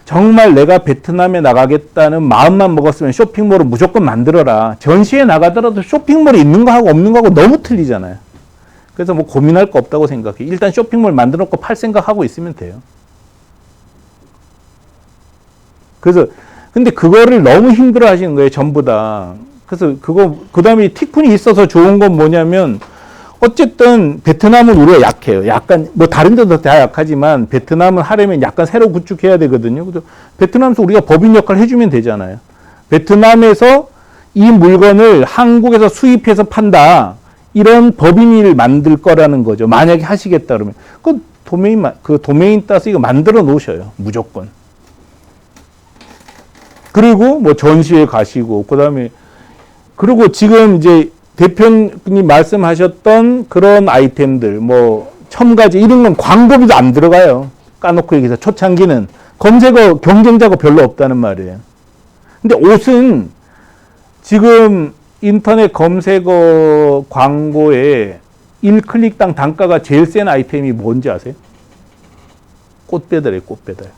정말 내가 베트남에 나가겠다는 마음만 먹었으면 쇼핑몰을 무조건 만들어라. 전시에 나가더라도 쇼핑몰이 있는 거하고 없는 거하고 너무 틀리잖아요. 그래서 뭐 고민할 거 없다고 생각해. 일단 쇼핑몰 만들어 놓고 팔 생각하고 있으면 돼요. 그래서 근데 그거를 너무 힘들어 하시는 거예요, 전부 다. 그래서 그 다음에 티쿤이 있어서 좋은 건 뭐냐면, 어쨌든 베트남은 우리가 약해요. 약간, 뭐 다른 데도 다 약하지만, 베트남은 하려면 약간 새로 구축해야 되거든요. 그래서 베트남에서 우리가 법인 역할을 해주면 되잖아요. 베트남에서 이 물건을 한국에서 수입해서 판다. 이런 법인을 만들 거라는 거죠. 만약에 하시겠다 그러면. 그 도메인 따서 이거 만들어 놓으셔요. 무조건. 그리고 뭐 전시회 가시고, 그리고 지금 이제 대표님 말씀하셨던 그런 아이템들, 뭐 첨가제 이런 건 광고비도 안 들어가요. 까놓고 얘기해서 초창기는 검색어 경쟁자가 별로 없다는 말이에요. 근데 옷은 지금 인터넷 검색어 광고에 1클릭당 단가가 제일 센 아이템이 뭔지 아세요? 꽃배달이에요, 꽃배달.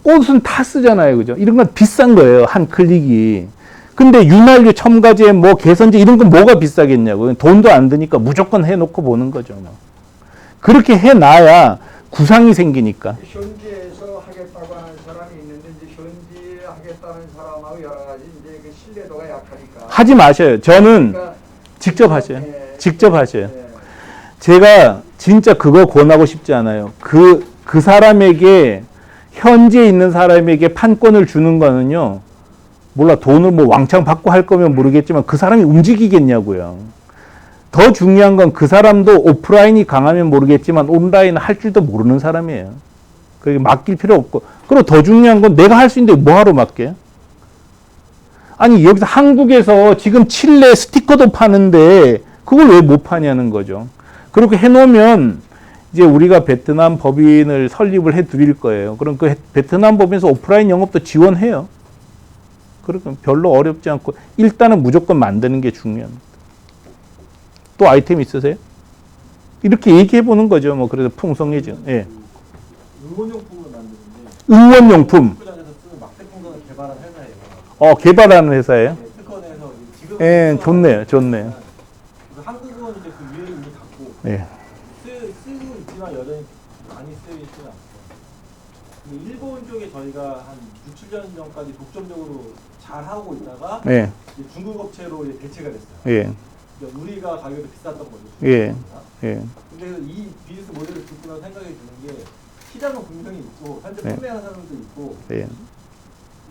꽃은 다 쓰잖아요, 그죠? 이런 건 비싼 거예요, 한 클릭이. 근데 윤활유, 첨가제, 뭐 개선제 이런 건 뭐가 비싸겠냐고. 돈도 안 드니까 무조건 해놓고 보는 거죠. 뭐. 그렇게 해놔야 구상이 생기니까. 현지에서 하겠다고 하는 사람이 있는데 이제 현지에 하겠다는 사람하고 여러 가지 이제 그 신뢰도가 약하니까. 하지 마셔요. 저는 그러니까 직접 하셔요. 예. 직접 하셔요. 예. 제가 진짜 그거 권하고 싶지 않아요. 그 사람에게, 현지에 있는 사람에게 판권을 주는 거는요, 몰라, 돈을 뭐 왕창 받고 할 거면 모르겠지만 그 사람이 움직이겠냐고요. 더 중요한 건 그 사람도 오프라인이 강하면 모르겠지만 온라인 할 줄도 모르는 사람이에요. 그게 맡길 필요 없고. 그리고 더 중요한 건 내가 할 수 있는데 뭐하러 맡겨요? 아니, 여기서 한국에서 지금 칠레 스티커도 파는데 그걸 왜 못 파냐는 거죠. 그렇게 해놓으면 이제 우리가 베트남 법인을 설립을 해 드릴 거예요. 그럼 그 베트남 법인에서 오프라인 영업도 지원해요. 그러면 별로 어렵지 않고 일단은 무조건 만드는 게 중요합니다. 또 아이템 있으세요? 이렇게 얘기해 보는 거죠. 뭐 그래서 풍성해져. 예. 응원용품을 만드는데 응원용품. 축구장에서 쓰는 막대풍선을 개발한 회사예요. 개발하는 회사예요. 네, 특허내서 지금 예, 좋네요. 한국은 이제 그 유행이 이미 갔고 예. 쓰고 있지만 여전히 많이 쓰이지는 않고. 근데 일본 쪽에 저희가 한 6, 7년 전까지 독점적으로 잘 하고 있다가 예. 이제 중국 업체로 이제 대체가 됐어요. 예. 그러니까 우리가 가격이 비쌌던 거죠. 예. 예. 근데 이 비즈니스 모델을 듣고 나서 생각이 드는 게 시장은 분명히 있고 현재 네. 판매하는 사람도 있고 예.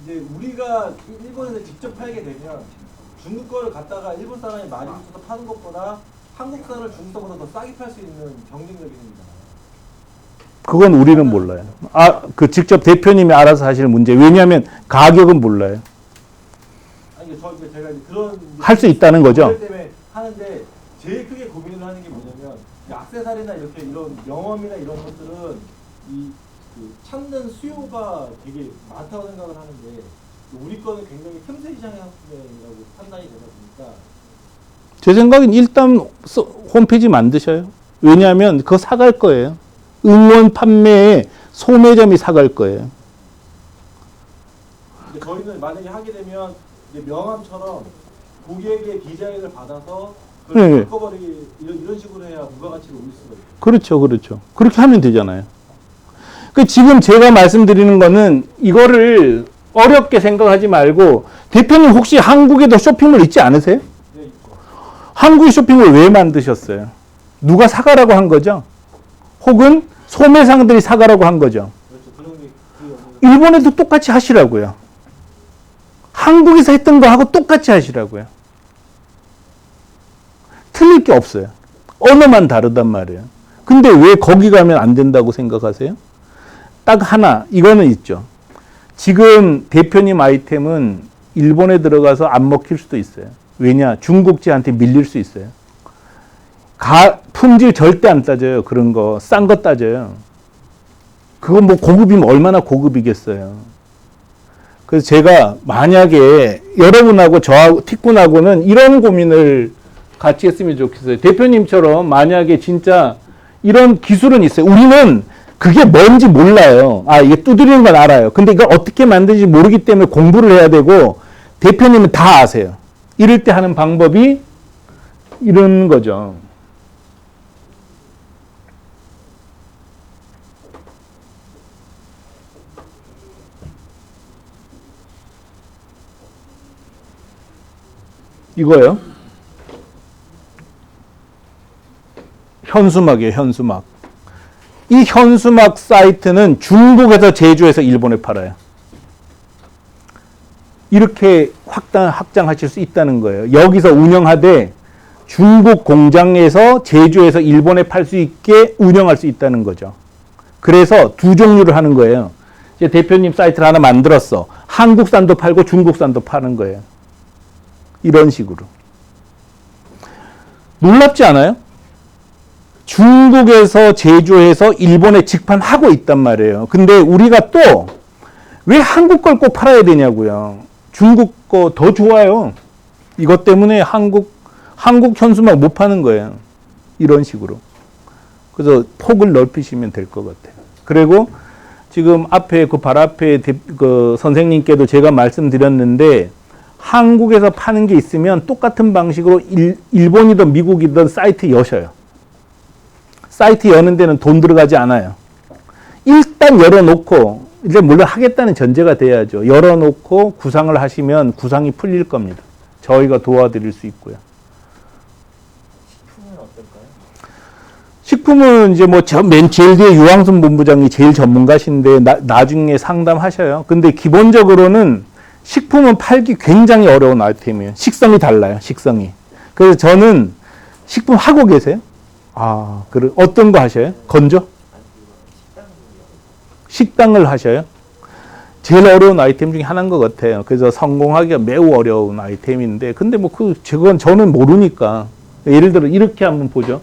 이제 우리가 일본에서 직접 팔게 되면 중국 거를 갖다가 일본 사람이 많이 붙여서 파는 것보다 한국산을 중국산보다 더 싸게 팔 수 있는 경쟁력이 생기잖아요. 그건 우리는 몰라요. 그 직접 대표님이 알아서 하실 문제. 왜냐하면 가격은 몰라요. 아니 제가 이제 그런 할 수 있다는 거죠. 모델 때문에 하는데 제일 크게 고민을 하는 게 뭐냐면 액세서리나 이렇게 이런 명함이나 이런 것들은 그 찾는 수요가 되게 많다고 생각을 하는데 우리 거는 굉장히 틈새 시장의 상품이라고 판단이 되다 보니까 제 생각엔 일단 홈페이지 만드셔요. 왜냐하면 그거 사갈 거예요. 응원 판매에 소매점이 사갈 거예요. 이제 저희는 만약에 하게 되면 이제 명함처럼 고객의 디자인을 받아서 그걸 네. 바꿔버리기 이런 식으로 해야 부가가치를 올릴 수가 있어요. 그렇죠. 그렇게 하면 되잖아요. 지금 제가 말씀드리는 거는 이거를 어렵게 생각하지 말고, 대표님 혹시 한국에도 쇼핑몰 있지 않으세요? 네, 있죠. 한국 쇼핑몰 왜 만드셨어요? 누가 사가라고 한 거죠? 혹은 소매상들이 사가라고 한 거죠? 그렇죠. 그런 게 그 일본에도 똑같이 하시라고요. 한국에서 했던 거 하고 똑같이 하시라고요. 틀릴 게 없어요. 언어만 다르단 말이에요. 근데 왜 거기 가면 안 된다고 생각하세요? 딱 하나, 이거는 있죠. 지금 대표님 아이템은 일본에 들어가서 안 먹힐 수도 있어요. 왜냐? 중국지한테 밀릴 수 있어요. 품질 절대 안 따져요. 그런 거. 싼 거 따져요. 그거 뭐 고급이면 얼마나 고급이겠어요. 그래서 제가 만약에 여러분하고 저하고 티쿤하고는 이런 고민을 같이 했으면 좋겠어요. 대표님처럼 만약에 진짜 이런 기술은 있어요. 우리는 그게 뭔지 몰라요. 이게 두드리는 건 알아요. 근데 이걸 어떻게 만드는지 모르기 때문에 공부를 해야 되고, 대표님은 다 아세요. 이럴 때 하는 방법이 이런 거죠. 이거요. 현수막이에요, 현수막. 이 현수막 사이트는 중국에서 제조해서 일본에 팔아요. 이렇게 확장하실 수 있다는 거예요. 여기서 운영하되 중국 공장에서 제조해서 일본에 팔 수 있게 운영할 수 있다는 거죠. 그래서 두 종류를 하는 거예요. 이제 대표님 사이트를 하나 만들었어. 한국산도 팔고 중국산도 파는 거예요. 이런 식으로. 놀랍지 않아요? 중국에서 제조해서 일본에 직판하고 있단 말이에요. 근데 우리가 또 왜 한국 걸 꼭 팔아야 되냐고요. 중국 거 더 좋아요. 이것 때문에 한국 현수막 못 파는 거예요. 이런 식으로. 그래서 폭을 넓히시면 될 것 같아요. 그리고 지금 앞에 그 발 앞에 그 선생님께도 제가 말씀드렸는데 한국에서 파는 게 있으면 똑같은 방식으로 일본이든 미국이든 사이트 여셔요. 사이트 여는 데는 돈 들어가지 않아요. 일단 열어놓고 이제 물론 하겠다는 전제가 돼야죠. 열어놓고 구상을 하시면 구상이 풀릴 겁니다. 저희가 도와드릴 수 있고요. 식품은 어떨까요? 식품은 이제 뭐 제일 뒤에 유황순 본부장이 제일 전문가신데 나중에 상담하셔요. 근데 기본적으로는 식품은 팔기 굉장히 어려운 아이템이에요. 식성이 달라요. 식성이. 그래서 저는 식품 하고 계세요? 아, 그래. 어떤 거 하셔요? 건조? 식당을 하셔요? 제일 어려운 아이템 중에 하나인 것 같아요. 그래서 성공하기가 매우 어려운 아이템인데, 근데 뭐 그건 저는 모르니까. 예를 들어 이렇게 한번 보죠.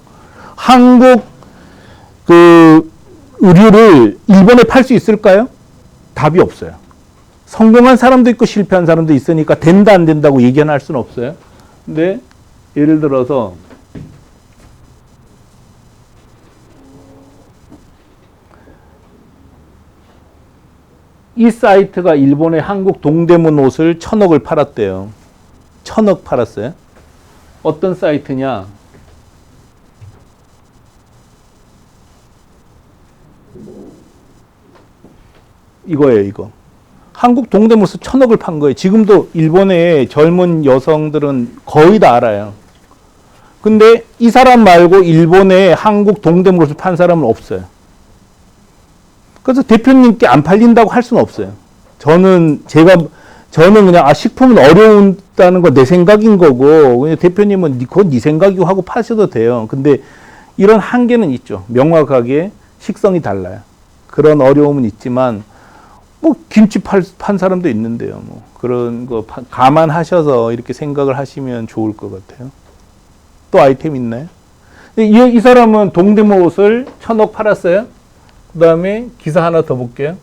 한국 그 의류를 일본에 팔 수 있을까요? 답이 없어요. 성공한 사람도 있고 실패한 사람도 있으니까 된다 안 된다고 얘기할 수는 없어요. 근데 예를 들어서 이 사이트가 일본의 한국 동대문 옷을 1,000억을 팔았대요. 1,000억 팔았어요. 어떤 사이트냐? 이거예요, 이거. 한국 동대문 옷을 1,000억을 판 거예요. 지금도 일본의 젊은 여성들은 거의 다 알아요. 근데 이 사람 말고 일본에 한국 동대문 옷을 판 사람은 없어요. 그래서 대표님께 안 팔린다고 할 수는 없어요. 저는 그냥 식품은 어려운다는 거 내 생각인 거고 그냥 대표님은 그건 네 생각이고 하고 파셔도 돼요. 근데 이런 한계는 있죠. 명확하게 식성이 달라요. 그런 어려움은 있지만 뭐 김치 판 사람도 있는데요. 뭐 그런 거 감안하셔서 이렇게 생각을 하시면 좋을 것 같아요. 또 아이템 있나요? 이 사람은 동대문 옷을 1,000억 팔았어요. 그 다음에 기사 하나 더 볼게요.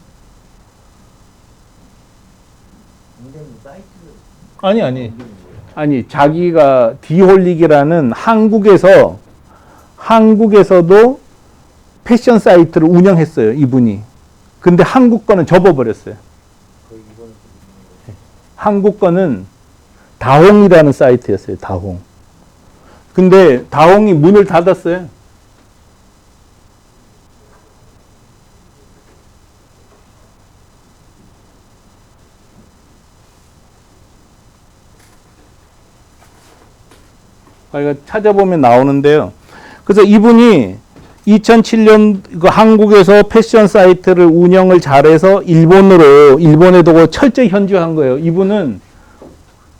아니, 자기가 디홀릭이라는 한국에서도 패션 사이트를 운영했어요, 이분이. 근데 한국 거는 접어버렸어요. 한국 거는 다홍이라는 사이트였어요, 다홍. 근데 다홍이 문을 닫았어요. 그러니까 찾아보면 나오는데요. 그래서 이분이 2007년 그 한국에서 패션 사이트를 운영을 잘해서 일본에 두고 철저히 현지화한 거예요. 이분은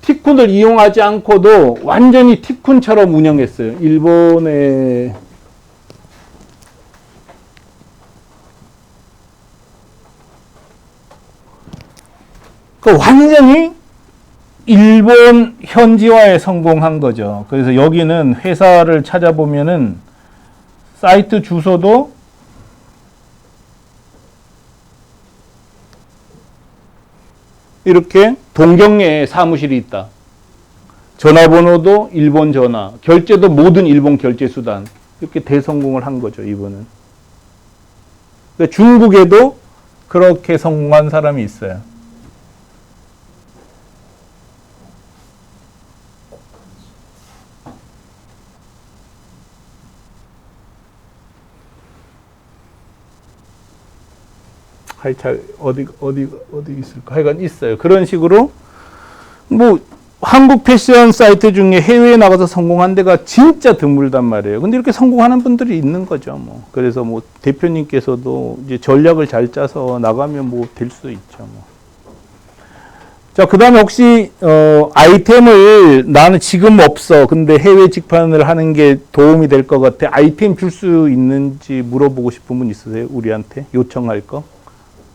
티쿤을 이용하지 않고도 완전히 티쿤처럼 운영했어요. 일본에 그 완전히 일본 현지화에 성공한 거죠. 그래서 여기는 회사를 찾아보면은 사이트 주소도 이렇게 동경에 사무실이 있다. 전화번호도 일본 전화, 결제도 모든 일본 결제 수단. 이렇게 대성공을 한 거죠, 이분은. 그러니까 중국에도 그렇게 성공한 사람이 있어요. 하여튼 어디 있을까? 하여간 있어요. 그런 식으로 뭐 한국 패션 사이트 중에 해외에 나가서 성공한 데가 진짜 드물단 말이에요. 근데 이렇게 성공하는 분들이 있는 거죠, 뭐. 그래서 뭐 대표님께서도 이제 전략을 잘 짜서 나가면 뭐 될 수 있죠, 뭐. 자, 그 다음에 혹시, 아이템을 나는 지금 없어. 근데 해외 직판을 하는 게 도움이 될 것 같아. 아이템 줄 수 있는지 물어보고 싶은 분 있으세요? 우리한테 요청할 거?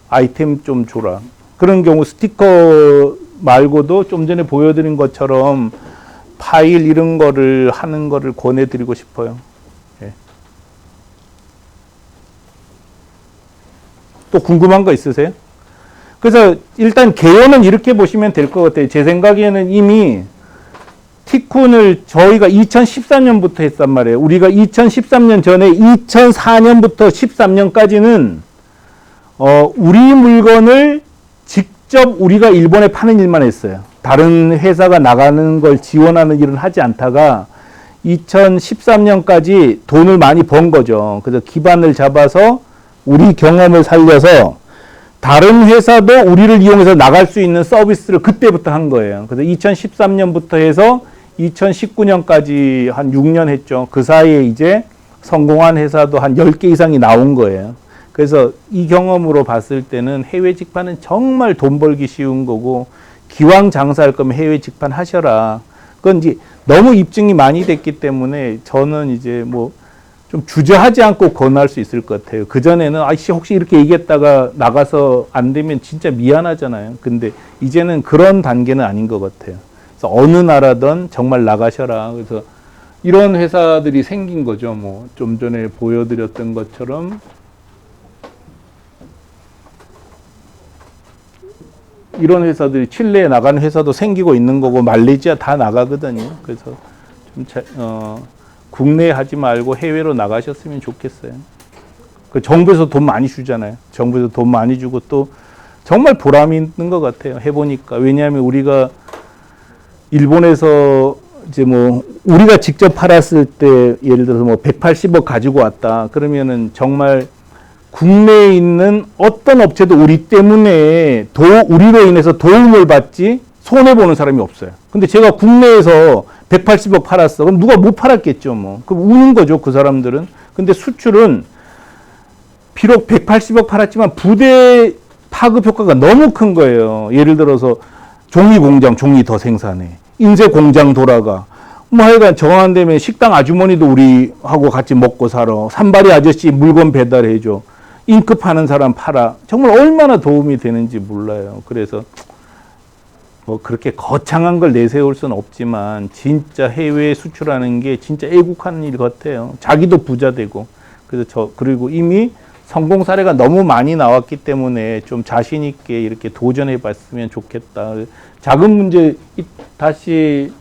아이템 좀 줘라. 그런 경우 스티커 말고도 좀 전에 보여드린 것처럼 파일 이런 거를 하는 거를 권해드리고 싶어요. 예. 또 궁금한 거 있으세요? 그래서 일단 개요는 이렇게 보시면 될 것 같아요. 제 생각에는 이미 티쿤을 저희가 2013년부터 했단 말이에요. 우리가 2013년 전에 2004년부터 13년까지는 우리 물건을 직접 우리가 일본에 파는 일만 했어요. 다른 회사가 나가는 걸 지원하는 일은 하지 않다가 2013년까지 돈을 많이 번 거죠. 그래서 기반을 잡아서 우리 경험을 살려서 다른 회사도 우리를 이용해서 나갈 수 있는 서비스를 그때부터 한 거예요. 그래서 2013년부터 해서 2019년까지 한 6년 했죠. 그 사이에 이제 성공한 회사도 한 10개 이상이 나온 거예요. 그래서 이 경험으로 봤을 때는 해외 직판은 정말 돈 벌기 쉬운 거고, 기왕 장사할 거면 해외 직판 하셔라. 그건 이제 너무 입증이 많이 됐기 때문에 저는 이제 뭐 좀 주저하지 않고 권할 수 있을 것 같아요. 그전에는 아이씨 혹시 이렇게 얘기했다가 나가서 안 되면 진짜 미안하잖아요. 근데 이제는 그런 단계는 아닌 것 같아요. 그래서 어느 나라든 정말 나가셔라. 그래서 이런 회사들이 생긴 거죠. 뭐 좀 전에 보여드렸던 것처럼 이런 회사들이 칠레에 나가는 회사도 생기고 있는 거고, 말레이시아 다 나가거든요. 그래서 좀 국내에 하지 말고 해외로 나가셨으면 좋겠어요. 그 정부에서 돈 많이 주잖아요. 정부에서 돈 많이 주고 또 정말 보람이 있는 것 같아요. 해보니까. 왜냐하면 우리가 일본에서 이제 뭐 우리가 직접 팔았을 때 예를 들어서 뭐 180억 가지고 왔다. 그러면은 정말 국내에 있는 어떤 업체도 우리 때문에 우리로 인해서 도움을 받지 손해보는 사람이 없어요. 근데 제가 국내에서 180억 팔았어. 그럼 누가 못 팔았겠죠, 뭐. 그럼 우는 거죠, 그 사람들은. 근데 수출은 비록 180억 팔았지만 부대 파급 효과가 너무 큰 거예요. 예를 들어서 종이 공장, 종이 더 생산해. 인쇄 공장 돌아가. 뭐 하여간 정한 되면 식당 아주머니도 우리하고 같이 먹고 살아. 산발이 아저씨 물건 배달해줘. 잉크 파는 사람 팔아. 정말 얼마나 도움이 되는지 몰라요. 그래서 뭐 그렇게 거창한 걸 내세울 수는 없지만 진짜 해외에 수출하는 게 진짜 애국하는 일 같아요. 자기도 부자 되고. 그래서 그리고 이미 성공 사례가 너무 많이 나왔기 때문에 좀 자신 있게 이렇게 도전해 봤으면 좋겠다. 작은 문제 다시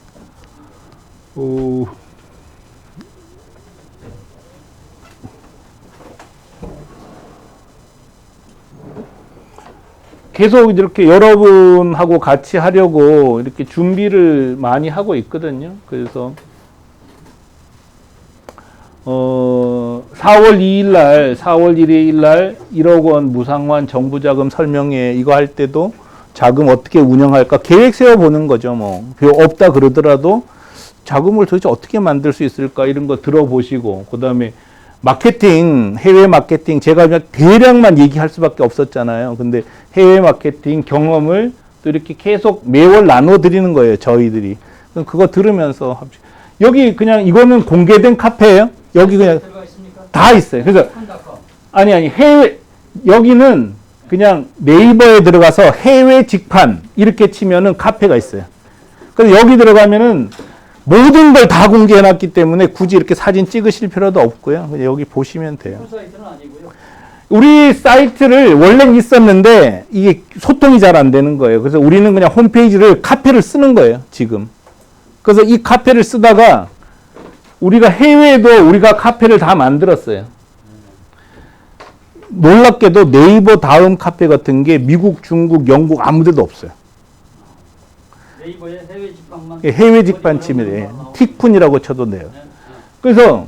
계속 이렇게 여러분하고 같이 하려고 이렇게 준비를 많이 하고 있거든요. 그래서 4월 2일 날, 4월 1일 날 1억 원 무상환 정부 자금 설명회 이거 할 때도 자금 어떻게 운영할까 계획 세워보는 거죠. 뭐 없다 그러더라도 자금을 도대체 어떻게 만들 수 있을까 이런 거 들어보시고, 그 다음에 마케팅, 해외 마케팅, 제가 그냥 대략만 얘기할 수밖에 없었잖아요. 근데 해외 마케팅 경험을 또 이렇게 계속 매월 나눠드리는 거예요, 저희들이. 그거 들으면서, 여기 그냥 이거는 공개된 카페예요. 여기 그냥 다 있어요. 그래서, 아니, 여기는 그냥 네이버에 들어가서 해외 직판, 이렇게 치면은 카페가 있어요. 그래서 여기 들어가면은 모든 걸 다 공개해놨기 때문에 굳이 이렇게 사진 찍으실 필요도 없고요. 그냥 여기 보시면 돼요. 사이트는 아니고요. 우리 사이트를 원래 있었는데 이게 소통이 잘 안 되는 거예요. 그래서 우리는 그냥 홈페이지를 카페를 쓰는 거예요, 지금. 그래서 이 카페를 쓰다가 우리가 해외에도 우리가 카페를 다 만들었어요. 놀랍게도 네이버 다음 카페 같은 게 미국, 중국, 영국 아무 데도 없어요. 네이버에 해외 직판만 해외 직판 치면 티쿤이라고 쳐도 돼요. 그래서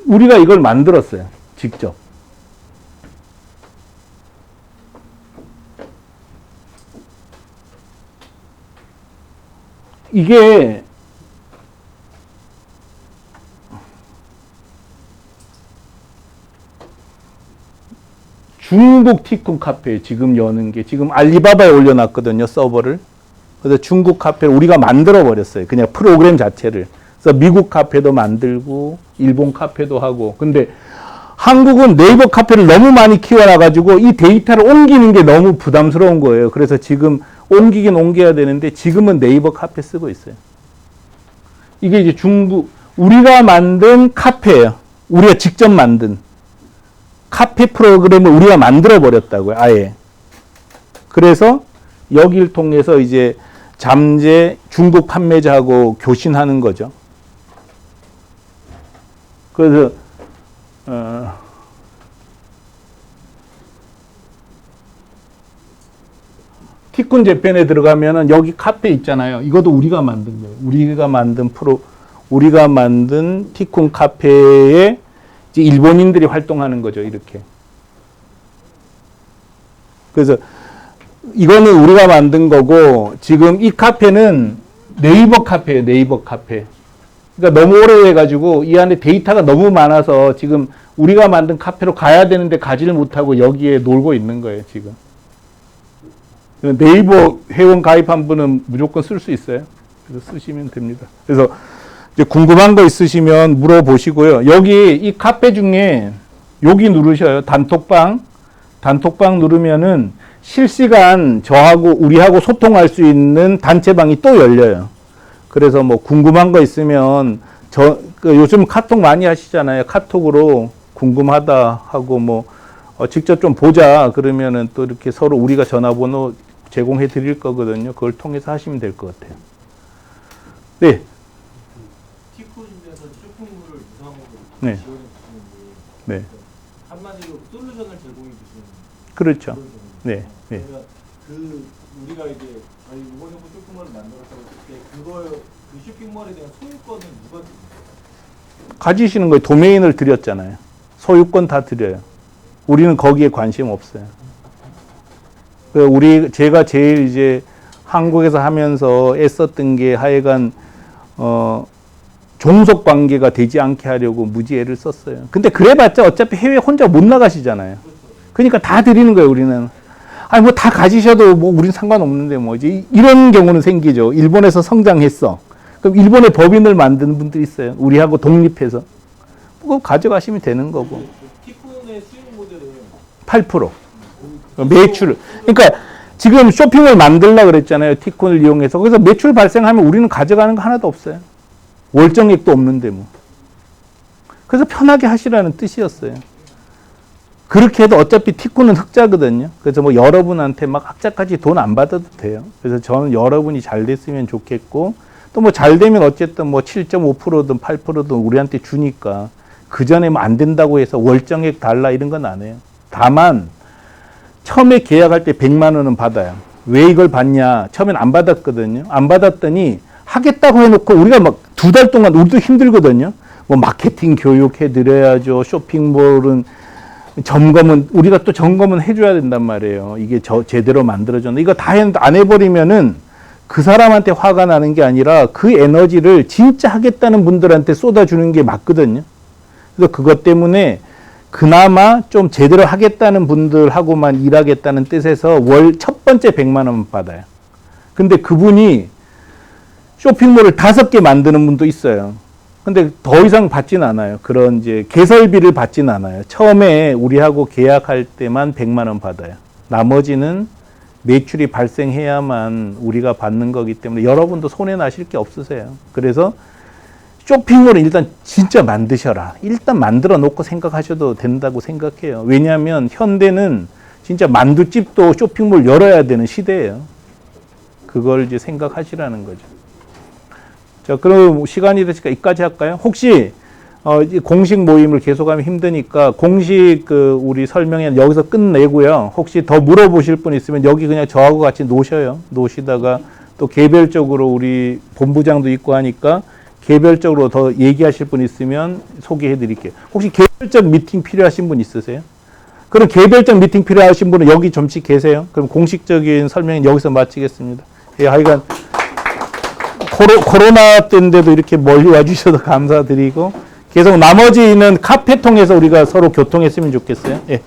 우리가 이걸 만들었어요, 직접. 이게 중국 티쿤 카페 지금 여는 게 지금 알리바바에 올려놨거든요, 서버를. 그래서 중국 카페를 우리가 만들어 버렸어요. 그냥 프로그램 자체를. 그래서 미국 카페도 만들고 일본 카페도 하고. 근데 한국은 네이버 카페를 너무 많이 키워놔가지고 이 데이터를 옮기는 게 너무 부담스러운 거예요. 그래서 지금 옮기긴 옮겨야 되는데 지금은 네이버 카페 쓰고 있어요. 이게 이제 우리가 만든 카페예요. 우리가 직접 만든 카페 프로그램을 우리가 만들어 버렸다고요, 아예. 그래서 여기를 통해서 이제 잠재 중국 판매자하고 교신하는 거죠. 그래서 티쿤 재팬에 들어가면은 여기 카페 있잖아요. 이것도 우리가 만든 거예요. 우리가 만든 티쿤 카페에 이제 일본인들이 활동하는 거죠. 이렇게. 그래서 이거는 우리가 만든 거고 지금 이 카페는 네이버 카페예요. 네이버 카페. 그러니까 너무 오래돼가지고 이 안에 데이터가 너무 많아서 지금 우리가 만든 카페로 가야 되는데 가지를 못하고 여기에 놀고 있는 거예요. 지금. 네이버 회원 가입한 분은 무조건 쓸 수 있어요. 그래서 쓰시면 됩니다. 그래서 이제 궁금한 거 있으시면 물어보시고요. 여기 이 카페 중에 여기 누르셔요. 단톡방 누르면은 실시간 저하고 우리하고 소통할 수 있는 단체방이 또 열려요. 그래서 뭐 궁금한 거 있으면 요즘 카톡 많이 하시잖아요. 카톡으로 궁금하다 하고 뭐 직접 좀 보자 그러면은 또 이렇게 서로 우리가 전화번호 제공해 드릴 거거든요. 그걸 통해서 하시면 될 것 같아요. 네. 티콘에서 쇼핑몰을 유상으로 네. 지원해 주시는데 네. 한마디로 솔루션을 제공해 주시는 그렇죠. 그런 네. 네. 그러니까 우리가 이제 이번 정도 쇼핑몰을 만들었다고 했을 때 그 쇼핑몰에 대한 소유권은 누가 가지시는 거예요. 도메인을 드렸잖아요. 소유권 다 드려요. 우리는 거기에 관심 없어요. 제가 제일 이제 한국에서 하면서 애썼던 게 하여간 종속 관계가 되지 않게 하려고 무지 애를 썼어요. 근데 그래봤자 어차피 해외 혼자 못 나가시잖아요. 그러니까 다 드리는 거예요, 우리는. 아니, 뭐 다 가지셔도 뭐 우린 상관없는데 뭐 이제 이런 경우는 생기죠. 일본에서 성장했어. 그럼 일본의 법인을 만드는 분들이 있어요. 우리하고 독립해서. 그거 가져가시면 되는 거고. 티콘의 수익 모델은 8%. 매출. 그러니까 지금 쇼핑을 만들려고 그랬잖아요. 티콘을 이용해서. 그래서 매출 발생하면 우리는 가져가는 거 하나도 없어요. 월정액도 없는데 뭐. 그래서 편하게 하시라는 뜻이었어요. 그렇게 해도 어차피 티콘은 흑자거든요. 그래서 뭐 여러분한테 막 흑자까지 돈 안 받아도 돼요. 그래서 저는 여러분이 잘 됐으면 좋겠고 또 뭐 잘 되면 어쨌든 뭐 7.5%든 8%든 우리한테 주니까 그 전에 뭐 안 된다고 해서 월정액 달라 이런 건 안 해요. 다만 처음에 계약할 때 100만 원은 받아요. 왜 이걸 받냐? 처음엔 안 받았거든요. 안 받았더니 하겠다고 해놓고 우리가 막 2달 동안 우리도 힘들거든요. 뭐 마케팅 교육해 드려야죠. 쇼핑몰은 우리가 또 점검은 해줘야 된단 말이에요. 이게 제대로 만들어졌나. 이거 다 안 해버리면은 그 사람한테 화가 나는 게 아니라 그 에너지를 진짜 하겠다는 분들한테 쏟아주는 게 맞거든요. 그래서 그것 때문에 그나마 좀 제대로 하겠다는 분들하고만 일하겠다는 뜻에서 월 첫 번째 100만 원 받아요. 근데 그분이 쇼핑몰을 5개 만드는 분도 있어요. 근데 더 이상 받진 않아요. 그런 이제 개설비를 받진 않아요. 처음에 우리하고 계약할 때만 100만 원 받아요. 나머지는 매출이 발생해야만 우리가 받는 거기 때문에 여러분도 손해 나실 게 없으세요. 그래서 쇼핑몰은 일단 진짜 만드셔라. 일단 만들어 놓고 생각하셔도 된다고 생각해요. 왜냐하면 현대는 진짜 만두집도 쇼핑몰 열어야 되는 시대예요. 그걸 이제 생각하시라는 거죠. 자, 그럼 시간이 됐으니까 여기까지 할까요? 혹시 공식 모임을 계속하면 힘드니까 공식 우리 설명회는 여기서 끝내고요. 혹시 더 물어보실 분 있으면 여기 그냥 저하고 같이 노셔요. 노시다가 또 개별적으로 우리 본부장도 있고 하니까 개별적으로 더 얘기하실 분 있으면 소개해 드릴게요. 혹시 개별적 미팅 필요하신 분 있으세요? 그럼 개별적 미팅 필요하신 분은 여기 잠시 계세요. 그럼 공식적인 설명은 여기서 마치겠습니다. 예, 하여간 코로나 때인데도 이렇게 멀리 와주셔서 감사드리고 계속 나머지는 카페 통해서 우리가 서로 교통했으면 좋겠어요. 예.